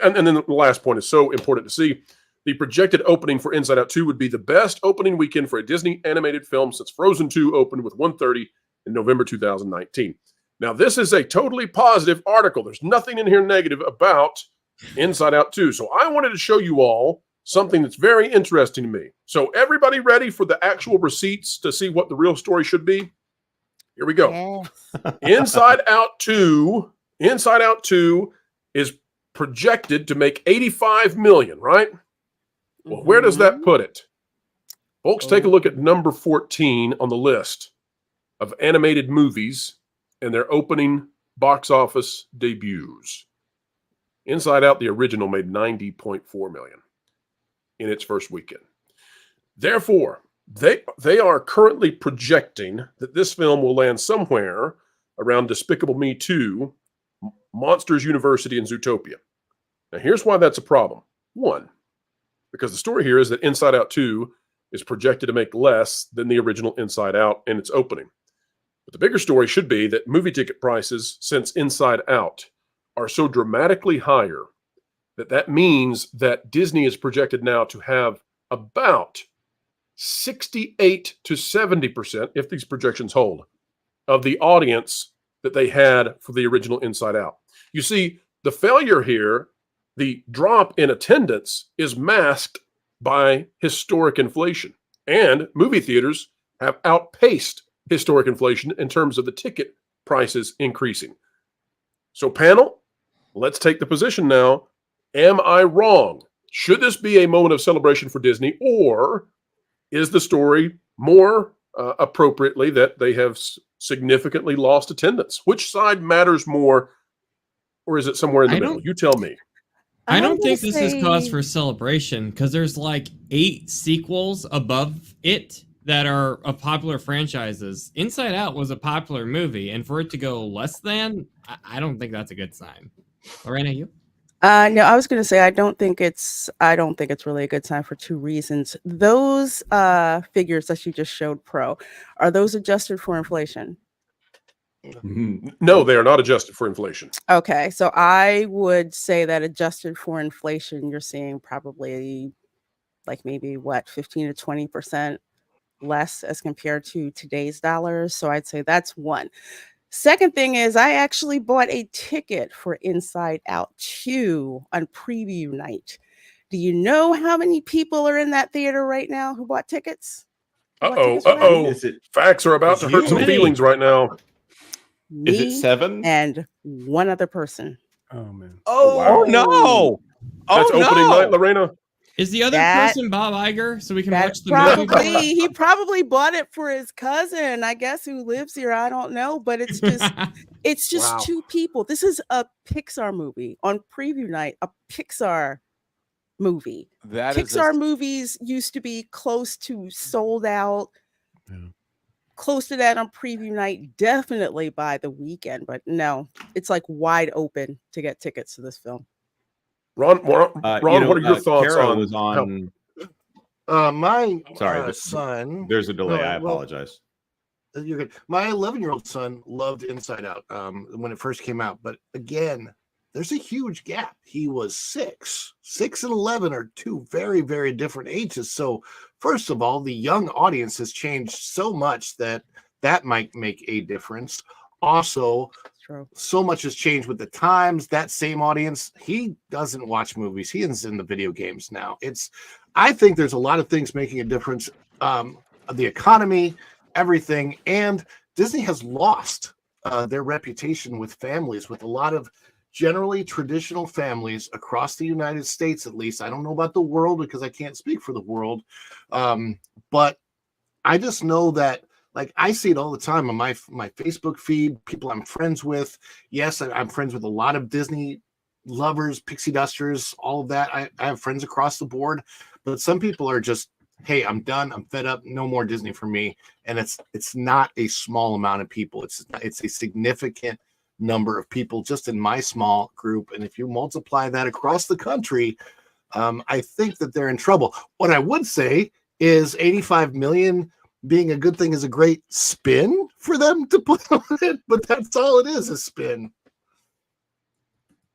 S2: and then the last point is so important to see. The projected opening for Inside Out 2 would be the best opening weekend for a Disney animated film since Frozen 2 opened with 130 in November 2019. Now, this is a totally positive article. There's nothing in here negative about Inside Out 2. So I wanted to show you all something that's very interesting to me. So everybody ready for the actual receipts to see what the real story should be? Here we go. Yes. Inside Out 2 is projected to make $85 million, right? Well, where does that put it? Folks, take a look at number 14 on the list of animated movies and their opening box office debuts. Inside Out, the original, made $90.4 million in its first weekend. Therefore, they are currently projecting that this film will land somewhere around Despicable Me 2, Monsters University, and Zootopia. Now, here's why that's a problem. One, because the story here is that Inside Out 2 is projected to make less than the original Inside Out in its opening. But the bigger story should be that movie ticket prices since Inside Out are so dramatically higher that means that Disney is projected now to have about 68 to 70%, if these projections hold, of the audience that they had for the original Inside Out. You see, the failure here, the drop in attendance, is masked by historic inflation. And movie theaters have outpaced historic inflation in terms of the ticket prices increasing. So, panel, let's take the position now. Am I wrong? Should this be a moment of celebration for Disney, or is the story more appropriately that they have significantly lost attendance? Which side matters more, or is it somewhere in the middle? You tell me.
S3: I don't think this is cause for celebration because there's like 8 sequels above it that are of popular franchises. Inside Out was a popular movie, and for it to go less than, I don't think that's a good sign. Lorena, you?
S21: No, I was going to say I don't think it's really a good sign for 2 reasons. Those figures that you just showed, Pro, are those adjusted for inflation?
S2: No, they are not adjusted for inflation.
S21: Okay, so I would say that adjusted for inflation, you're seeing probably like maybe 15 to 20% less as compared to today's dollars. So I'd say that's one. Second thing is I actually bought a ticket for Inside Out 2 on preview night. Do you know how many people are in that theater right now who bought tickets?
S2: Facts are about to hurt some feelings right now.
S21: Me
S8: Is it 7?
S21: and one other person.
S18: Oh, man.
S7: Oh, no.
S2: That's opening night, Lorena.
S3: Is the other person Bob Iger so we can watch the movie?
S21: He probably bought it for his cousin, I guess, who lives here. I don't know, but it's just 2 people. This is a Pixar movie on preview night, a Pixar movie. Pixar movies used to be close to sold out. Close to that on preview night, definitely by the weekend, but no, it's like wide open to get tickets to this film.
S2: Ron, what are your thoughts
S8: Kara
S2: on?
S8: Was on
S19: My
S8: sorry,
S19: son.
S8: There's a delay. I apologize.
S19: You're good. My 11-year-old son loved Inside Out when it first came out, but again, there's a huge gap. He was 6. 6 and 11 are 2 very, very different ages. So, first of all, the young audience has changed so much that might make a difference. Also, so much has changed with the times. That same audience, he doesn't watch movies. He is in the video games now. I think there's a lot of things making a difference. The economy, everything, and Disney has lost their reputation with families, with a lot of generally traditional families across the United States, at least. I don't know about the world because I can't speak for the world. But I just know that, like, I see it all the time on my Facebook feed, people I'm friends with. Yes, I'm friends with a lot of Disney lovers, pixie dusters, all of that. I have friends across the board, but some people are just, hey, I'm done. I'm fed up. No more Disney for me. And it's not a small amount of people. It's a significant number of people just in my small group. And if you multiply that across the country, I think that they're in trouble. What I would say is 85 million being a good thing is a great spin for them to put on it, but that's all it is, a spin.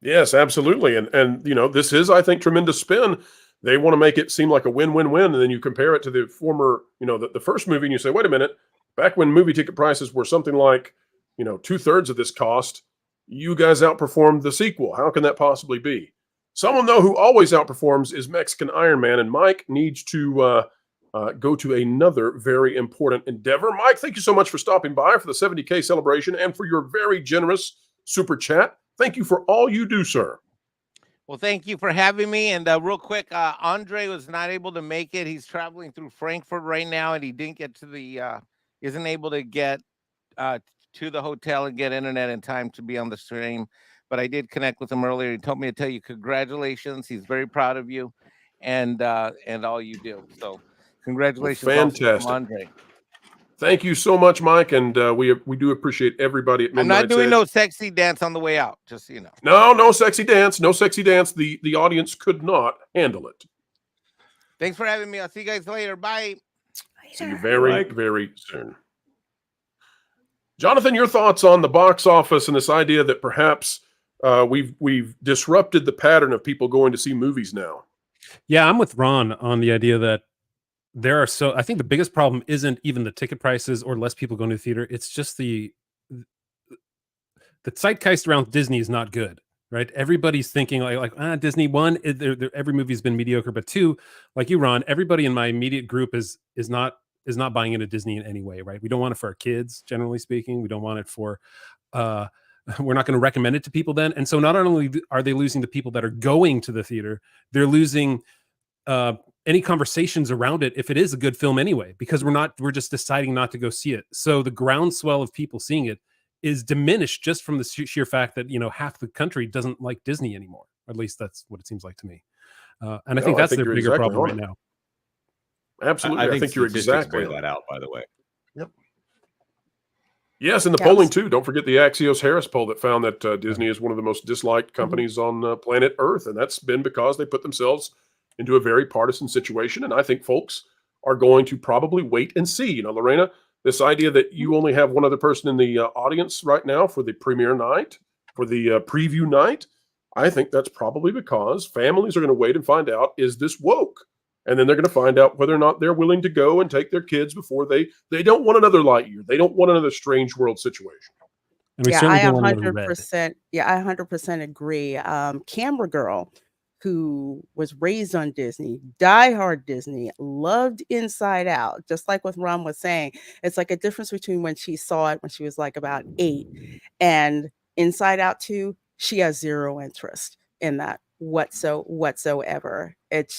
S2: Yes, absolutely. And this is, I think, tremendous spin. They want to make it seem like a win-win-win, and then you compare it to the former, the first movie, and you say, wait a minute, back when movie ticket prices were something like 2/3 of this cost, you guys outperformed the sequel. How can that possibly be? Someone, though, who always outperforms is Mexican Iron Man, and Mike needs to go to another very important endeavor. Mike, thank you so much for stopping by for the 70K celebration and for your very generous super chat. Thank you for all you do, sir.
S7: Well, thank you for having me. And real quick, Andre was not able to make it. He's traveling through Frankfurt right now, and he didn't get to the isn't able to get to the hotel and get internet in time to be on the stream. But I did connect with him earlier. He told me to tell you congratulations. He's very proud of you and all you do. So congratulations,
S2: well, fantastic,
S7: Andre.
S2: Thank you so much, Mike, and we do appreciate everybody at Midnight.
S7: I'm not doing no sexy dance on the way out, just so you know.
S2: No sexy dance, no sexy dance. The audience could not handle it.
S7: Thanks for having me. I'll see you guys later. Bye.
S2: See you very, very soon. Jonathan, your thoughts on the box office and this idea that perhaps we've disrupted the pattern of people going to see movies now?
S18: Yeah, I'm with Ron on the idea that I think the biggest problem isn't even the ticket prices or less people going to the theater. It's just the zeitgeist around Disney is not good, right? Everybody's thinking like Disney. One, every movie's been mediocre, but two, like you, Ron, everybody in my immediate group is not buying into Disney in any way, right? We don't want it for our kids, generally speaking. We don't want it for. We're not going to recommend it to people then. And so not only are they losing the people that are going to the theater, they're losing any conversations around it if it is a good film anyway, because we're just deciding not to go see it. So the groundswell of people seeing it is diminished just from the sheer fact that, half the country doesn't like Disney anymore. At least that's what it seems like to me. And I think that's their bigger problem right now.
S2: Absolutely. I think you're exactly
S8: that out, by the way.
S2: Yep. Yes, and the polling too. Don't forget the Axios Harris poll that found that Disney is one of the most disliked companies on planet Earth, and that's been because they put themselves into a very partisan situation. And I think folks are going to probably wait and see. Lorena, this idea that you only have one other person in the audience right now for the premiere night, for the preview night, I think that's probably because families are going to wait and find out, is this woke? And then they're going to find out whether or not they're willing to go and take their kids before they don't want another Lightyear. They don't want another Strange World situation.
S21: Yeah, I 100%. Yeah, I 100% agree. Camera Girl, who was raised on Disney, diehard Disney, loved Inside Out, just like what Ron was saying. It's like a difference between when she saw it when she was like about 8 and Inside Out 2, she has zero interest in that whatsoever.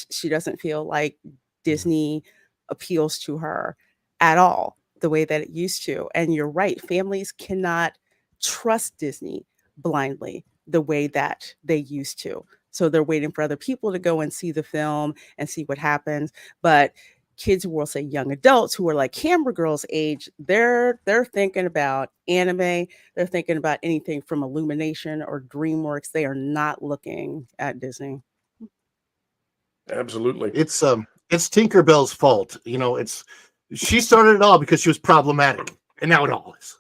S21: She doesn't feel like Disney appeals to her at all the way that it used to. And you're right, families cannot trust Disney blindly the way that they used to. So they're waiting for other people to go and see the film and see what happens. But kids who will say young adults who are like Camera Girl's age, they're thinking about anime. They're thinking about anything from Illumination or DreamWorks. They are not looking at Disney.
S2: Absolutely.
S19: It's Tinkerbell's fault. She started it all because she was problematic, and now it all is.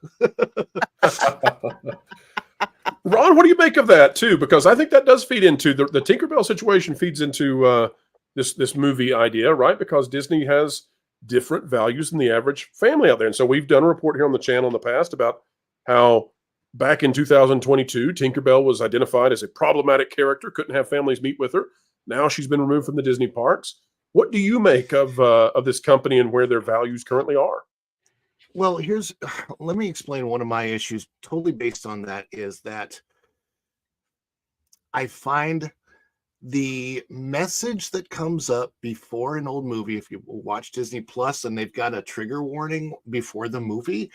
S2: Ron, what do you make of that too? Because I think that does feed into the Tinkerbell situation, feeds into this movie idea, right? Because Disney has different values than the average family out there. And so we've done a report here on the channel in the past about how back in 2022, Tinkerbell was identified as a problematic character, couldn't have families meet with her. Now she's been removed from the Disney parks. What do you make of this company and where their values currently are?
S19: Well, let me explain one of my issues totally based on that is that I find the message that comes up before an old movie, if you watch Disney Plus and they've got a trigger warning before the movie,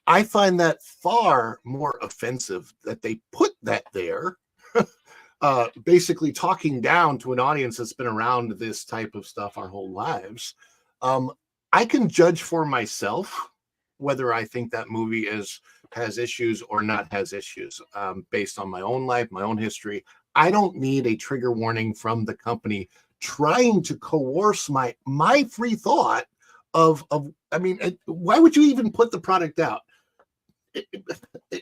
S19: I find that far more offensive that they put that there, basically talking down to an audience that's been around this type of stuff our whole lives. I can judge for myself whether I think that movie has issues or not has issues based on my own life, my own history. I don't need a trigger warning from the company trying to coerce my free thought of why would you even put the product out? I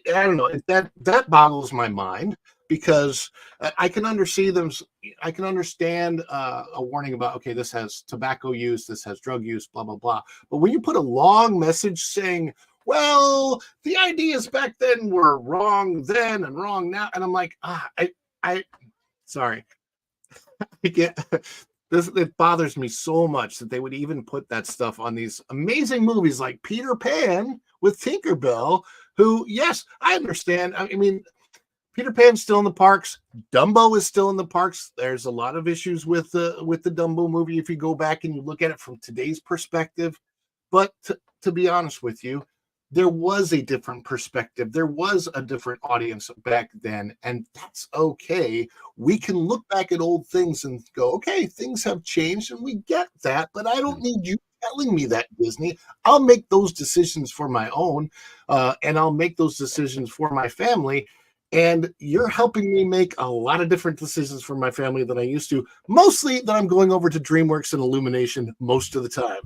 S19: don't know. That boggles my mind because I can understand a warning about, okay, this has tobacco use, this has drug use, blah, blah, blah. But when you put a long message saying, well, the ideas back then were wrong then and wrong now. And I'm like, sorry. I get this. It bothers me so much that they would even put that stuff on these amazing movies like Peter Pan with Tinkerbell, who, yes, I understand. I mean, Peter Pan's still in the parks. Dumbo is still in the parks. There's a lot of issues with the Dumbo movie if you go back and you look at it from today's perspective. But to be honest with you, there was a different perspective. There was a different audience back then, and that's okay. We can look back at old things and go, okay, things have changed, and we get that, but I don't need you telling me that, Disney. I'll make those decisions for my own, and I'll make those decisions for my family. And you're helping me make a lot of different decisions for my family than I used to. Mostly that I'm going over to DreamWorks and Illumination most of the time.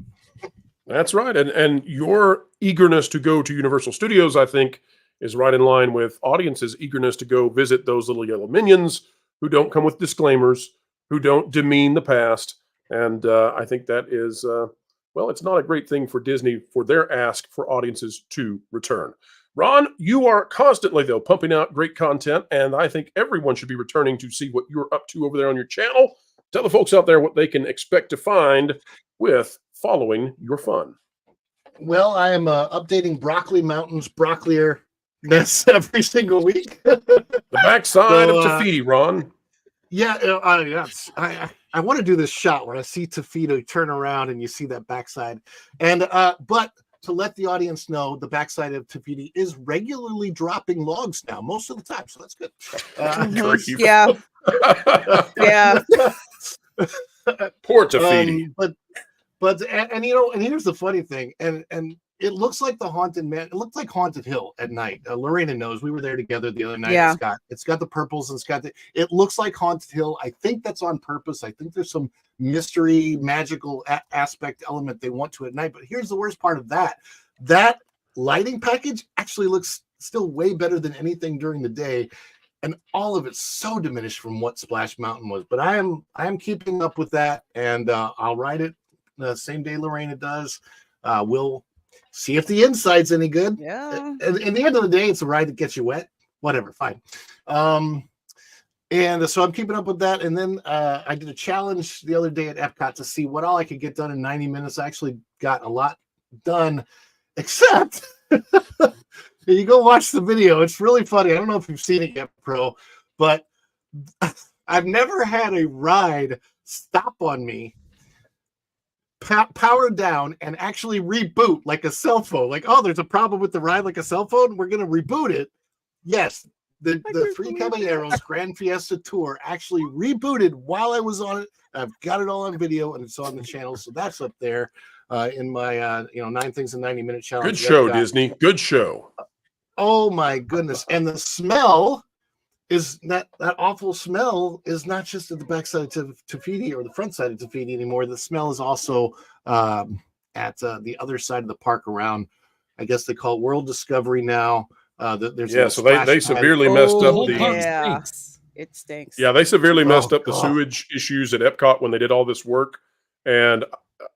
S2: That's right. And your eagerness to go to Universal Studios, I think, is right in line with audiences' eagerness to go visit those little yellow minions who don't come with disclaimers, who don't demean the past. And I think that is, well, it's not a great thing for Disney for their ask for audiences to return. Ron, you are constantly, though, pumping out great content, and I think everyone should be returning to see what you're up to over there on your channel. Tell the folks out there what they can expect to find with following your fun.
S19: Well, I am updating Broccoli Mountain's broccoli-ness every single week.
S2: The backside of Tafiti, Ron.
S19: Yeah, yes. I want to do this shot where I see Tafiti turn around and you see that backside. And but to let the audience know, the backside of Tafiti is regularly dropping logs now, most of the time. So that's good.
S21: Yeah. Yeah.
S2: Poor Tafiti.
S19: But you know, and here's the funny thing, and it looks like the Haunted Man. It looked like Haunted Hill at night. Lorena knows, we were there together the other night.
S21: Yeah.
S19: It's got the purples and it looks like Haunted Hill. I think that's on purpose. I think there's some mystery, magical aspect element they want to at night. But here's the worst part of that: that lighting package actually looks still way better than anything during the day. And all of it's so diminished from what Splash Mountain was. But I am keeping up with that, and I'll ride it the same day Lorena does. We'll see if the inside's any good.
S21: Yeah.
S19: At the end of the day, it's a ride that gets you wet. Whatever, fine. And so I'm keeping up with that. And then I did a challenge the other day at Epcot to see what all I could get done in 90 minutes. I actually got a lot done, except you go watch the video. It's really funny. I don't know if you've seen it yet, Pro, but I've never had a ride stop on me, power down, and actually reboot like a cell phone. Like, oh, there's a problem with the ride like a cell phone. We're going to reboot it. Yes, the Three Caballeros Grand Fiesta Tour actually rebooted while I was on it. I've got it all on video, and it's on the channel. So that's up there in my 9 Things in 90-Minute challenge.
S2: Good show, Disney. Good show.
S19: Oh, my goodness. And the smell is that awful smell is not just at the backside of Tafiti or the front side of Tafiti anymore. The smell is also at the other side of the park around, I guess they call it World Discovery now. So they severely messed up the.
S21: Yeah, it stinks.
S2: Yeah, they severely messed up the sewage issues at Epcot when they did all this work, and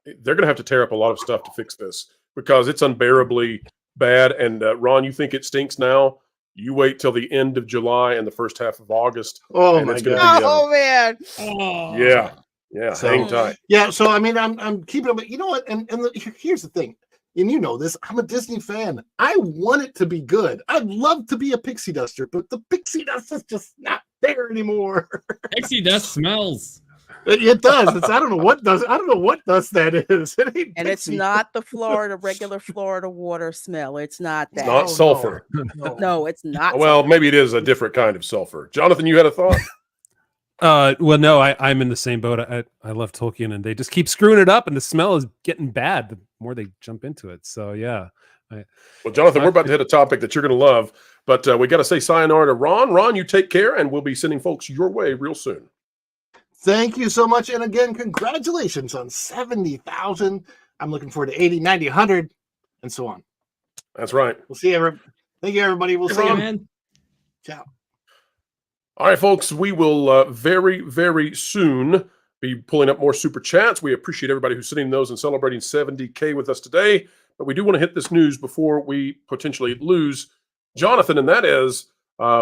S2: they're going to have to tear up a lot of stuff to fix this because it's unbearably bad. And Ron, you think it stinks now? You wait till the end of July and the first half of August.
S19: Oh
S2: and
S19: my
S2: it's
S19: God!
S21: Oh man!
S2: Yeah. So, hang tight.
S19: Yeah. So I mean, I'm keeping up. You know what? And here's the thing. And you know this, I'm a Disney fan. I want it to be good. I'd love to be a pixie duster, but the pixie dust is just not there anymore.
S3: Pixie dust smells.
S19: It does. I don't know what dust that is.
S21: And it's not the regular Florida water smell. It's not that.
S2: It's not sulfur.
S21: No, it's not.
S2: Well, maybe it is a different kind of sulfur. Jonathan, you had a thought?
S18: Well, no, I'm in the same boat. I love Tolkien, and they just keep screwing it up, and the smell is getting bad the more they jump into it. So yeah.
S2: Well, Jonathan, we're about to hit a topic that you're going to love, but we got to say sayonara to Ron. Ron, you take care, and we'll be sending folks your way real soon.
S19: Thank you so much, and again, congratulations on 70,000. I'm looking forward to 80, 90, 100, and so on.
S2: That's right.
S19: We'll see you. Thank you, everybody. We'll see you,
S3: man.
S19: Ciao.
S2: All right, folks, we will very, very soon be pulling up more super chats. We appreciate everybody who's sending those and celebrating 70K with us today. But we do want to hit this news before we potentially lose Jonathan, and that is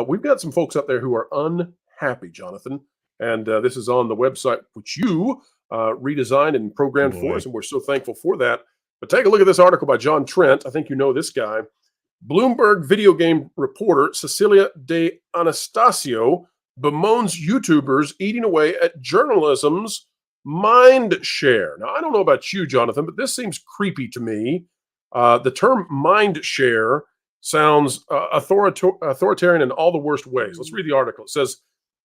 S2: we've got some folks out there who are unhappy, Jonathan. And this is on the website, which you redesigned and programmed for us, and we're so thankful for that. But take a look at this article by John Trent. I think you know this guy. Bloomberg video game reporter Cecilia De Anastasio bemoans YouTubers eating away at journalism's mind share. Now, I don't know about you, Jonathan, but this seems creepy to me. The term mind share sounds authoritarian in all the worst ways. Let's read the article. It says,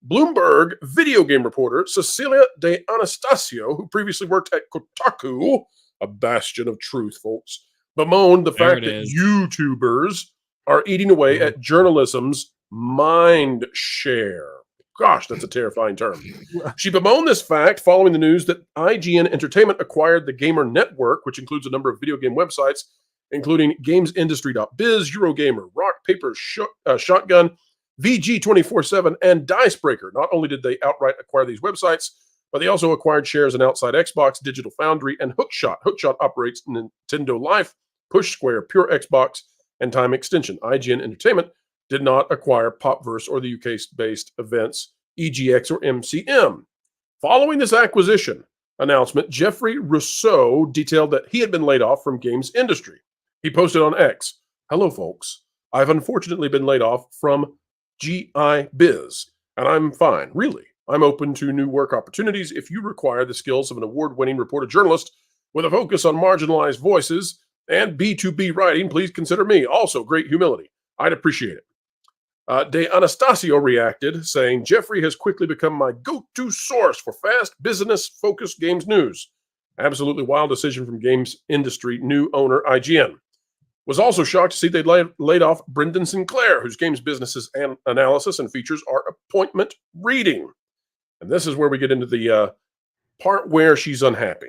S2: Bloomberg video game reporter Cecilia De Anastasio, who previously worked at Kotaku, a bastion of truth, folks, bemoaned the fact that YouTubers are eating away at journalism's mind share. Gosh, that's a terrifying term. She bemoaned this fact following the news that IGN Entertainment acquired the Gamer Network, which includes a number of video game websites, including GamesIndustry.biz, Eurogamer, Rock, Paper, Shotgun, VG247, and Dicebreaker. Not only did they outright acquire these websites, but they also acquired shares in Outside Xbox, Digital Foundry, and Hookshot. Hookshot operates Nintendo Life, Push Square, Pure Xbox, and Time Extension. IGN Entertainment did not acquire Popverse or the UK-based events EGX or MCM. Following this acquisition announcement, Jeffrey Rousseau detailed that he had been laid off from games industry. He posted on X, "Hello, folks. I've unfortunately been laid off from GI Biz, and I'm fine, really. I'm open to new work opportunities. If you require the skills of an award-winning reporter journalist with a focus on marginalized voices and B2B writing, please consider me. Also, great humility. I'd appreciate it." De Anastasio reacted, saying, "Jeffrey has quickly become my go-to source for fast, business-focused games news. Absolutely wild decision from games industry new owner IGN. Was also shocked to see they laid off Brendan Sinclair, whose games businesses and analysis and features are appointment reading." And this is where we get into the part where she's unhappy.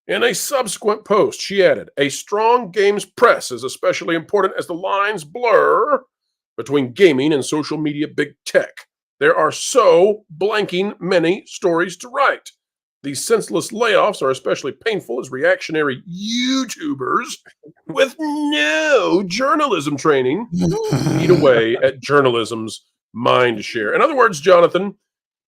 S2: In a subsequent post, she added, "A strong games press is especially important as the lines blur between gaming and social media big tech. There are so blanking many stories to write. These senseless layoffs are especially painful as reactionary YouTubers with no journalism training eat away at journalism's mind share." In other words, Jonathan,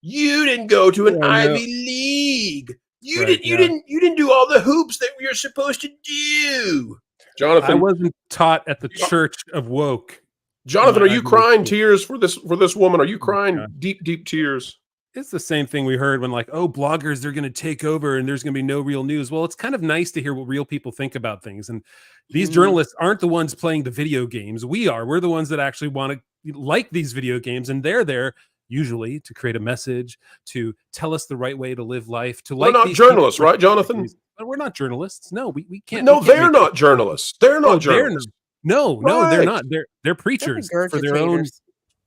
S2: you didn't go to an Ivy League. You didn't do all the hoops that you're supposed to do. Jonathan,
S18: I wasn't taught at the Church of Woke.
S2: Jonathan, are you crying tears for this woman? Are you crying deep, deep tears?
S18: It's the same thing we heard when, like, oh, bloggers, they're going to take over and there's going to be no real news. Well, it's kind of nice to hear what real people think about things. And these journalists aren't the ones playing the video games. We are. We're the ones that actually want to like these video games. And they're there usually to create a message, to tell us the right way to live life.
S2: We're not journalists, right, Jonathan?
S18: We're not journalists. No, we can't.
S2: No, they're not journalists. They're not journalists.
S18: No, they're not. They're preachers for their own.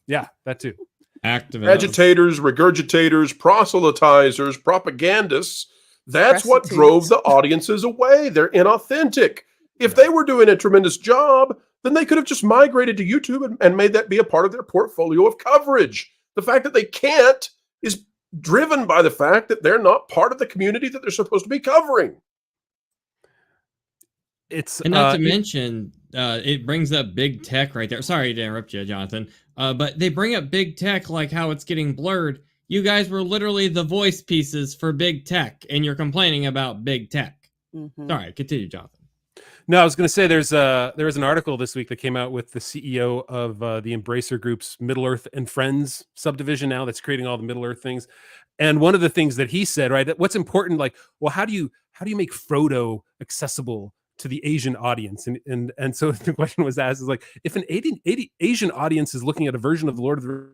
S18: Yeah, that too.
S3: Activists,
S2: agitators, regurgitators, proselytizers, propagandists. That's what drove the audiences away. They're inauthentic. If they were doing a tremendous job, then they could have just migrated to YouTube and made that be a part of their portfolio of coverage. The fact that they can't is driven by the fact that they're not part of the community that they're supposed to be covering.
S3: And not to mention, it brings up big tech right there. Sorry to interrupt you, Jonathan. But they bring up big tech, like how it's getting blurred. You guys were literally the voice pieces for big tech, and you're complaining about big tech. Sorry, continue, Jonathan.
S18: No, I was going to say there was an article this week that came out with the CEO of the Embracer Group's Middle Earth and Friends subdivision now that's creating all the Middle Earth things. And one of the things that he said, right, that what's important, like, well, how do you make Frodo accessible to the Asian audience? And so the question was asked is, like, if an Asian audience is looking at a version of the Lord of the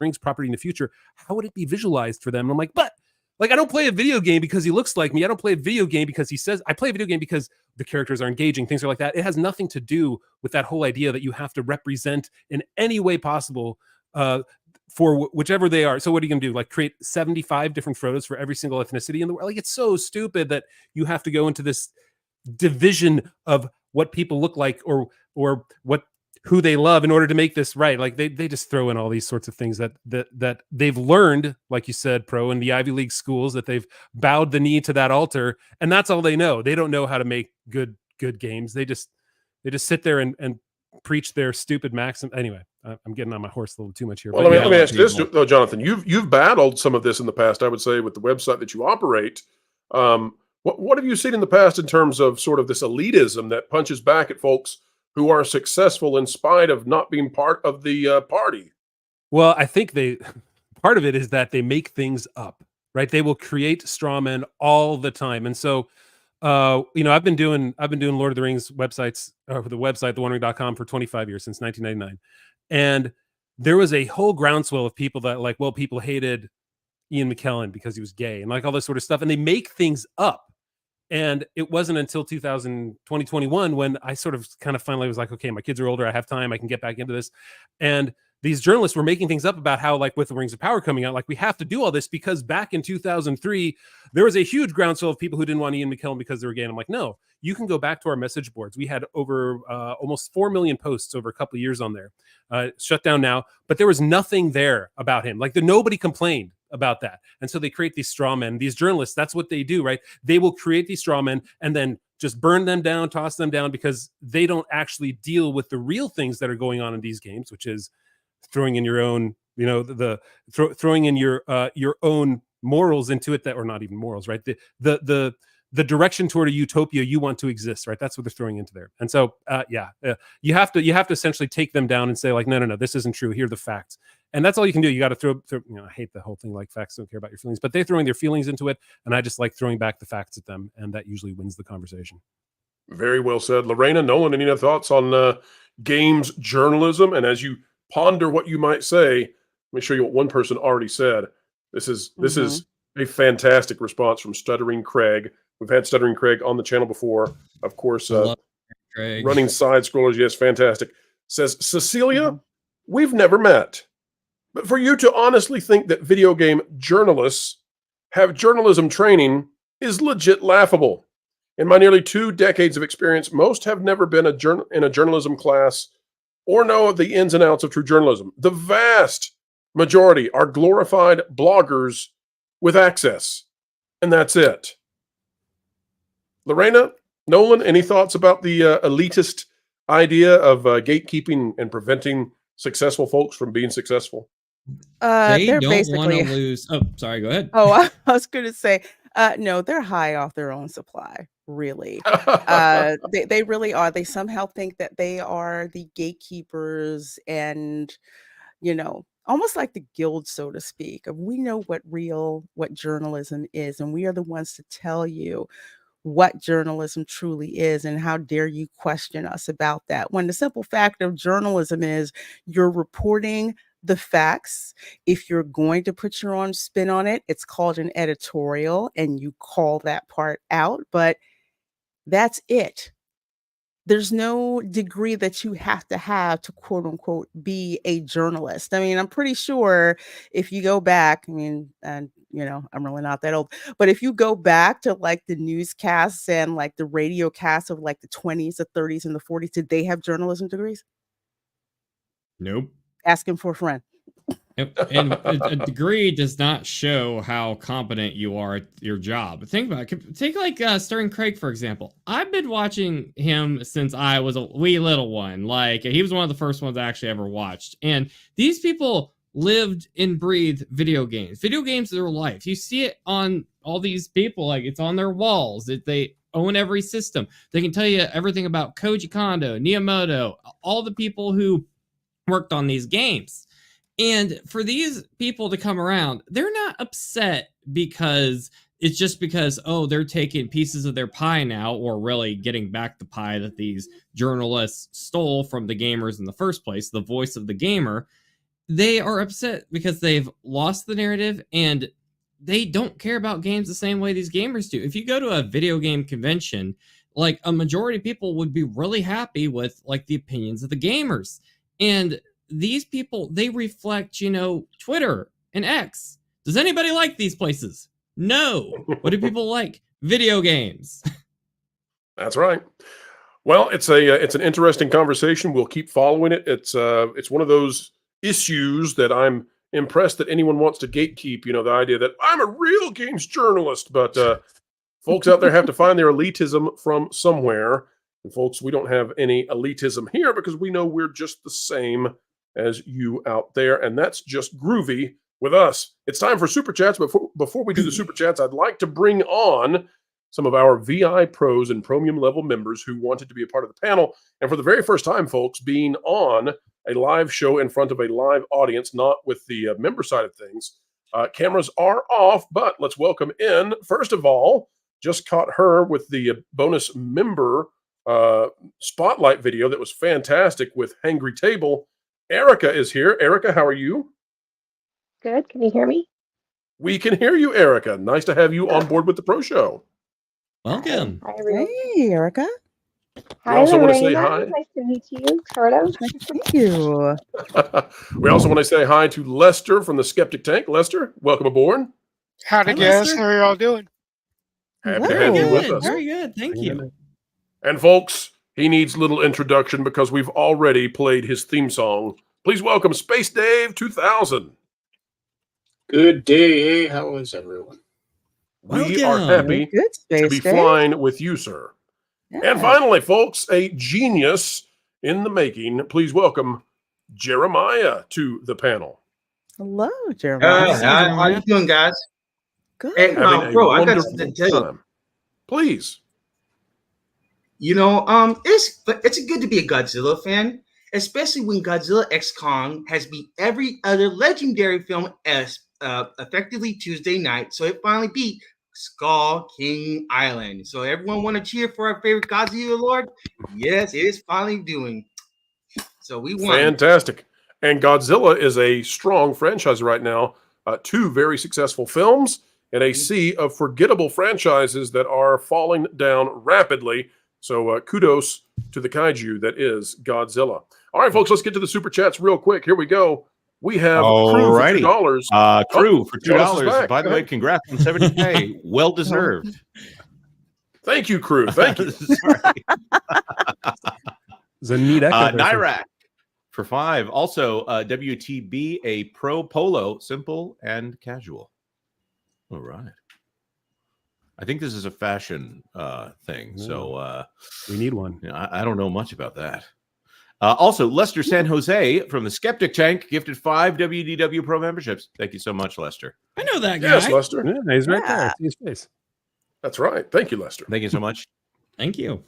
S18: Rings property in the future, how would it be visualized for them? And I'm like, but like, I don't play a video game because he looks like me. I don't play a video game because he says. I play a video game because the characters are engaging. Things are like that. It has nothing to do with that whole idea that you have to represent in any way possible for whichever they are. So what are you going to do? Like, create 75 different Frodos for every single ethnicity in the world? Like, it's so stupid that you have to go into this division of what people look like or who they love in order to make this right. Like, they just throw in all these sorts of things that they've learned, like you said, Pro, in the Ivy League schools, that they've bowed the knee to that altar, and that's all they know. They don't know how to make good games. They just sit there and preach their stupid maxim. Anyway, I'm getting on my horse a little too much here.
S2: Well, let me ask you this, though, Jonathan. You've battled some of this in the past, I would say, with the website that you operate. What have you seen in the past in terms of sort of this elitism that punches back at folks who are successful in spite of not being part of the party?
S18: Well, I think part of it is that they make things up, right? They will create straw men all the time. And so, I've been doing Lord of the Rings websites, for the website, theonering.com, for 25 years, since 1999. And there was a whole groundswell of people that people hated Ian McKellen because he was gay and like all this sort of stuff. And they make things up. And it wasn't until 2021 when I sort of kind of finally was like, okay, my kids are older. I have time. I can get back into this. And these journalists were making things up about how, like, with the Rings of Power coming out, like, we have to do all this because back in 2003, there was a huge groundswell of people who didn't want Ian McKellen because they were gay. And I'm like, no, you can go back to our message boards. We had over almost 4 million posts over a couple of years on there. Shut down now, but there was nothing there about him. Like, nobody complained about that. And so they create these straw men. These journalists, that's what they do, right? They will create these straw men and then just burn them down, toss them down, because they don't actually deal with the real things that are going on in these games, which is throwing in your own, throwing in your own morals into it, or not even morals, right? The direction toward a utopia you want to exist, right? That's what they're throwing into there. And so, you have to essentially take them down and say, like, no, this isn't true. Here are the facts. And that's all you can do. You got to throw, I hate the whole thing, like, facts don't care about your feelings, but they're throwing their feelings into it. And I just like throwing back the facts at them. And that usually wins the conversation.
S2: Very well said. Lorena, Nolan, any other thoughts on games journalism? And as you ponder what you might say, let me show you what one person already said. This is a fantastic response from Stuttering Craig. We've had Stuttering Craig on the channel before. Of course, running side scrollers. Yes, fantastic. Says, Cecilia, we've never met. But for you to honestly think that video game journalists have journalism training is legit laughable. In my nearly 2 decades of experience, most have never been in a journalism class or know the ins and outs of true journalism. The vast majority are glorified bloggers with access, and that's it. Lorena, Nolan, any thoughts about the elitist idea of gatekeeping and preventing successful folks from being successul?
S3: They
S21: They're
S3: don't want
S21: basically.
S3: to lose. Oh, sorry. Go ahead.
S21: Oh, I was going to say, no, they're high off their own supply, really. They really are. They somehow think that they are the gatekeepers and, almost like the guild, so to speak. We know what journalism is, and we are the ones to tell you what journalism truly is, and how dare you question us about that, when the simple fact of journalism is you're reporting the facts. If you're going to put your own spin on it, it's called an editorial, and you call that part out, but that's it. There's no degree that you have to quote unquote be a journalist. I mean, I'm pretty sure if you go back, and I'm really not that old, but if you go back to like the newscasts and like the radio casts of like the 20s, the 30s, and the 40s, did they have journalism degrees?
S3: Nope.
S21: Asking for a friend.
S3: Yep. And a degree does not show how competent you are at your job. Think about it. Take like Stuttering Craig, for example. I've been watching him since I was a wee little one. Like, he was one of the first ones I actually ever watched. And these people lived and breathed video games. Video games are their life. You see it on all these people. Like, it's on their walls. They own every system. They can tell you everything about Koji Kondo, Miyamoto, all the people who worked on these games. And for these people to come around, they're not upset because it's just because, they're taking pieces of their pie now, or really getting back the pie that these journalists stole from the gamers in the first place, the voice of the gamer. They are upset because they've lost the narrative and they don't care about games the same way these gamers do. If you go to a video game convention, like, a majority of people would be really happy with like the opinions of the gamers. And these people, they reflect, Twitter and X. Does anybody like these places? No. What do people like? Video games.
S2: That's right. Well, it's an interesting conversation. We'll keep following it. It's one of those issues that I'm impressed that anyone wants to gatekeep. The idea that I'm a real games journalist, but folks out there have to find their elitism from somewhere. And folks, we don't have any elitism here because we know we're just the same as you out there, and that's just groovy with us. It's time for Super Chats, but before we do the Super Chats, I'd like to bring on some of our VI pros and premium level members who wanted to be a part of the panel. And for the very first time, folks, being on a live show in front of a live audience, not with the member side of things. Cameras are off, but let's welcome in. First of all, just caught her with the bonus member spotlight video that was fantastic with Hangry Table. Erica is here. Erica, how are you?
S9: Good. Can you hear me?
S2: We can hear you, Erica. Nice to have you on board with the Pro Show.
S3: Welcome.
S9: Hi, everyone.
S21: Hey, Erica.
S9: Hi,
S2: also wanna
S9: Lorena.
S2: say hi.
S9: Nice to meet you, sort of.
S21: Thank you.
S2: We also want to say hi to Lester from the Skeptic Tank. Lester, welcome aboard.
S22: Howdy, guys. How are y'all doing?
S2: Happy to have you with
S3: Good.
S2: us.
S3: Very good. Thank you.
S2: And folks, he needs little introduction because we've already played his theme song. Please welcome Space Dave 2000.
S22: Good day. How is everyone?
S2: We are happy
S21: Good,
S2: to
S21: Space
S2: be
S21: Dave.
S2: flying with you, sir. And finally, folks, a genius in the making. Please welcome Jeremiah to the panel.
S21: Hello, Jeremiah.
S23: How you doing, guys?
S21: Good.
S23: Hey,
S2: Having a
S23: bro, I got
S2: wonderful
S23: something to tell you.
S2: time. Please.
S23: You know, it's good to be a Godzilla fan, especially when Godzilla X Kong has beat every other legendary film as effectively Tuesday night. So it finally beat Skull King Island. So everyone want to cheer for our favorite Godzilla Lord? Yes, it is finally doing. So we won.
S2: Fantastic. And Godzilla is a strong franchise right now. 2 very successful films and a sea of forgettable franchises that are falling down rapidly. So kudos to the kaiju that is Godzilla. All right, folks, let's get to the super chats real quick. Here we go. We have Crew for $2.
S8: Crew for
S2: Jonas is
S8: $2.
S2: back.
S8: By the way, congrats on 70K. Well deserved.
S2: Thank you, Crew. Thank you.
S18: It's a neat echo.
S8: Nyrak for $5. Also, WTB, a pro polo, simple and casual. All right. I think this is a fashion thing. So
S18: we need one.
S8: I don't know much about that. Also, Lester San Jose from the Skeptic Tank gifted 5 WDW Pro memberships. Thank you so much, Lester.
S3: I know that guy.
S2: Yes, Lester.
S18: Yeah, he's right there. I see his face.
S2: That's right. Thank you, Lester.
S8: Thank you so much.
S3: Thank you.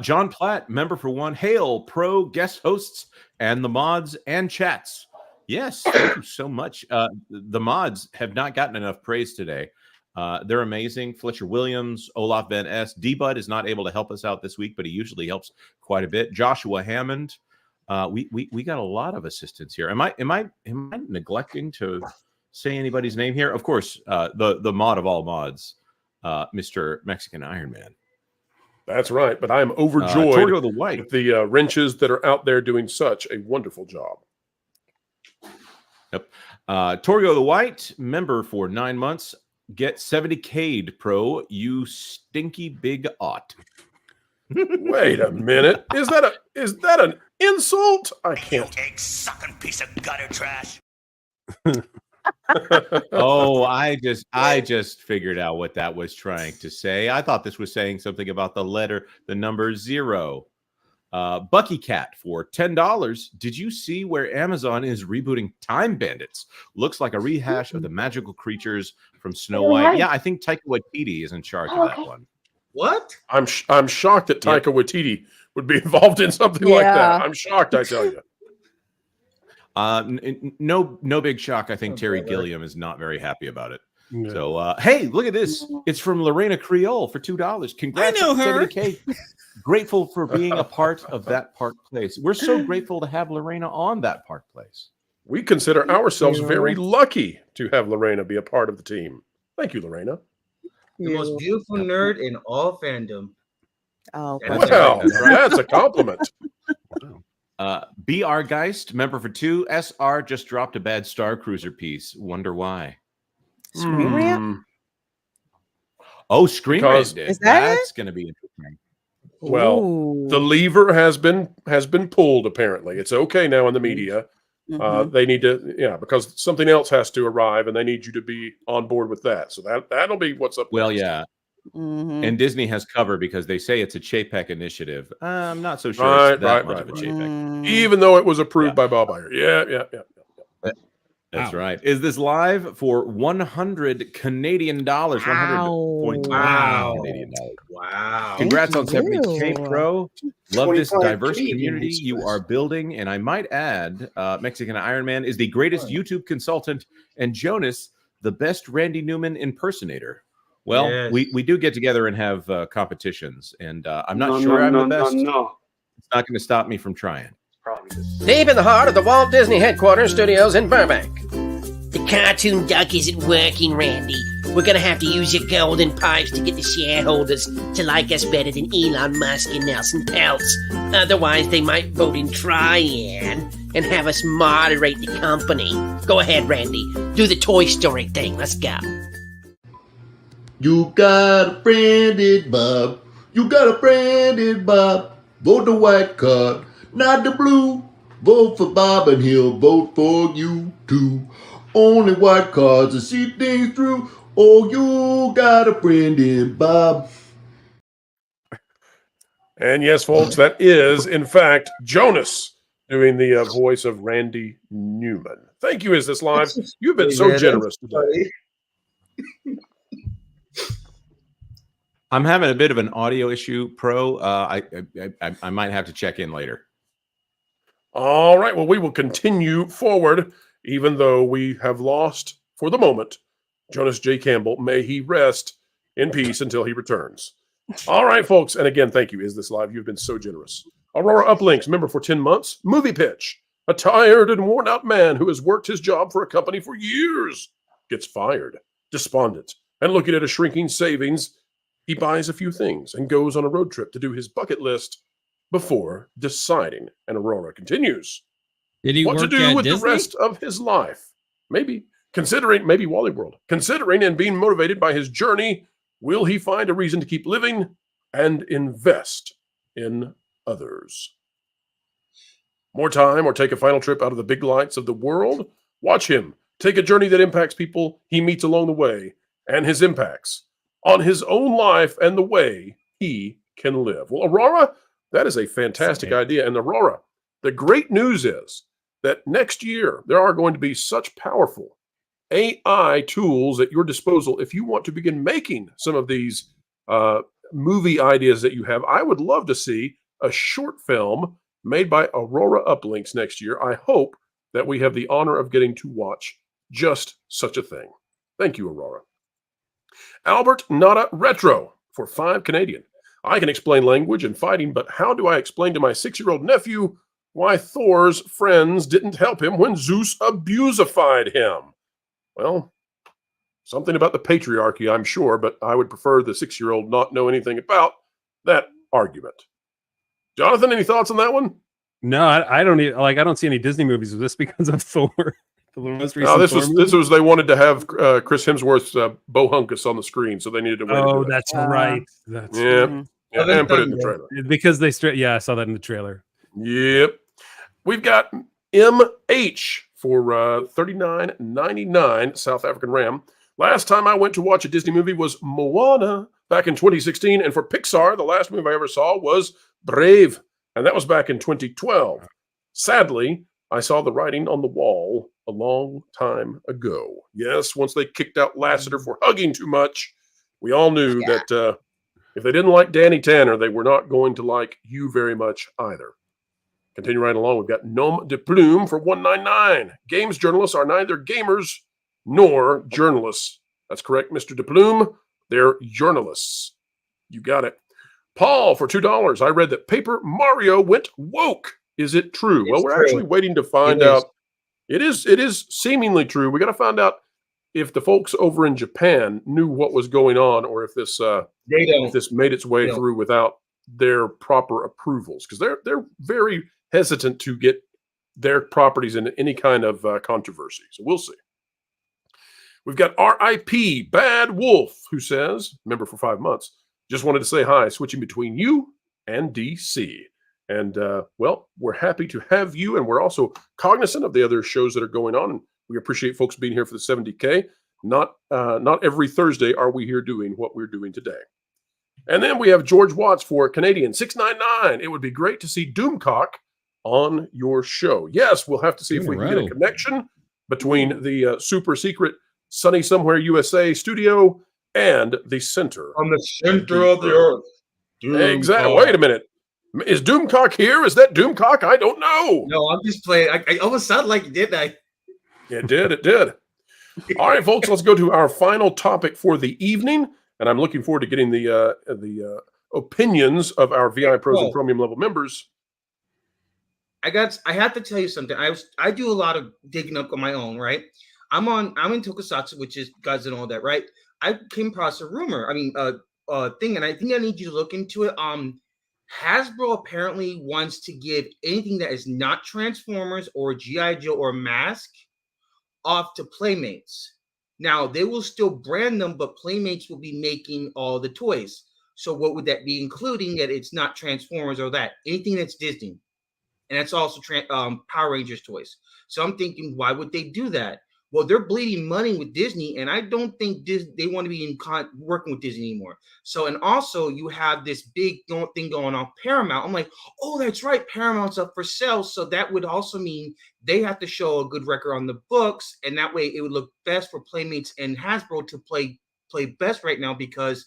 S8: John Platt, member for 1. Hail, pro guest hosts and the mods and chats. Yes, thank you so much. The mods have not gotten enough praise today. They're amazing. Fletcher Williams, Olaf Van S. D-Bud is not able to help us out this week, but he usually helps quite a bit. Joshua Hammond. We got a lot of assistants here. Am I neglecting to say anybody's name here? Of course, the mod of all mods, Mr. Mexican Iron Man.
S2: That's right. But I am overjoyed
S8: Torgo the White.
S2: with the wrenches that are out there doing such a wonderful job.
S8: Yep. Torgo the White, member for 9 months. Get 70K'd, pro, you stinky big ought.
S2: Wait a minute. Is that an insult? I can't.
S15: Egg-sucking piece of gutter trash.
S8: Oh, I just figured out what that was trying to say. I thought this was saying something about the number 0. Bucky Cat for $10. Did you see where Amazon is rebooting Time Bandits? Looks like a rehash of the magical creatures from Snow White. Yeah, I think Taika Waititi is in charge of that one.
S23: What?
S2: I'm shocked that Taika Waititi would be involved in something like that. I'm shocked, I tell you.
S8: No big shock. I think Terry Gilliam is not very happy about it. No. So, hey, look at this. It's from Lorena Creole for $2. Congrats.
S3: I know her.
S8: 70K. Grateful for being a part of that Park Place. We're so grateful to have Lorena on that Park Place.
S2: We consider ourselves very lucky to have Lorena be a part of the team. Thank you, Lorena.
S23: The most beautiful nerd in all fandom.
S21: Oh,
S2: well, that's a compliment.
S8: BR Geist, member for 2. SR just dropped a bad Star Cruiser piece. Wonder why.
S21: Screen Rant?
S8: Oh, Screen Rant did.
S21: Is that
S8: That's going to be interesting.
S2: Well, the lever has been pulled. Apparently, it's okay now in the media. They need to, because something else has to arrive, and they need you to be on board with that. So that'll be what's up.
S8: Well,
S2: next.
S8: yeah. And Disney has cover because they say it's a Chapek initiative. I'm not so sure it's that much of a Chapek.
S2: Even though it was approved by Bob Iger. Yeah.
S8: That's right. Is this live for 100 Canadian dollars? 100.1 Canadian dollars.
S23: Wow.
S8: Congrats on
S23: Thank
S8: 70K
S23: you.
S8: Pro. Love this
S23: 25
S8: diverse
S23: Canadian
S8: community
S23: is
S8: you are building. And I might add, Mexican Iron Man is the greatest YouTube consultant, and Jonas, the best Randy Newman impersonator. Well,
S23: Yes.
S8: we do get together and have competitions, and I'm not sure I'm the best.
S22: No.
S8: It's not going to stop me from trying.
S10: Deep in the heart of the Walt Disney Headquarters Studios in Burbank.
S14: The cartoon duck isn't working, Randy. We're gonna have to use your golden pipes to get the shareholders to like us better than Elon Musk and Nelson Peltz. Otherwise, they might vote in Trian and have us moderate the company. Go ahead, Randy. Do the Toy Story thing. Let's go.
S11: You got a branded Bob. You got a branded Bob. Vote the white card, not the blue. Vote for Bob and he'll vote for you too. Only white cards to see things through. Oh, you got a branded Bob.
S2: And yes, folks, that is, in fact, Jonas doing the voice of Randy Newman. Thank you, Is This Live? You've been so generous today.
S8: I'm having a bit of an audio issue, Pro. I might have to check in later.
S2: All right. Well, we will continue forward, even though we have lost, for the moment, Jonas J. Campbell. May he rest in peace until he returns. All right, folks. And again, thank you, Is This Live? You've been so generous. Aurora Uplinks, member for 10 months. Movie pitch. A tired and worn out man who has worked his job for a company for years gets fired, despondent, and looking at a shrinking savings. He buys a few things and goes on a road trip to do his bucket list before deciding. And Aurora continues.
S3: Did he
S2: what to
S3: work
S2: do
S3: at
S2: with
S3: Disney?
S2: the rest of his life? Maybe Wally World. Considering and being motivated by his journey, will he find a reason to keep living and invest in others? More time or take a final trip out of the big lights of the world? Watch him take a journey that impacts people he meets along the way and his impacts on his own life and the way he can live. Well, Aurora, that is a fantastic idea. And Aurora, the great news is that next year there are going to be such powerful AI tools at your disposal. If you want to begin making some of these movie ideas that you have, I would love to see a short film made by Aurora Uplinks next year. I hope that we have the honor of getting to watch just such a thing. Thank you, Aurora. Albert Nada Retro for 5 Canadian. I can explain language and fighting, but how do I explain to my 6-year-old nephew why Thor's friends didn't help him when Zeus abusified him? Well, something about the patriarchy, I'm sure, but I would prefer the 6-year-old not know anything about that argument. Jonathan, any thoughts on that one?
S18: No, I don't need, I don't see any Disney movies of this because of Thor. The most recent
S2: No,
S18: Thor
S2: this was they wanted to have Chris Hemsworth's Bohunkus on the screen, so they needed to wait.
S18: Oh, that's right. That's
S2: yeah, and put it in the trailer
S18: because they I saw that in the trailer.
S2: Yep, we've got MH for $39.99 South African Ram. Last time I went to watch a Disney movie was Moana back in 2016, and for Pixar, the last movie I ever saw was Brave, and that was back in 2012. Sadly, I saw the writing on the wall a long time ago. Yes, once they kicked out Lasseter for hugging too much, we all knew that if they didn't like Danny Tanner, they were not going to like you very much either. Continue right along. We've got Nom de Plume for $1.99. Games journalists are neither gamers nor journalists. That's correct, Mr. de Plume. They're journalists. You got it. Paul for $2. I read that Paper Mario went woke. Is it true? Well, we're actually waiting to find out. It is seemingly true. We got to find out if the folks over in Japan knew what was going on, or if this made its way through without their proper approvals, because they're very hesitant to get their properties into any kind of controversy. So we'll see. We've got RIP Bad Wolf, who says, member for 5 months, just wanted to say hi, switching between you and DC. And, well, we're happy to have you, and we're also cognizant of the other shows that are going on. And we appreciate folks being here for the 70K. Not every Thursday are we here doing what we're doing today. And then we have George Watts for Canadian $6.99. It would be great to see Doomcock on your show. Yes, we'll have to see if we can get a connection, between the super secret Sunny Somewhere USA studio and the center.
S23: On the center of the earth.
S2: Exactly. Wait a minute. Is Doomcock here? Is that Doomcock? I don't know.
S23: No, I'm just playing. I almost sounded like you did that.
S2: It did. It did. All right, folks, let's go to our final topic for the evening. And I'm looking forward to getting the opinions of our VI Pros and Chromium level members.
S23: I have to tell you something. I do a lot of digging up on my own, right? I'm in Tokusatsu, which is Gods and all that, right? I came across a rumor. I mean, thing, and I think I need you to look into it. Hasbro apparently wants to give anything that is not Transformers or G.I. Joe or Mask off to Playmates. Now, they will still brand them, but Playmates will be making all the toys. So what would that be, including that it's not Transformers or that? Anything that's Disney. And that's also Power Rangers toys. So I'm thinking, why would they do that? Well, they're bleeding money with Disney, and I don't think they want to be working with Disney anymore. So, and also you have this big thing going on Paramount. I'm like, oh, that's right, Paramount's up for sale. So that would also mean they have to show a good record on the books, and that way it would look best for Playmates and Hasbro to play best right now because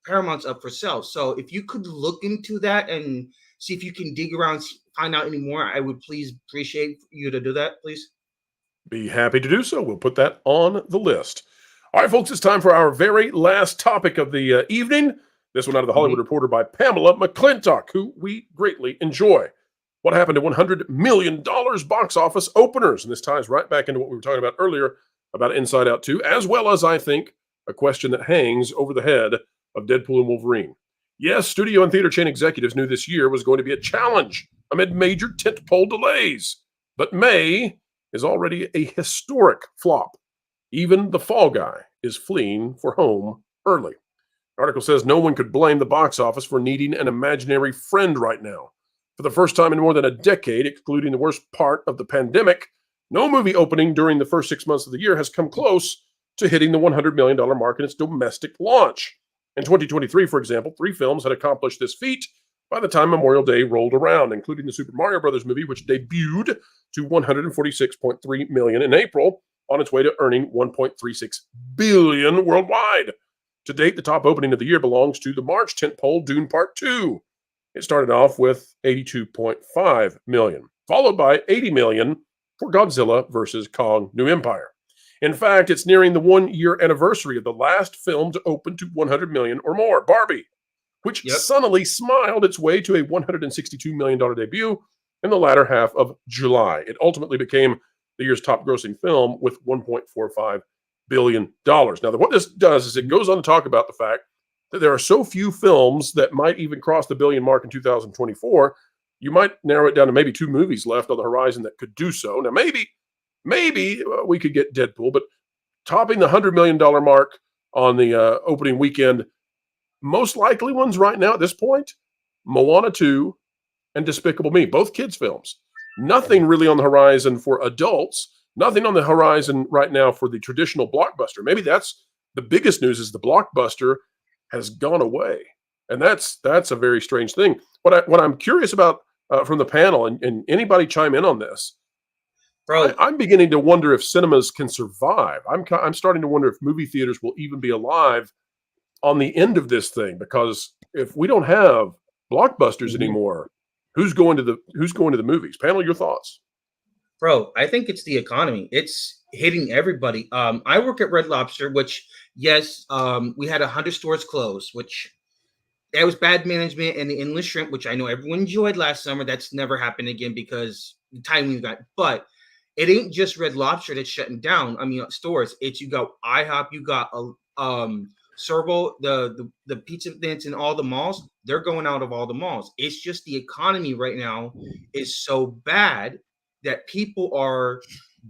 S23: Paramount's up for sale. So if you could look into that and see if you can dig around, find out any more, I would please appreciate you to do that, please.
S2: Be happy to do so. We'll put that on the list. All right, folks, it's time for our very last topic of the evening. This one out of the Hollywood Reporter by Pamela McClintock, who we greatly enjoy. What happened to $100 million box office openers? And this ties right back into what we were talking about earlier about Inside Out 2, as well as, I think, a question that hangs over the head of Deadpool and Wolverine. Yes, studio and theater chain executives knew this year was going to be a challenge amid major tentpole delays. But May is already a historic flop. Even the Fall Guy is fleeing for home early. The article says no one could blame the box office for needing an imaginary friend right now. For the first time in more than a decade, excluding the worst part of the pandemic, no movie opening during the first 6 months of the year has come close to hitting the $100 million mark in its domestic launch. In 2023, for example, 3 films had accomplished this feat by the time Memorial Day rolled around, including the Super Mario Brothers movie, which debuted to $146.3 million in April, on its way to earning $1.36 billion worldwide. To date, the top opening of the year belongs to the March tentpole Dune Part 2. It started off with $82.5 million, followed by $80 million for Godzilla vs. Kong: New Empire. In fact, it's nearing the 1-year anniversary of the last film to open to $100 million or more, Barbie, which sunnily smiled its way to a $162 million debut in the latter half of July. It ultimately became the year's top-grossing film with $1.45 billion. Now, what this does is it goes on to talk about the fact that there are so few films that might even cross the billion mark in 2024. You might narrow it down to maybe 2 movies left on the horizon that could do so. Now, maybe we could get Deadpool, but topping the $100 million mark on the opening weekend, most likely ones right now at this point, Moana 2 and Despicable Me, both kids' films. Nothing really on the horizon for adults. Nothing on the horizon right now for the traditional blockbuster. Maybe that's the biggest news, is the blockbuster has gone away. And that's a very strange thing. What I'm curious about from the panel, and anybody chime in on this, I'm beginning to wonder if cinemas can survive. I'm starting to wonder if movie theaters will even be alive on the end of this thing, because if we don't have blockbusters anymore, who's going to the movies? Pamela, your thoughts?
S23: Bro, I think it's the economy. It's hitting everybody. I work at Red Lobster, which, yes, we had 100 stores close, which that was bad management, and the endless shrimp, which I know everyone enjoyed last summer. That's never happened again because the timing got. But it ain't just Red Lobster that's shutting down. I mean, stores. It's you got IHOP, you got Servo, the pizza vents in all the malls. They're going out of all the malls. It's just the economy right now is so bad that people are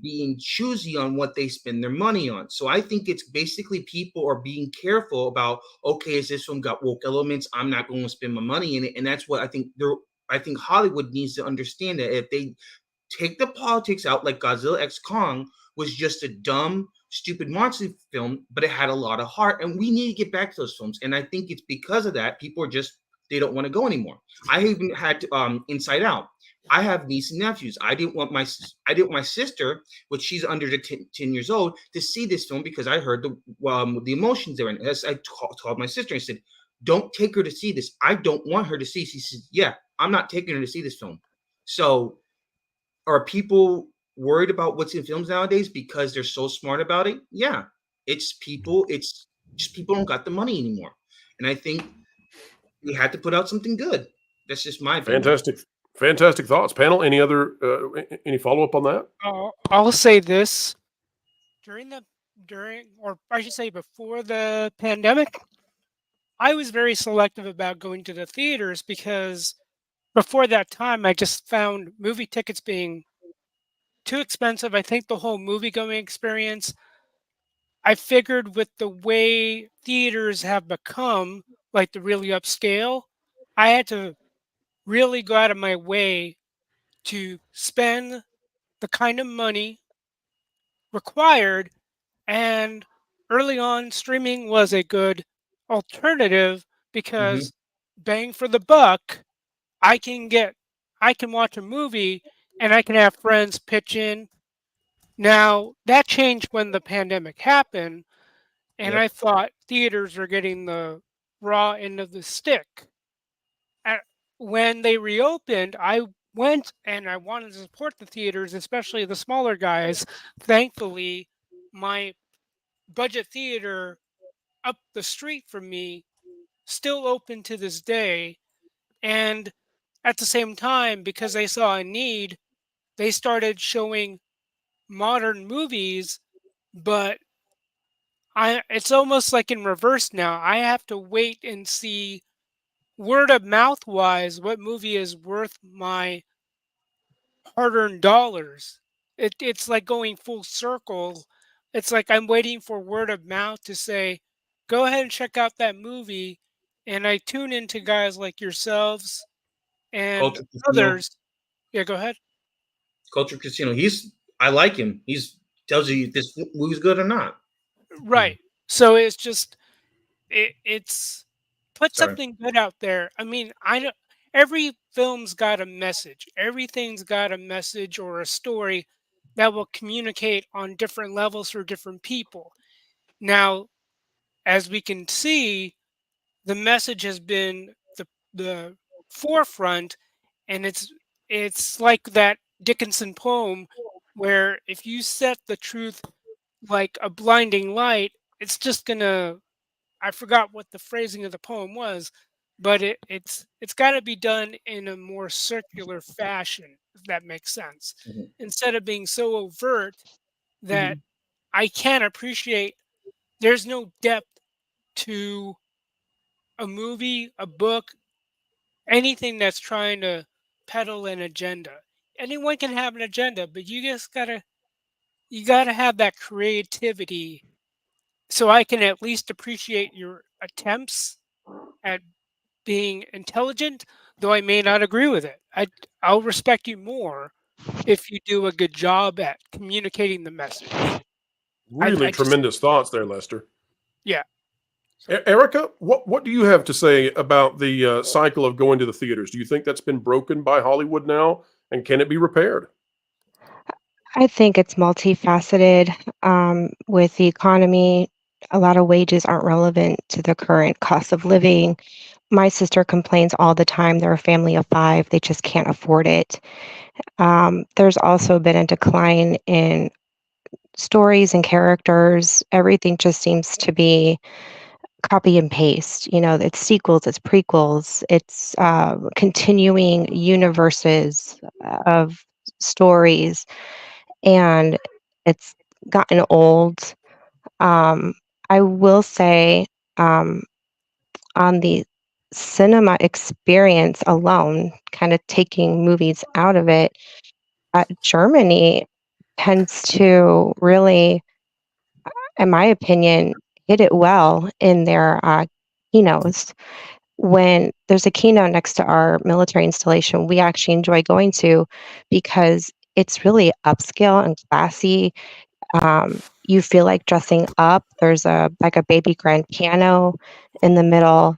S23: being choosy on what they spend their money on. So I think it's basically people are being careful about, okay, is this one got woke elements? I'm not going to spend my money in it. And that's what I think Hollywood needs to understand, that if they take the politics out, like Godzilla x Kong was just a dumb, stupid monster film, but it had a lot of heart, and we need to get back to those films. And I think it's because of that, people are just, they don't want to go anymore. I even had Inside Out. I have nieces and nephews. I didn't want my sister, which she's under the 10 years old, to see this film because I heard the emotions there. And as I told my sister, I said, "Don't take her to see this. I don't want her to see." She said, "Yeah, I'm not taking her to see this film." So, are people worried about what's in films nowadays because they're so smart about it? Yeah, it's people. It's just people don't got the money anymore, and I think we had to put out something good. That's just my opinion.
S2: Fantastic thoughts, panel. Any other any follow up on that?
S1: I'll say this: or I should say, before the pandemic, I was very selective about going to the theaters because before that time, I just found movie tickets being too expensive. I think the whole movie going experience, I figured with the way theaters have become, like the really upscale, I had to really go out of my way to spend the kind of money required. And early on, streaming was a good alternative because bang for the buck, I can watch a movie and I can have friends pitch in. Now, that changed when the pandemic happened, and I thought theaters are getting the raw end of the stick. When they reopened, I went and I wanted to support the theaters, especially the smaller guys. Thankfully, my budget theater up the street from me still open to this day. And at the same time, because they saw a need, they started showing modern movies, but it's almost like in reverse now. I have to wait and see word of mouth wise what movie is worth my hard-earned dollars. It's like going full circle. It's like I'm waiting for word of mouth to say, go ahead and check out that movie. And I tune into guys like yourselves and others. Yeah, go ahead.
S23: Culture Casino. I like him. He's tells you if this movie's good or not.
S1: Right. So it's just it's put something good out there. I mean, I know every film's got a message. Everything's got a message or a story that will communicate on different levels for different people. Now, as we can see, the message has been the forefront, and it's like that Dickinson poem where if you set the truth like a blinding light, it's just gonna, I forgot what the phrasing of the poem was, but it's got to be done in a more circular fashion, if that makes sense. Instead of being so overt that I can't appreciate, there's no depth to a movie, a book, anything that's trying to peddle an agenda. Anyone can have an agenda, but you gotta have that creativity so I can at least appreciate your attempts at being intelligent, though I may not agree with it. I'll respect you more if you do a good job at communicating the message.
S2: Really tremendous thoughts there, Lester.
S1: Yeah.
S2: Erica, what do you have to say about the cycle of going to the theaters? Do you think that's been broken by Hollywood now, and can it be repaired?
S9: I think it's multifaceted. With the economy, a lot of wages aren't relevant to the current cost of living. My sister complains all the time. They're a family of 5. They just can't afford it. There's also been a decline in stories and characters. Everything just seems to be copy and paste. You know, it's sequels, it's prequels, it's continuing universes of stories, and it's gotten old. I will say, on the cinema experience alone, kind of taking movies out of it, Germany tends to really, in my opinion, hit it well in their keynotes. When there's a keynote next to our military installation, we actually enjoy going to because it's really upscale and classy. You feel like dressing up. There's a baby grand piano in the middle.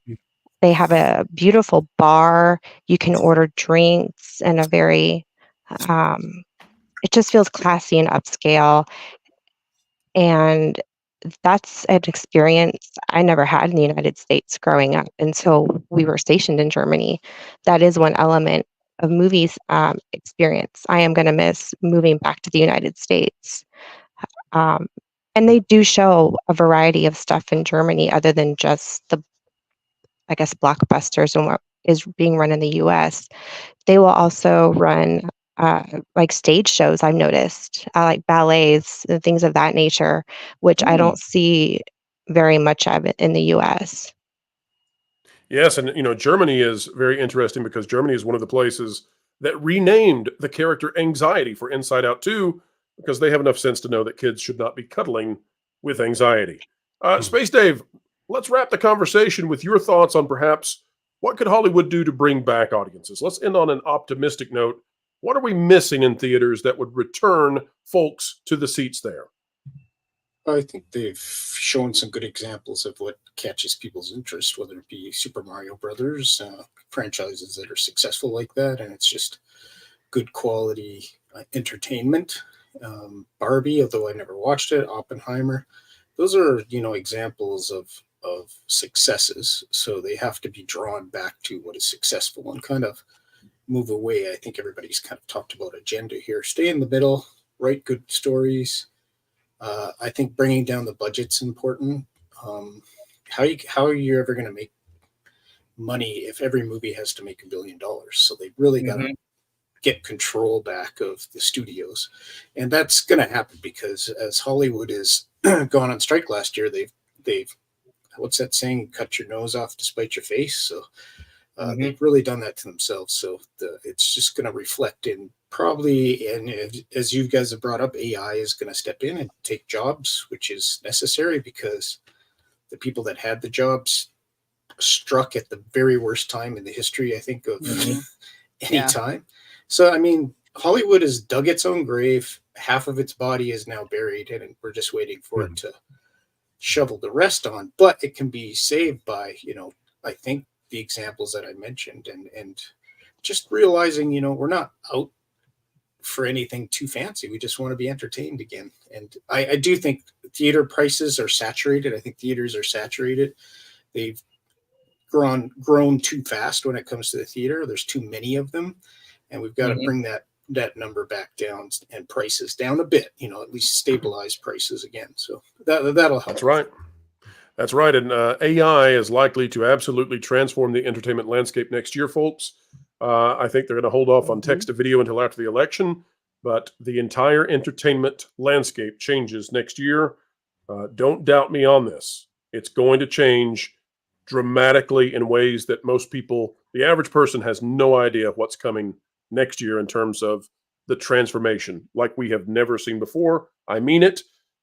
S9: They have a beautiful bar. You can order drinks in a very, it just feels classy and upscale. And that's an experience I never had in the United States growing up until we were stationed in Germany. That is one element of movies experience I am going to miss moving back to the United States. Um, and they do show a variety of stuff in Germany other than just the, I guess, blockbusters and what is being run in the US. They will also run like stage shows, I've noticed, like ballets and things of that nature, which I don't see very much of it in the US.
S2: Yes, and Germany is very interesting because Germany is one of the places that renamed the character Anxiety for Inside Out 2 because they have enough sense to know that kids should not be cuddling with anxiety. Space Dave, let's wrap the conversation with your thoughts on perhaps what could Hollywood do to bring back audiences. Let's end on an optimistic note. What are we missing in theaters that would return folks to the seats there?
S22: I think they've shown some good examples of what catches people's interest, whether it be Super Mario Brothers, franchises that are successful like that, and it's just good quality entertainment. Barbie, although I never watched it, Oppenheimer, those are examples of successes. So they have to be drawn back to what is successful and kind of move away. I think everybody's kind of talked about agenda here. Stay in the middle, write good stories. I think bringing down the budget's important. How are you ever going to make money if every movie has to make $1 billion? So they really got to get control back of the studios, and that's going to happen because as Hollywood is gone on strike last year, they've what's that saying? Cut your nose off to spite your face. So they've really done that to themselves. So it's just going to reflect in probably, and as you guys have brought up, AI is going to step in and take jobs, which is necessary because the people that had the jobs struck at the very worst time in the history, I think, of any time. So, I mean, Hollywood has dug its own grave. Half of its body is now buried, and we're just waiting for it to shovel the rest on. But it can be saved by, I think, the examples that I mentioned, and just realizing, we're not out for anything too fancy. We just want to be entertained again. And I do think theater prices are saturated. I think theaters are saturated. They've grown too fast when it comes to the theater. There's too many of them, and we've got to bring that number back down and prices down a bit, at least stabilize prices again. So that'll help.
S2: That's right. That's right. And AI is likely to absolutely transform the entertainment landscape next year, folks. I think they're going to hold off on text to video until after the election, but the entire entertainment landscape changes next year. Don't doubt me on this. It's going to change dramatically in ways that most people, the average person, has no idea what's coming next year in terms of the transformation like we have never seen before. I mean it.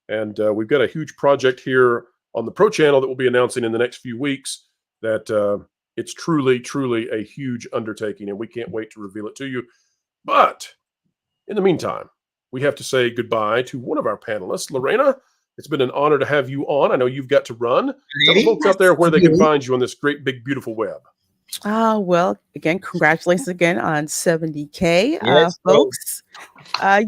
S2: And we've got a huge project here on the Pro Channel that we'll be announcing in the next few weeks that it's truly, truly a huge undertaking, and we can't wait to reveal it to you. But in the meantime, we have to say goodbye to one of our panelists. Lorena, it's been an honor to have you on. I know you've got to run. Tell the folks out there where they can find you on this great, big, beautiful web.
S21: Well, again, congratulations again on 70K, folks.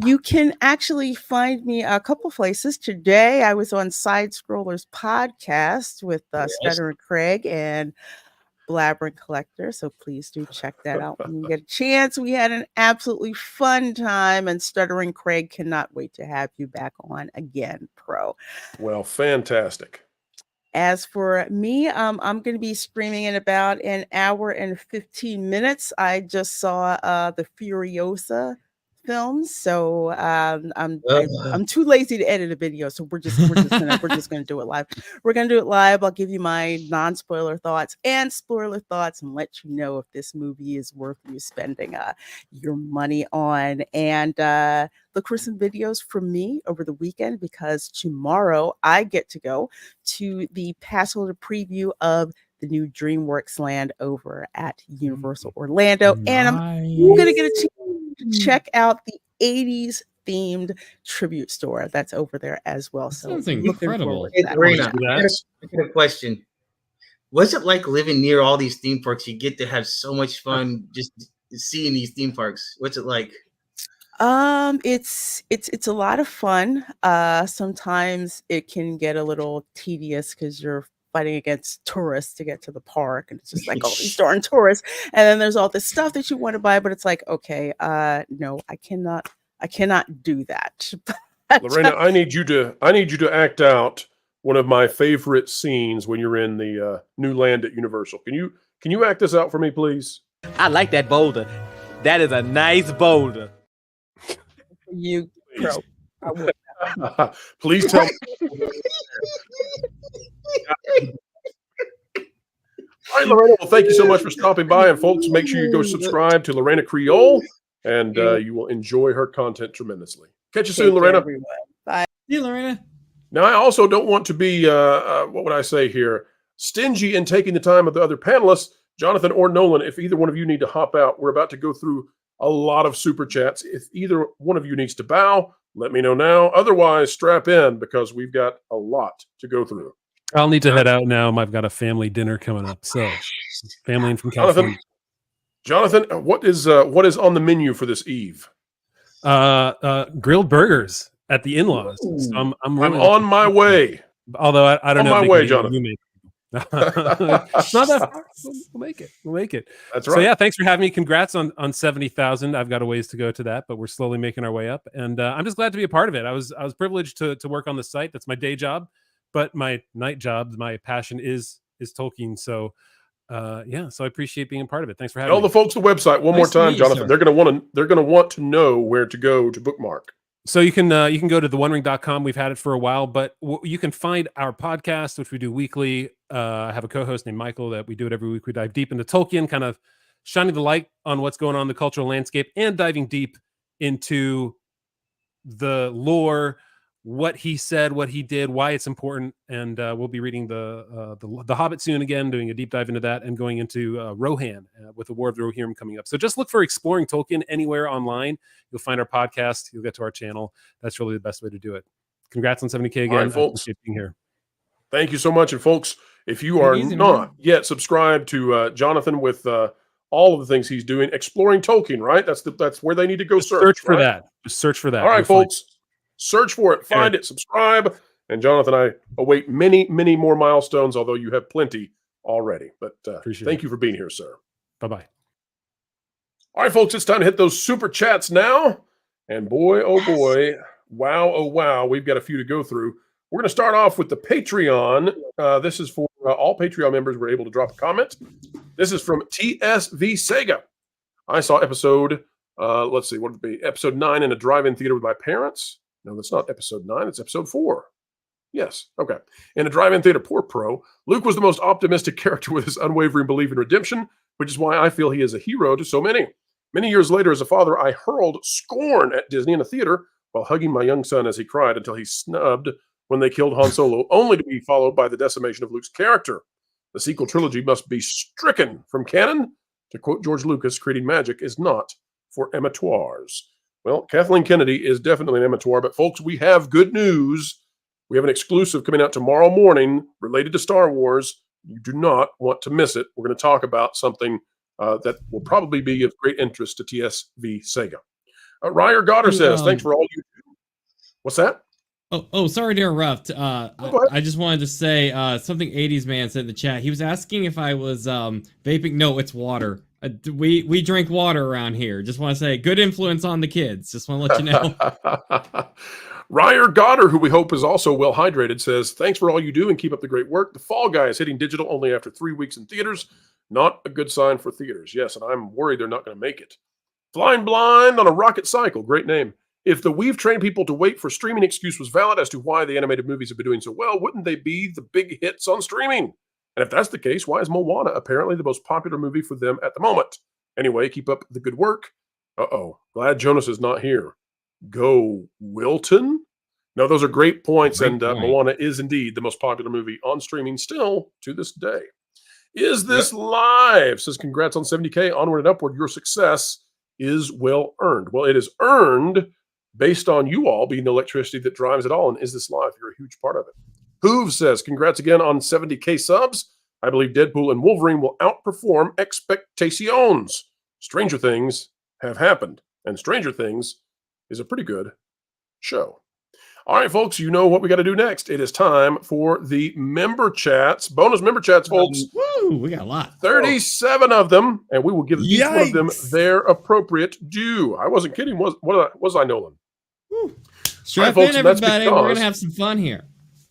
S21: You can actually find me a couple places. Today, I was on Side Scrollers podcast with Stutter and Craig and Blabbering Collector. So please do check that out when you get a chance. We had an absolutely fun time, and Stuttering Craig cannot wait to have you back on again, Pro.
S2: Well, fantastic.
S21: As for me, I'm going to be streaming in about an hour and 15 minutes. I just saw the Furiosa films, so I'm too lazy to edit a video, so we're just gonna do it live. We're gonna do it live. I'll give you my non-spoiler thoughts and spoiler thoughts, and let you know if this movie is worth you spending your money on. And look for some videos from me over the weekend, because tomorrow I get to go to the pass holder preview of the new DreamWorks land over at Universal Orlando. And I'm going to get a chance to check out the 80s themed tribute store that's over there as well. So
S3: sounds incredible.
S23: Hey, Lorena, I got a question. what's it like living near all these theme parks? You get to have so much fun just seeing these theme parks. What's it like?
S21: It's a lot of fun. Sometimes it can get a little tedious because you're fighting against tourists to get to the park, and it's just like all these darn tourists. And then there's all this stuff that you want to buy, but it's like, okay, no, I cannot do that.
S2: Lorena, I need you to act out one of my favorite scenes when you're in the new land at Universal. Can you act this out for me, please?
S6: I like that boulder. That is a nice boulder.
S21: You bro. I would.
S2: Please tell me. All right, Lorena. Well, thank you so much for stopping by. And folks, make sure you go subscribe to Lorena Creole, and you will enjoy her content tremendously. Catch you soon, Lorena.
S21: Bye.
S3: See you, Lorena.
S2: Now, I also don't want to be, what would I say here, stingy in taking the time of the other panelists, Jonathan or Nolan. If either one of you need to hop out, we're about to go through a lot of super chats. If either one of you needs to bow, let me know now. Otherwise, strap in because we've got a lot to go through.
S18: I'll need to head out now. I've got a family dinner coming up. So, family in from California.
S2: Jonathan, what is on the menu for this eve?
S18: Grilled burgers at the in-laws. So I'm really
S2: on my way.
S18: Although I don't know.
S2: On my way, Jonathan.
S18: It's not that far. We'll make it. We'll make it.
S2: That's right.
S18: So yeah, thanks for having me. Congrats on 70,000. I've got a ways to go to that, but we're slowly making our way up. And I'm just glad to be a part of it. I was privileged to work on the site. That's my day job, but my night job, my passion is Tolkien. So yeah, so I appreciate being a part of it. Thanks for having me.
S2: Tell the folks the website one more time, Jonathan. They're gonna want to know where to go to bookmark.
S18: So you can go to theonering.com. We've had it for a while, but you can find our podcast, which we do weekly. I have a co-host named Michael that we do it every week. We dive deep into Tolkien, kind of shining the light on what's going on in the cultural landscape and diving deep into the lore, what he said, what he did, why it's important. And we'll be reading the Hobbit soon again, doing a deep dive into that, and going into Rohan with the War of the Rohirrim coming up. So just look for Exploring Tolkien anywhere online. You'll find our podcast. You'll get to our channel. That's really the best way to do it. Congrats on 70K again.
S2: All right, folks.
S18: I appreciate being here.
S2: Thank you so much. And folks, if you are not yet subscribed to Jonathan with all of the things he's doing, Exploring Tolkien, right? That's where they need to go search
S18: for
S2: right?
S18: that. Just search for that.
S2: All right, folks. Search for it, find it, subscribe. And Jonathan, I await many, many more milestones, although you have plenty already. But thank you for being here, sir.
S18: Bye-bye.
S2: All right, folks, it's time to hit those super chats now. And boy, oh boy, wow, oh wow, we've got a few to go through. We're going to start off with the Patreon. This is for all Patreon members were able to drop a comment. This is from TSV Sega. I saw episode, let's see, what would it be? Episode 9 in a drive-in theater with my parents. No, that's not episode 9. It's episode 4. Yes. Okay. In a drive-in theater, poor pro, Luke was the most optimistic character with his unwavering belief in redemption, which is why I feel he is a hero to so many. Many years later, as a father, I hurled scorn at Disney in a theater while hugging my young son as he cried until he snubbed when they killed Han Solo, only to be followed by the decimation of Luke's character. The sequel trilogy must be stricken from canon. To quote George Lucas, creating magic is not for amateurs. Well, Kathleen Kennedy is definitely an amateur, but folks, we have good news. We have an exclusive coming out tomorrow morning related to Star Wars. You do not want to miss it. We're going to talk about something that will probably be of great interest to TSV Sega. Ryer Goddard says, thanks for all you do. What's that?
S3: Oh, sorry to interrupt. I just wanted to say something 80s man said in the chat. He was asking if I was vaping. No, it's water. We drink water around here. Just want to say good influence on the kids. Just want to let you know.
S2: Ryer Goddard, who we hope is also well hydrated, says, thanks for all you do and keep up the great work. The Fall Guy is hitting digital only after 3 weeks in theaters. Not a good sign for theaters. Yes, and I'm worried they're not going to make it. Flying Blind on a Rocket Cycle. Great name. If the we've trained people to wait for streaming excuse was valid as to why the animated movies have been doing so well, wouldn't they be the big hits on streaming? And if that's the case, why is Moana apparently the most popular movie for them at the moment? Anyway, keep up the good work. Uh-oh. Glad Jonas is not here. Go Wilton? No, those are great points, and Moana is indeed the most popular movie on streaming still to this day. Is this live? Says, congrats on 70K. Onward and upward. Your success is well earned. Well, it is earned based on you all being the electricity that drives it all. And is this live? You're a huge part of it. Hooves says, congrats again on 70K subs. I believe Deadpool and Wolverine will outperform expectations. Stranger things have happened, and Stranger Things is a pretty good show. All right, folks, you know what we got to do next. It is time for the member chats, bonus member chats, folks.
S3: Woo, we got a lot.
S2: 37 of them, and we will give each one of them
S3: Yikes.
S2: their appropriate due. I wasn't kidding, was I, Nolan?
S3: Strap
S2: folks,
S3: in,
S2: and that's
S3: everybody. We're going
S2: because-
S3: to have some fun here.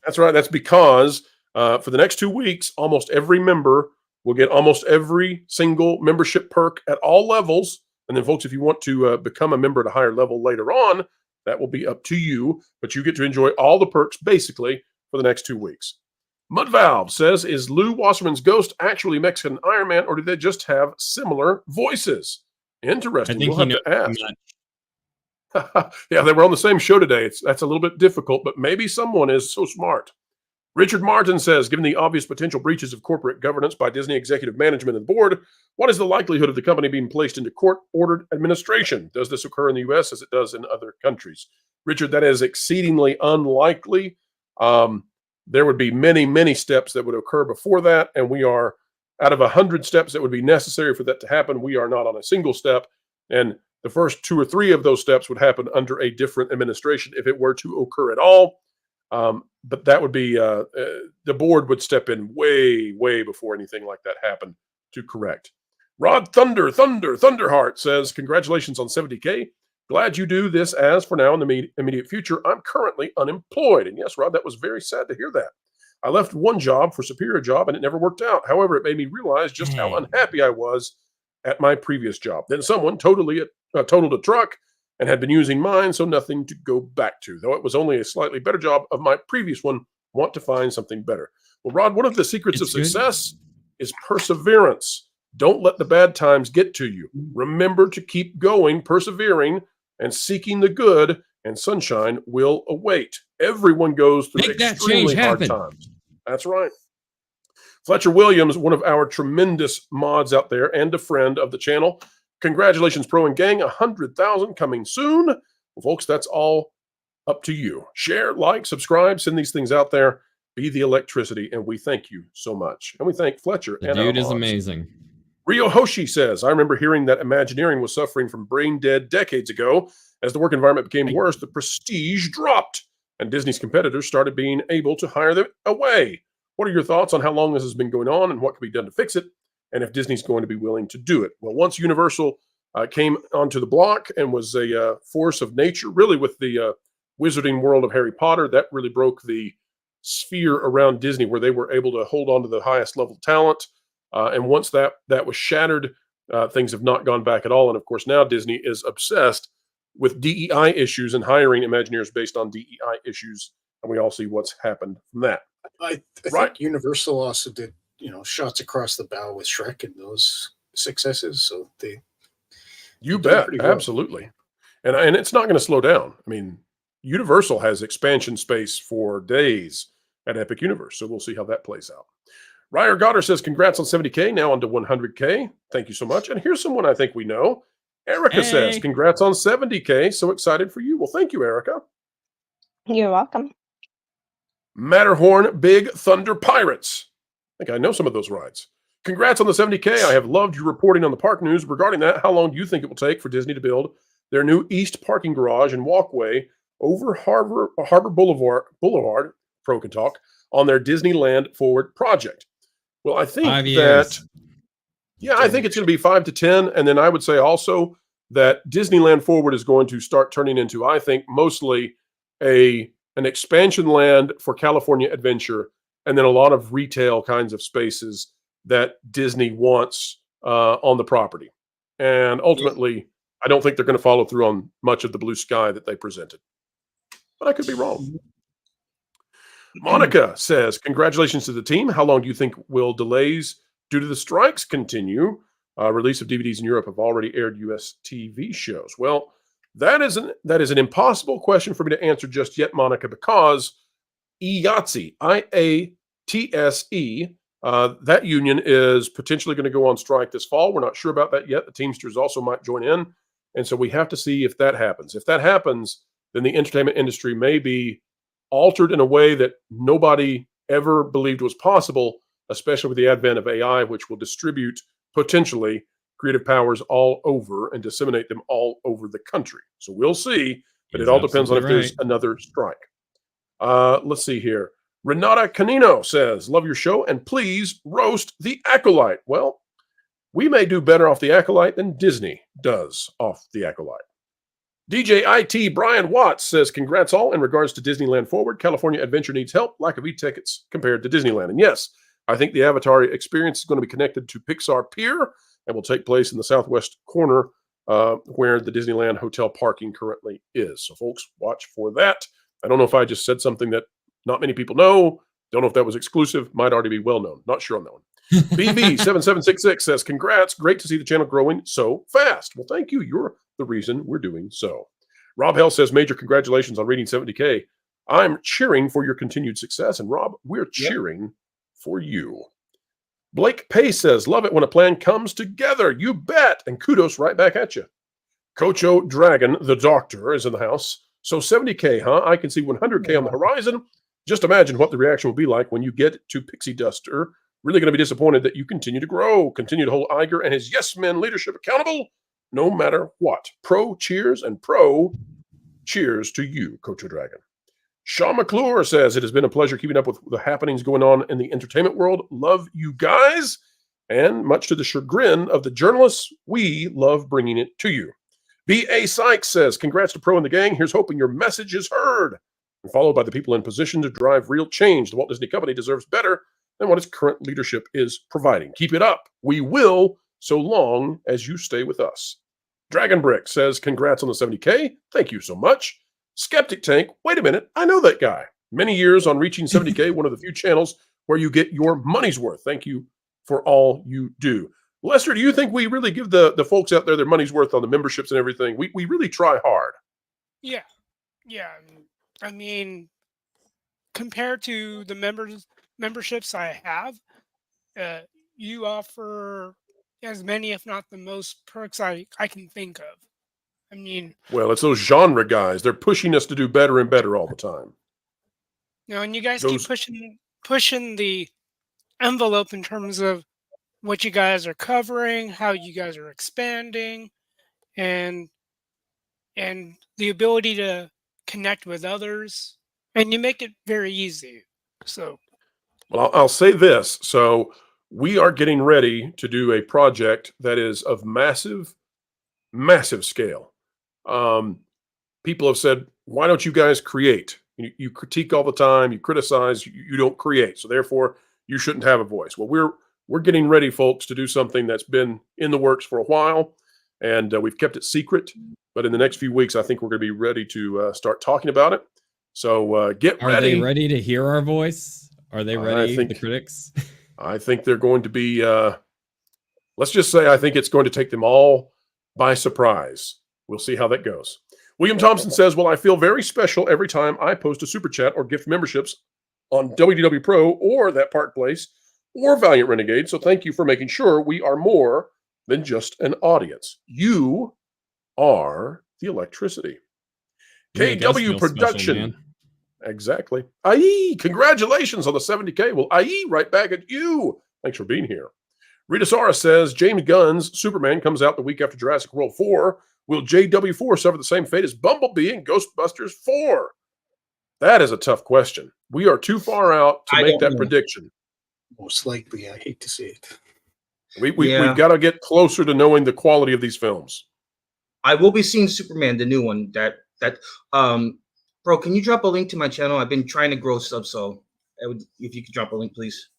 S2: That's right. That's because for the next 2 weeks, almost every member will get almost every single membership perk at all levels. And then, folks, if you want to become a member at a higher level later on, that will be up to you. But you get to enjoy all the perks basically for the next 2 weeks. Mudvalve says, is Lou Wasserman's ghost actually Mexican Iron Man, or do they just have similar voices? Interesting.
S3: I think
S2: We'll
S3: he
S2: have to
S3: knows
S2: ask.
S3: much.
S2: Yeah, they were on the same show today. That's a little bit difficult, but maybe someone is so smart. Richard Martin says, given the obvious potential breaches of corporate governance by Disney executive management and board, what is the likelihood of the company being placed into court-ordered administration? Does this occur in the U.S. as it does in other countries? Richard, that is exceedingly unlikely. There would be many, many steps that would occur before that, and we are, out of 100 steps that would be necessary for that to happen, we are not on a single step, and the first 2 or 3 of those steps would happen under a different administration if it were to occur at all. But that would be the board would step in way, way before anything like that happened to correct. Rod Thunderheart says, congratulations on 70K. Glad you do this as for now in the immediate future. I'm currently unemployed. And yes, Rod, that was very sad to hear that. I left one job for a superior job and it never worked out. However, it made me realize just how unhappy I was at my previous job. Then someone totaled a truck and had been using mine, so nothing to go back to. Though it was only a slightly better job of my previous one, want to find something better. Well, Rod, one of the secrets of success is perseverance. Don't let the bad times get to you. Remember to keep going, persevering, and seeking the good, and sunshine will await. Everyone goes through extremely hard times. That's right. Fletcher Williams, one of our tremendous mods out there and a friend of the channel. Congratulations, Pro and Gang. 100,000 coming soon. Well, folks, that's all up to you. Share, like, subscribe, send these things out there. Be the electricity, and we thank you so much. And we thank Fletcher.
S3: The dude is amazing.
S2: Rio Hoshi says, I remember hearing that Imagineering was suffering from brain dead decades ago. As the work environment became worse, the prestige dropped, and Disney's competitors started being able to hire them away. What are your thoughts on how long this has been going on and what can be done to fix it? And if Disney's going to be willing to do it? Well, once Universal came onto the block and was a force of nature, really with the wizarding world of Harry Potter, that really broke the sphere around Disney where they were able to hold on to the highest level talent. And once that was shattered, things have not gone back at all. And of course, now Disney is obsessed with DEI issues and hiring Imagineers based on DEI issues. And we all see what's happened from that.
S22: I think Universal also did, shots across the bow with Shrek and those successes. So
S2: you bet, absolutely. And it's not going to slow down. I mean, Universal has expansion space for days at Epic Universe. So we'll see how that plays out. Ryer Goddard says, congrats on 70K, now on to 100K. Thank you so much. And here's someone I think we know. Erica says, congrats on 70K. So excited for you. Well, thank you, Erica.
S9: You're welcome.
S2: Matterhorn Big Thunder Pirates. I think I know some of those rides. Congrats on the 70K. I have loved your reporting on the park news. Regarding that, how long do you think it will take for Disney to build their new East parking garage and walkway over Harbor Boulevard, Pro can talk, on their Disneyland Forward project? Well, I think
S3: 5 years.
S2: I think it's going to be 5 to 10. And then I would say also that Disneyland Forward is going to start turning into, I think, mostly an expansion land for California Adventure, and then a lot of retail kinds of spaces that Disney wants on the property. And ultimately, I don't think they're going to follow through on much of the blue sky that they presented. But I could be wrong. Monica says, congratulations to the team. How long do you think will delays due to the strikes continue? Release of DVDs in Europe have already aired U.S. TV shows. Well, that is an impossible question for me to answer just yet, Monica, because IATSE, IATSE, that union is potentially going to go on strike this fall. We're not sure about that yet. The Teamsters also might join in. And so we have to see if that happens. If that happens, then the entertainment industry may be altered in a way that nobody ever believed was possible. especially with the advent of AI, which will distribute potentially creative powers all over and disseminate them all over the country. So we'll see, but it all depends on if there's another strike. Let's see here. Renata Canino says, love your show and please roast the Acolyte. Well, we may do better off the Acolyte than Disney does off the Acolyte. DJ IT Brian Watts says, congrats all in regards to Disneyland Forward. California Adventure needs help. Lack of e-tickets compared to Disneyland. And yes, I think the Avatar experience is going to be connected to Pixar Pier and will take place in the southwest corner where the Disneyland hotel parking currently is. So folks, watch for that. I don't know if I just said something that not many people know. Don't know if that was exclusive. Might already be well known. Not sure on that one. BB7766 says, congrats. Great to see the channel growing so fast. Well, thank you. You're the reason we're doing so. Rob Hell says, major congratulations on reading 70K. I'm cheering for your continued success. And Rob, we're cheering for you. Blake Pace says, love it when a plan comes together. You bet. And kudos right back at you. Kocho Dragon, the doctor, is in the house. So 70K, huh? I can see 100K on the horizon. Just imagine what the reaction will be like when you get to Pixie Duster. Really going to be disappointed that you continue to grow, continue to hold Iger and his yes men leadership accountable, no matter what. Pro cheers and pro cheers to you, Kocho Dragon. Sean McClure says, it has been a pleasure keeping up with the happenings going on in the entertainment world. Love you guys. And much to the chagrin of the journalists, we love bringing it to you. B.A. Sykes says, congrats to Pro and the gang. Here's hoping your message is heard. And followed by the people in position to drive real change. The Walt Disney Company deserves better than what its current leadership is providing. Keep it up. We will, so long as you stay with us. Dragon Brick says, congrats on the 70K. Thank you so much. Skeptic Tank, wait a minute. I know that guy. Many years on reaching 70K, one of the few channels where you get your money's worth. Thank you for all you do. Lester, do you think we really give the folks out there their money's worth on the memberships and everything? We really try hard.
S1: Yeah. Yeah. I mean, compared to the memberships I have, you offer as many, if not the most perks I can think of. I mean,
S2: well, it's those genre guys. They're pushing us to do better and better all the time.
S1: You know, and you guys keep pushing the envelope in terms of what you guys are covering, how you guys are expanding, and the ability to connect with others, and you make it very easy. So,
S2: well, I'll say this. So we are getting ready to do a project that is of massive scale. People have said, why don't you guys create? You critique all the time, you criticize, you don't create. So therefore, you shouldn't have a voice. Well, we're getting ready, folks, to do something that's been in the works for a while, and we've kept it secret. But in the next few weeks, I think we're going to be ready to start talking about it. So get ready.
S3: Are they ready to hear our voice? Are they ready, the critics?
S2: I think they're going to be, let's just say, I think it's going to take them all by surprise. We'll see how that goes. William Thompson says, well, I feel very special every time I post a super chat or gift memberships on WDW Pro or that Park Place or Valiant Renegade. So thank you for making sure we are more than just an audience. You are the electricity. KW Production. Special, exactly. IE, congratulations on the 70K. Well, IE, right back at you. Thanks for being here. Rita Sara says, James Gunn's Superman comes out the week after Jurassic World 4. Will JW4 suffer the same fate as Bumblebee in Ghostbusters 4? That is a tough question. We are too far out to make that prediction.
S22: Most likely, I hate to say it.
S2: We've got to get closer to knowing the quality of these films.
S23: I will be seeing Superman, the new one. Bro, can you drop a link to my channel? I've been trying to grow subs, so if you could drop a link, please.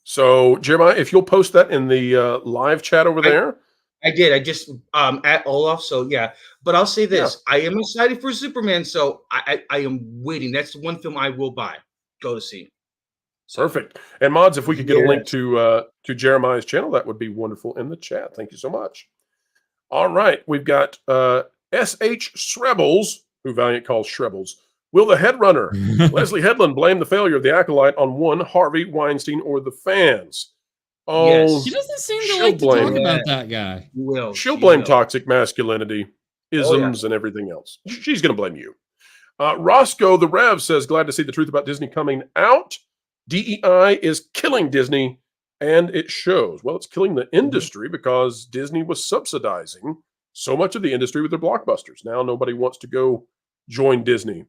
S2: So, Jeremiah, if you'll post that in the live chat over there.
S23: I did. I just at Olaf. So yeah, but I'll say this: I am excited for Superman. So I am waiting. That's the one film I will go to see.
S2: Perfect. And mods, if we could get a link to Jeremiah's channel, that would be wonderful in the chat. Thank you so much. All right, we've got S.H. Shrebbles, who Valiant calls Shrebbles. Will the headrunner Leslie Headland blame the failure of the Acolyte on one Harvey Weinstein or the fans? Oh,
S3: yes. She doesn't seem to like to talk about that guy.
S2: She'll blame toxic masculinity, isms, and everything else. She's going to blame you. Roscoe the Rev says, glad to see the truth about Disney coming out. DEI is killing Disney, and it shows. Well, it's killing the industry because Disney was subsidizing so much of the industry with their blockbusters. Now nobody wants to go join Disney.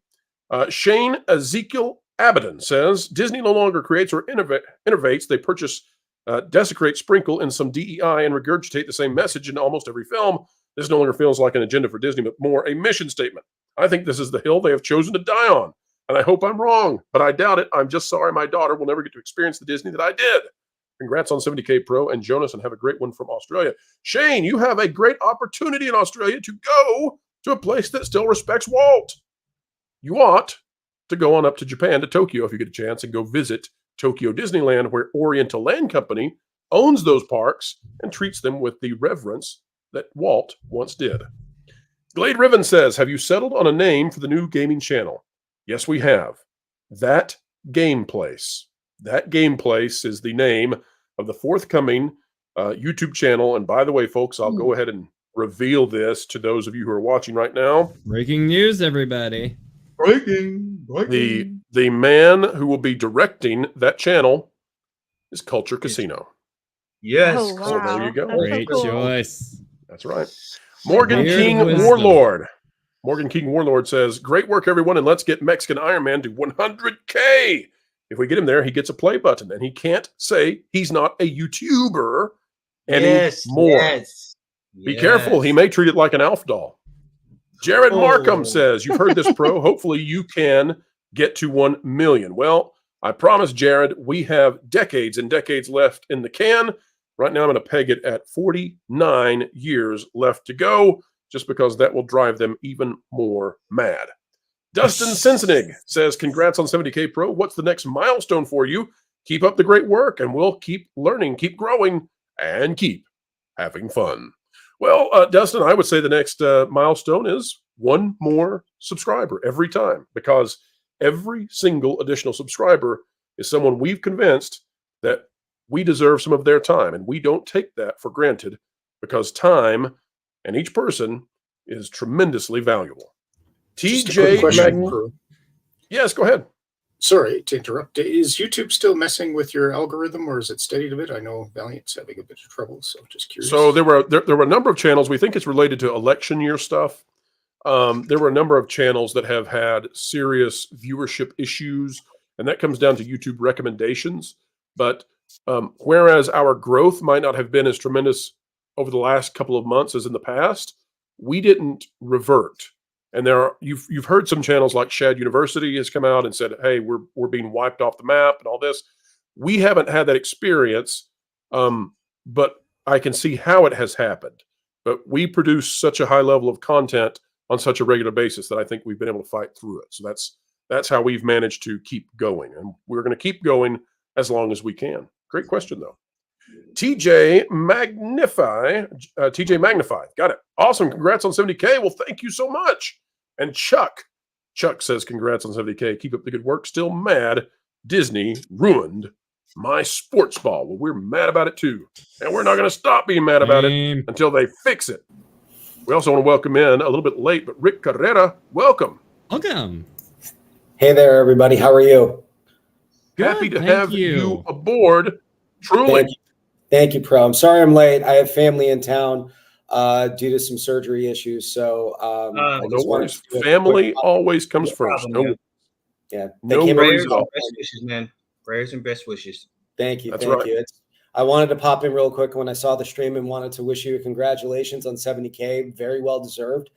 S2: Shane Ezekiel Abaddon says, Disney no longer creates or innovates. They purchase, desecrate, sprinkle in some DEI, and regurgitate the same message in almost every film. This no longer feels like an agenda for Disney, but more a mission statement. I think this is the hill they have chosen to die on, and I hope I'm wrong, but I doubt it. I'm just sorry my daughter will never get to experience the Disney that I did. Congrats on 70K Pro, and Jonas, and have a great one from Australia. Shane, you have a great opportunity in Australia to go to a place that still respects Walt. You ought to go on up to Japan, to Tokyo, if you get a chance, and go visit Tokyo Disneyland, where Oriental Land Company owns those parks and treats them with the reverence that Walt once did. Glade Riven says, have you settled on a name for the new gaming channel? Yes, we have. That Game Place. That Game Place is the name of the forthcoming YouTube channel. And by the way, folks, I'll go ahead and reveal this to those of you who are watching right now.
S3: Breaking news, everybody.
S2: Breaking. The man who will be directing that channel is Culture Casino.
S23: Yes.
S9: Oh, wow.
S2: So there you go.
S9: That's so
S3: Great
S9: cool.
S3: choice.
S2: That's right. Morgan
S3: Weird
S2: King
S3: wisdom.
S2: Warlord. Morgan King Warlord says, great work, everyone, and let's get Mexican Iron Man to 100K. If we get him there, he gets a play button, and he can't say he's not a YouTuber anymore.
S23: Yes.
S2: Be careful. He may treat it like an Alf doll. Jared Markham says, you've heard this, Pro. Hopefully you can get to 1 million. Well, I promise, Jared, we have decades and decades left in the can. Right now, I'm going to peg it at 49 years left to go, just because that will drive them even more mad. Dustin Sensenig says, congrats on 70K Pro. What's the next milestone for you? Keep up the great work, and we'll keep learning, keep growing, and keep having fun. Well, Dustin, I would say the next milestone is one more subscriber every time, because every single additional subscriber is someone we've convinced that we deserve some of their time, and we don't take that for granted, because time and each person is tremendously valuable. TJ Magn- Yes, go ahead.
S22: Sorry to interrupt. Is YouTube still messing with your algorithm, or is it steadied a bit? I know Valiant's having a bit of trouble, so just curious.
S2: So there were a number of channels. We think it's related to election year stuff. There were a number of channels that have had serious viewership issues, and that comes down to YouTube recommendations. But whereas our growth might not have been as tremendous over the last couple of months as in the past, we didn't revert. And you've heard some channels like Shad University has come out and said, hey, we're being wiped off the map and all this. We haven't had that experience, but I can see how it has happened. But we produce such a high level of content on such a regular basis that I think we've been able to fight through it. So that's how we've managed to keep going. And we're going to keep going as long as we can. Great question, though. TJ Magnify, got it. Awesome. Congrats on 70K. Well, thank you so much. And Chuck says, congrats on 70K. Keep up the good work. Still mad Disney ruined my sports ball. Well, we're mad about it too. And we're not going to stop being mad about it until they fix it. We also want to welcome in a little bit late, but Rick Carrera, welcome.
S3: Welcome.
S4: Hey there, everybody. How are you?
S2: Happy to have you aboard. Truly.
S4: Thank you, Pro. I'm sorry I'm late. I have family in town due to some surgery issues. So
S2: no worries. Family always comes first. No
S23: worries
S2: at all.
S23: Best wishes, man. Prayers and best wishes.
S4: Thank you.
S2: That's
S4: Thank
S2: right.
S4: you. I wanted to pop in real quick when I saw the stream and wanted to wish you congratulations on 70K. Very well deserved.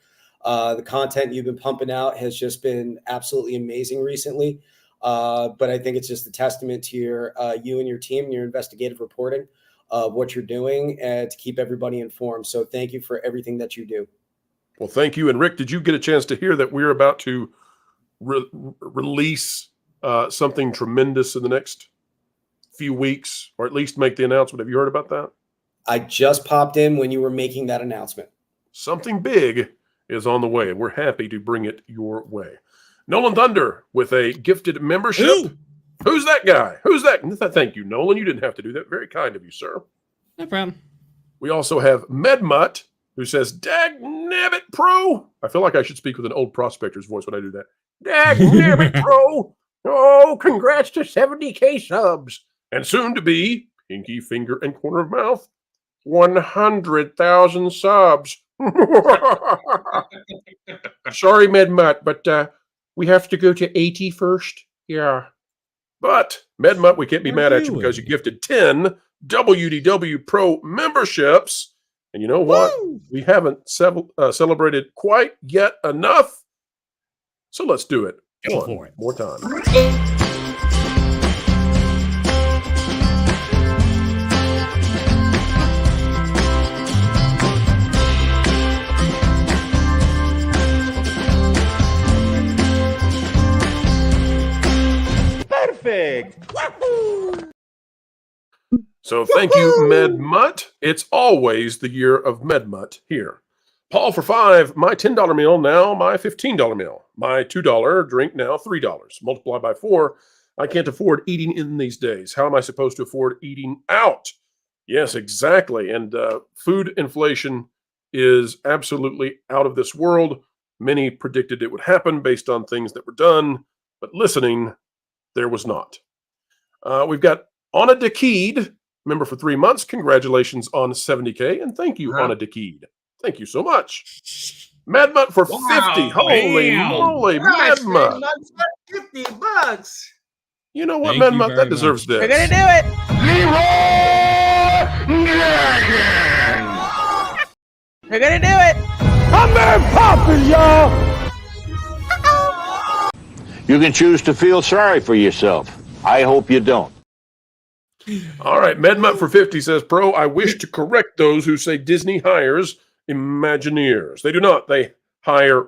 S4: The content you've been pumping out has just been absolutely amazing recently. But I think it's just a testament to you and your team and your investigative reporting of what you're doing and to keep everybody informed. So thank you for everything that you do.
S2: Well, thank you. And Rick, did you get a chance to hear that we're about to release something tremendous in the next few weeks, or at least make the announcement? Have you heard about that?
S4: I just popped in when you were making that announcement.
S2: Something big is on the way, and we're happy to bring it your way. Nolan Thunder with a gifted membership.
S3: Ooh.
S2: Who's that guy? Who's that? Thank you, Nolan. You didn't have to do that. Very kind of you, sir.
S3: No problem.
S2: We also have Medmutt, who says, Dag nabbit, Pro. I feel like I should speak with an old prospector's voice when I do that. Dag nabbit, Pro. Oh, congrats to 70K subs. And soon to be, pinky finger and corner of mouth, 100,000 subs. Sorry, MedMutt, but we have to go to 80 first. Yeah. But, MedMutt, we can't be mad at you because you gifted 10 WDW Pro memberships. And you know what? Woo! We haven't celebrated quite yet enough. So let's do it.
S3: Go for it.
S2: More time.
S8: Perfect.
S2: So thank you, MedMutt. It's always the year of MedMutt here. Paul for $5, my $10 meal, now my $15 meal. My $2 drink, now $3. Multiply by 4. I can't afford eating in these days. How am I supposed to afford eating out? Yes, exactly. And food inflation is absolutely out of this world. Many predicted it would happen based on things that were done, but listening, there was not. We've got Anna Dakid, member for 3 months. Congratulations on 70K, and thank you, Anna Dakid. Thank you so much. MedMutt for 50. Holy moly, MedMutt.
S23: $50.
S2: You know what, MedMutt? That deserves this.
S21: We're going to do it. We're going to do it.
S5: I'm Mary Poppins, y'all. You can choose to feel sorry for yourself. I hope you don't.
S2: All right, MedMutt for 50 says, Pro, I wish to correct those who say Disney hires Imagineers. They do not. They hire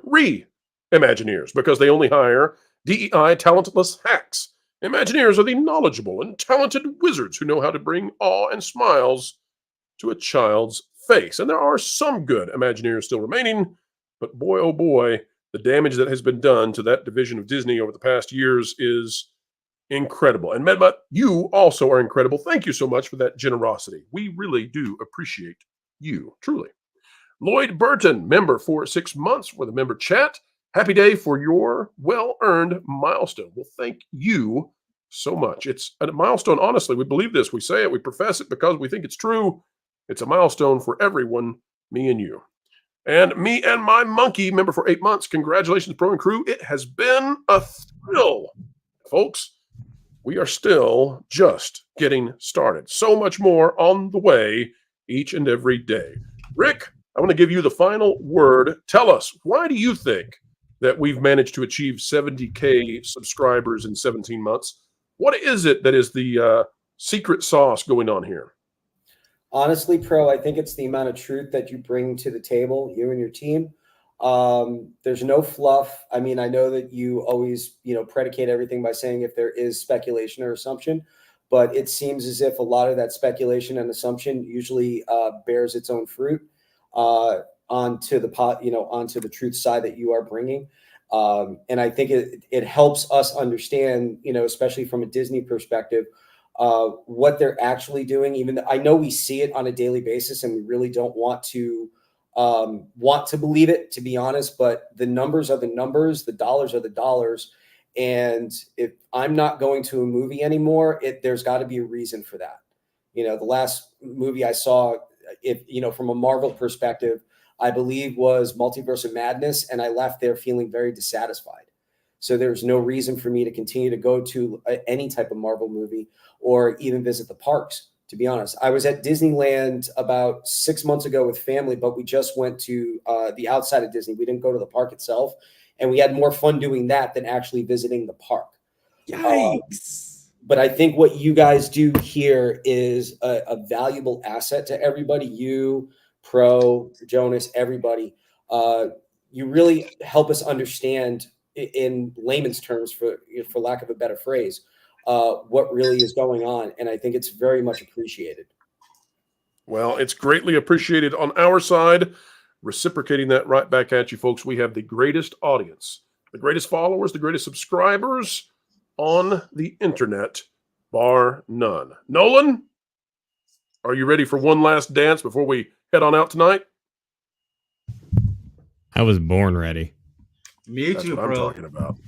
S2: Imagineers because they only hire DEI talentless hacks. Imagineers are the knowledgeable and talented wizards who know how to bring awe and smiles to a child's face. And there are some good Imagineers still remaining, but boy, oh boy, the damage that has been done to that division of Disney over the past years is incredible. And MedMutt, you also are incredible. Thank you so much for that generosity. We really do appreciate you, truly. Lloyd Burton, member for 6 months for the member chat. Happy day for your well-earned milestone. Well, thank you so much. It's a milestone, honestly. We believe this. We say it. We profess it because we think it's true. It's a milestone for everyone, me and you. And me and my monkey, member for 8 months. Congratulations, Pro and crew. It has been a thrill, folks. We are still just getting started. So much more on the way each and every day. Rick, I want to give you the final word. Tell us, why do you think that we've managed to achieve 70K subscribers in 17 months? What is it that is the secret sauce going on here?
S4: Honestly, Pro, I think it's the amount of truth that you bring to the table, you and your team. There's no fluff. I mean, I know that you always, predicate everything by saying if there is speculation or assumption, but it seems as if a lot of that speculation and assumption usually bears its own fruit onto the truth side that you are bringing. And I think it helps us understand, especially from a Disney perspective, what they're actually doing. Even though I know we see it on a daily basis and we really don't want to believe it, to be honest, but the numbers are the numbers, the dollars are the dollars. And if I'm not going to a movie anymore, there's got to be a reason for that. The last movie I saw, from a Marvel perspective, I believe was Multiverse of Madness, and I left there feeling very dissatisfied. So there's no reason for me to continue to go to any type of Marvel movie or even visit the parks, to be honest. I was at Disneyland about 6 months ago with family, but we just went to the outside of Disney. We didn't go to the park itself, and we had more fun doing that than actually visiting the park.
S3: Yikes.
S4: But I think what you guys do here is a valuable asset to everybody. You, Pro, Jonas, everybody. You really help us understand, in layman's terms, for lack of a better phrase, what really is going on. And I think it's very much appreciated.
S2: Well, it's greatly appreciated on our side. Reciprocating that right back at you, folks. We have the greatest audience, the greatest followers, the greatest subscribers on the internet, bar none. Nolan, are you ready for one last dance before we head on out tonight?
S3: I was born ready.
S23: Me
S2: That's
S23: too,
S2: what
S23: bro.
S2: I'm talking about.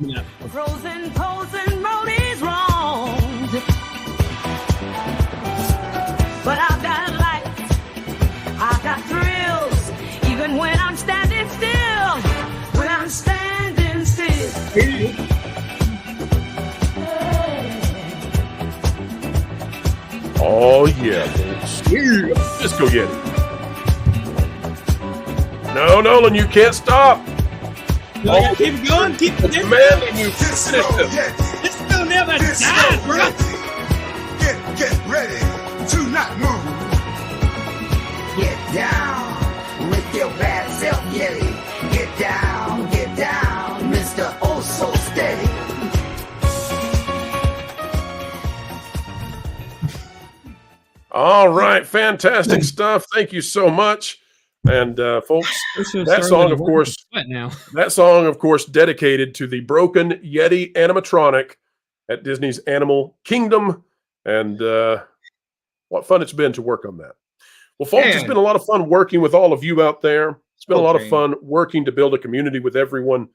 S17: Pros and pros and roadies wrong. But I've got lights, I've got thrills, even when I'm standing still. When I'm standing still.
S2: Oh, yeah, folks. Let's go get it. No, Nolan, you can't stop.
S3: No, I gotta keep going, keep
S2: the man, you finish this.
S3: This will never die, bro.
S15: Get ready to not move. Get down with your bad self, Yeti. Get down, Mr. Oh So Steady.
S2: All right, fantastic stuff. Thank you so much. And folks, that song, of course, dedicated to the broken Yeti animatronic at Disney's Animal Kingdom. And what fun it's been to work on that. Well, folks, it's been a lot of fun working with all of you out there. It's been a lot of fun working to build a community with everyone.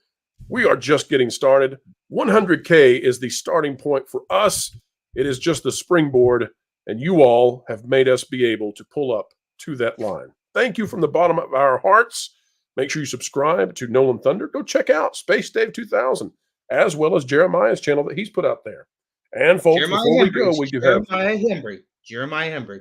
S2: We are just getting started. 100K is the starting point for us. It is just the springboard, and you all have made us be able to pull up to that line. Thank you from the bottom of our hearts. Make sure you subscribe to Nolan Thunder. Go check out Space Dave 2000, as well as Jeremiah's channel that he's put out there. And folks, before we go, we do have
S23: Jeremiah Hembry.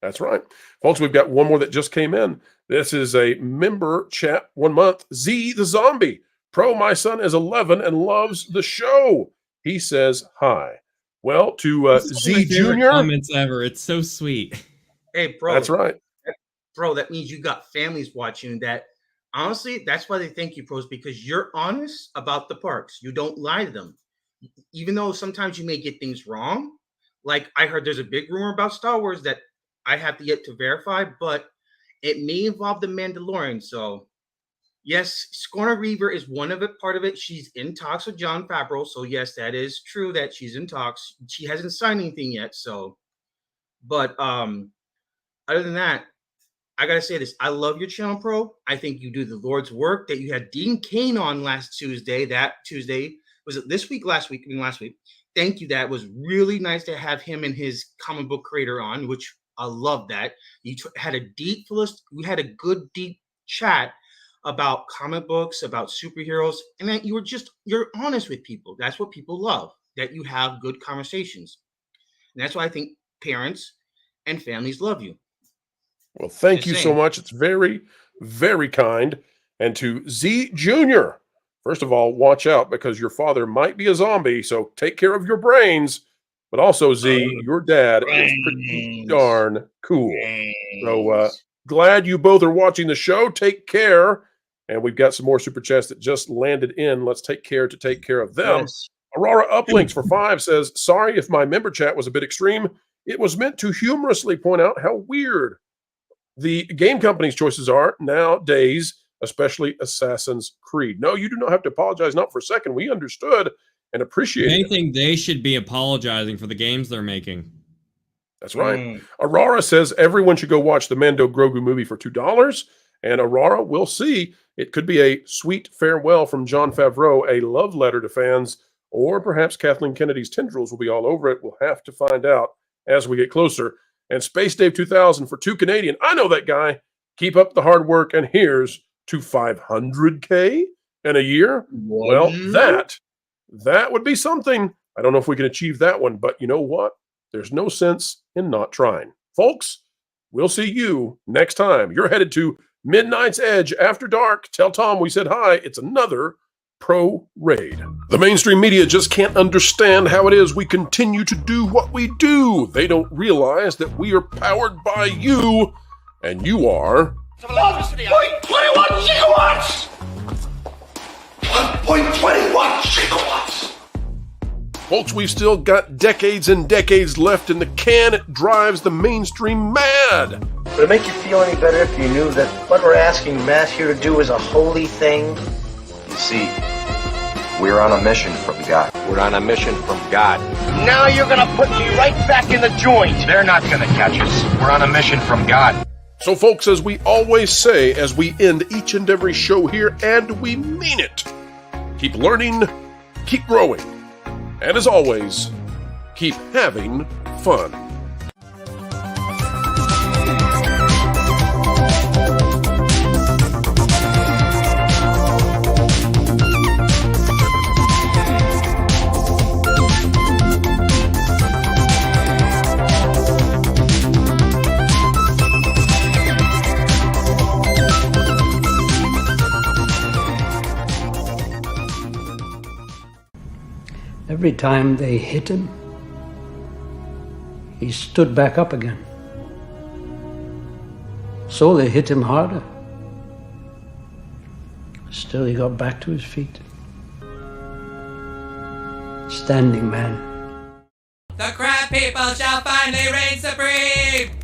S2: That's right. Folks, we've got one more that just came in. This is a member chat 1 month. Z the Zombie. Pro, my son is 11 and loves the show. He says hi. Well, to Z Jr.
S3: Comments ever. It's so sweet.
S23: Hey, bro.
S2: That's right.
S23: Bro, that means you got families watching that. Honestly, that's why they thank you, pros, because you're honest about the parks. You don't lie to them. Even though sometimes you may get things wrong. Like I heard there's a big rumor about Star Wars that I have to yet to verify, but it may involve the Mandalorian. So yes, Scorner Reaver is part of it. She's in talks with Jon Favreau. So yes, that is true that she's in talks. She hasn't signed anything yet. So, but other than that, I gotta say this. I love your channel, Pro. I think you do the Lord's work. That you had Dean Cain on last Tuesday. That Tuesday, was it this week? Last week? I mean, last week. Thank you. That was really nice to have him and his comic book creator on, which I love that. You had a deep list. We had a good deep chat about comic books, about superheroes, and that you're honest with people. That's what people love, that you have good conversations. And that's why I think parents and families love you.
S2: Well, thank you so much. It's very, very kind. And to Z Jr., first of all, watch out because your father might be a zombie, so take care of your brains. But also, Z, your dad is pretty darn cool. So glad you both are watching the show. Take care. And we've got some more super chats that just landed in. Let's take care to take care of them. Yes. Aurora Uplinks for 5 says, sorry if my member chat was a bit extreme. It was meant to humorously point out how weird the game company's choices are nowadays, especially Assassin's Creed. No, you do not have to apologize, not for a second. We understood and appreciate it.
S3: Anything, they should be apologizing for the games they're making.
S2: That's right. Aurora says everyone should go watch the Mando Grogu movie for $2. And Aurora, we'll see. It could be a sweet farewell from Jon Favreau, a love letter to fans, or perhaps Kathleen Kennedy's tendrils will be all over it. We'll have to find out as we get closer. And Space Dave 2000 for $2 Canadian. I know that guy. Keep up the hard work. And here's to 500K in a year. Well, that would be something. I don't know if we can achieve that one, but you know what? There's no sense in not trying. Folks, we'll see you next time. You're headed to Midnight's Edge after dark. Tell Tom we said hi. It's another Pro Raid. The mainstream media just can't understand how it is we continue to do what we do. They don't realize that we are powered by you, and you are
S15: 1.21 gigawatts! 1.21 gigawatts!
S2: Folks, we've still got decades and decades left in the can. It drives the mainstream mad.
S12: Would it make you feel any better if you knew that what we're asking Matthew to do is a holy thing?
S13: You see, we're on a mission from God. We're on a mission from God.
S15: Now you're gonna put me right back in the joint!
S13: They're not gonna catch us. We're on a mission from God.
S2: So, folks, as we always say as we end each and every show here, and we mean it, keep learning, keep growing, and as always, keep having fun.
S7: Every time they hit him, he stood back up again. So they hit him harder. Still, he got back to his feet. Standing man.
S16: The crab people shall finally reign supreme!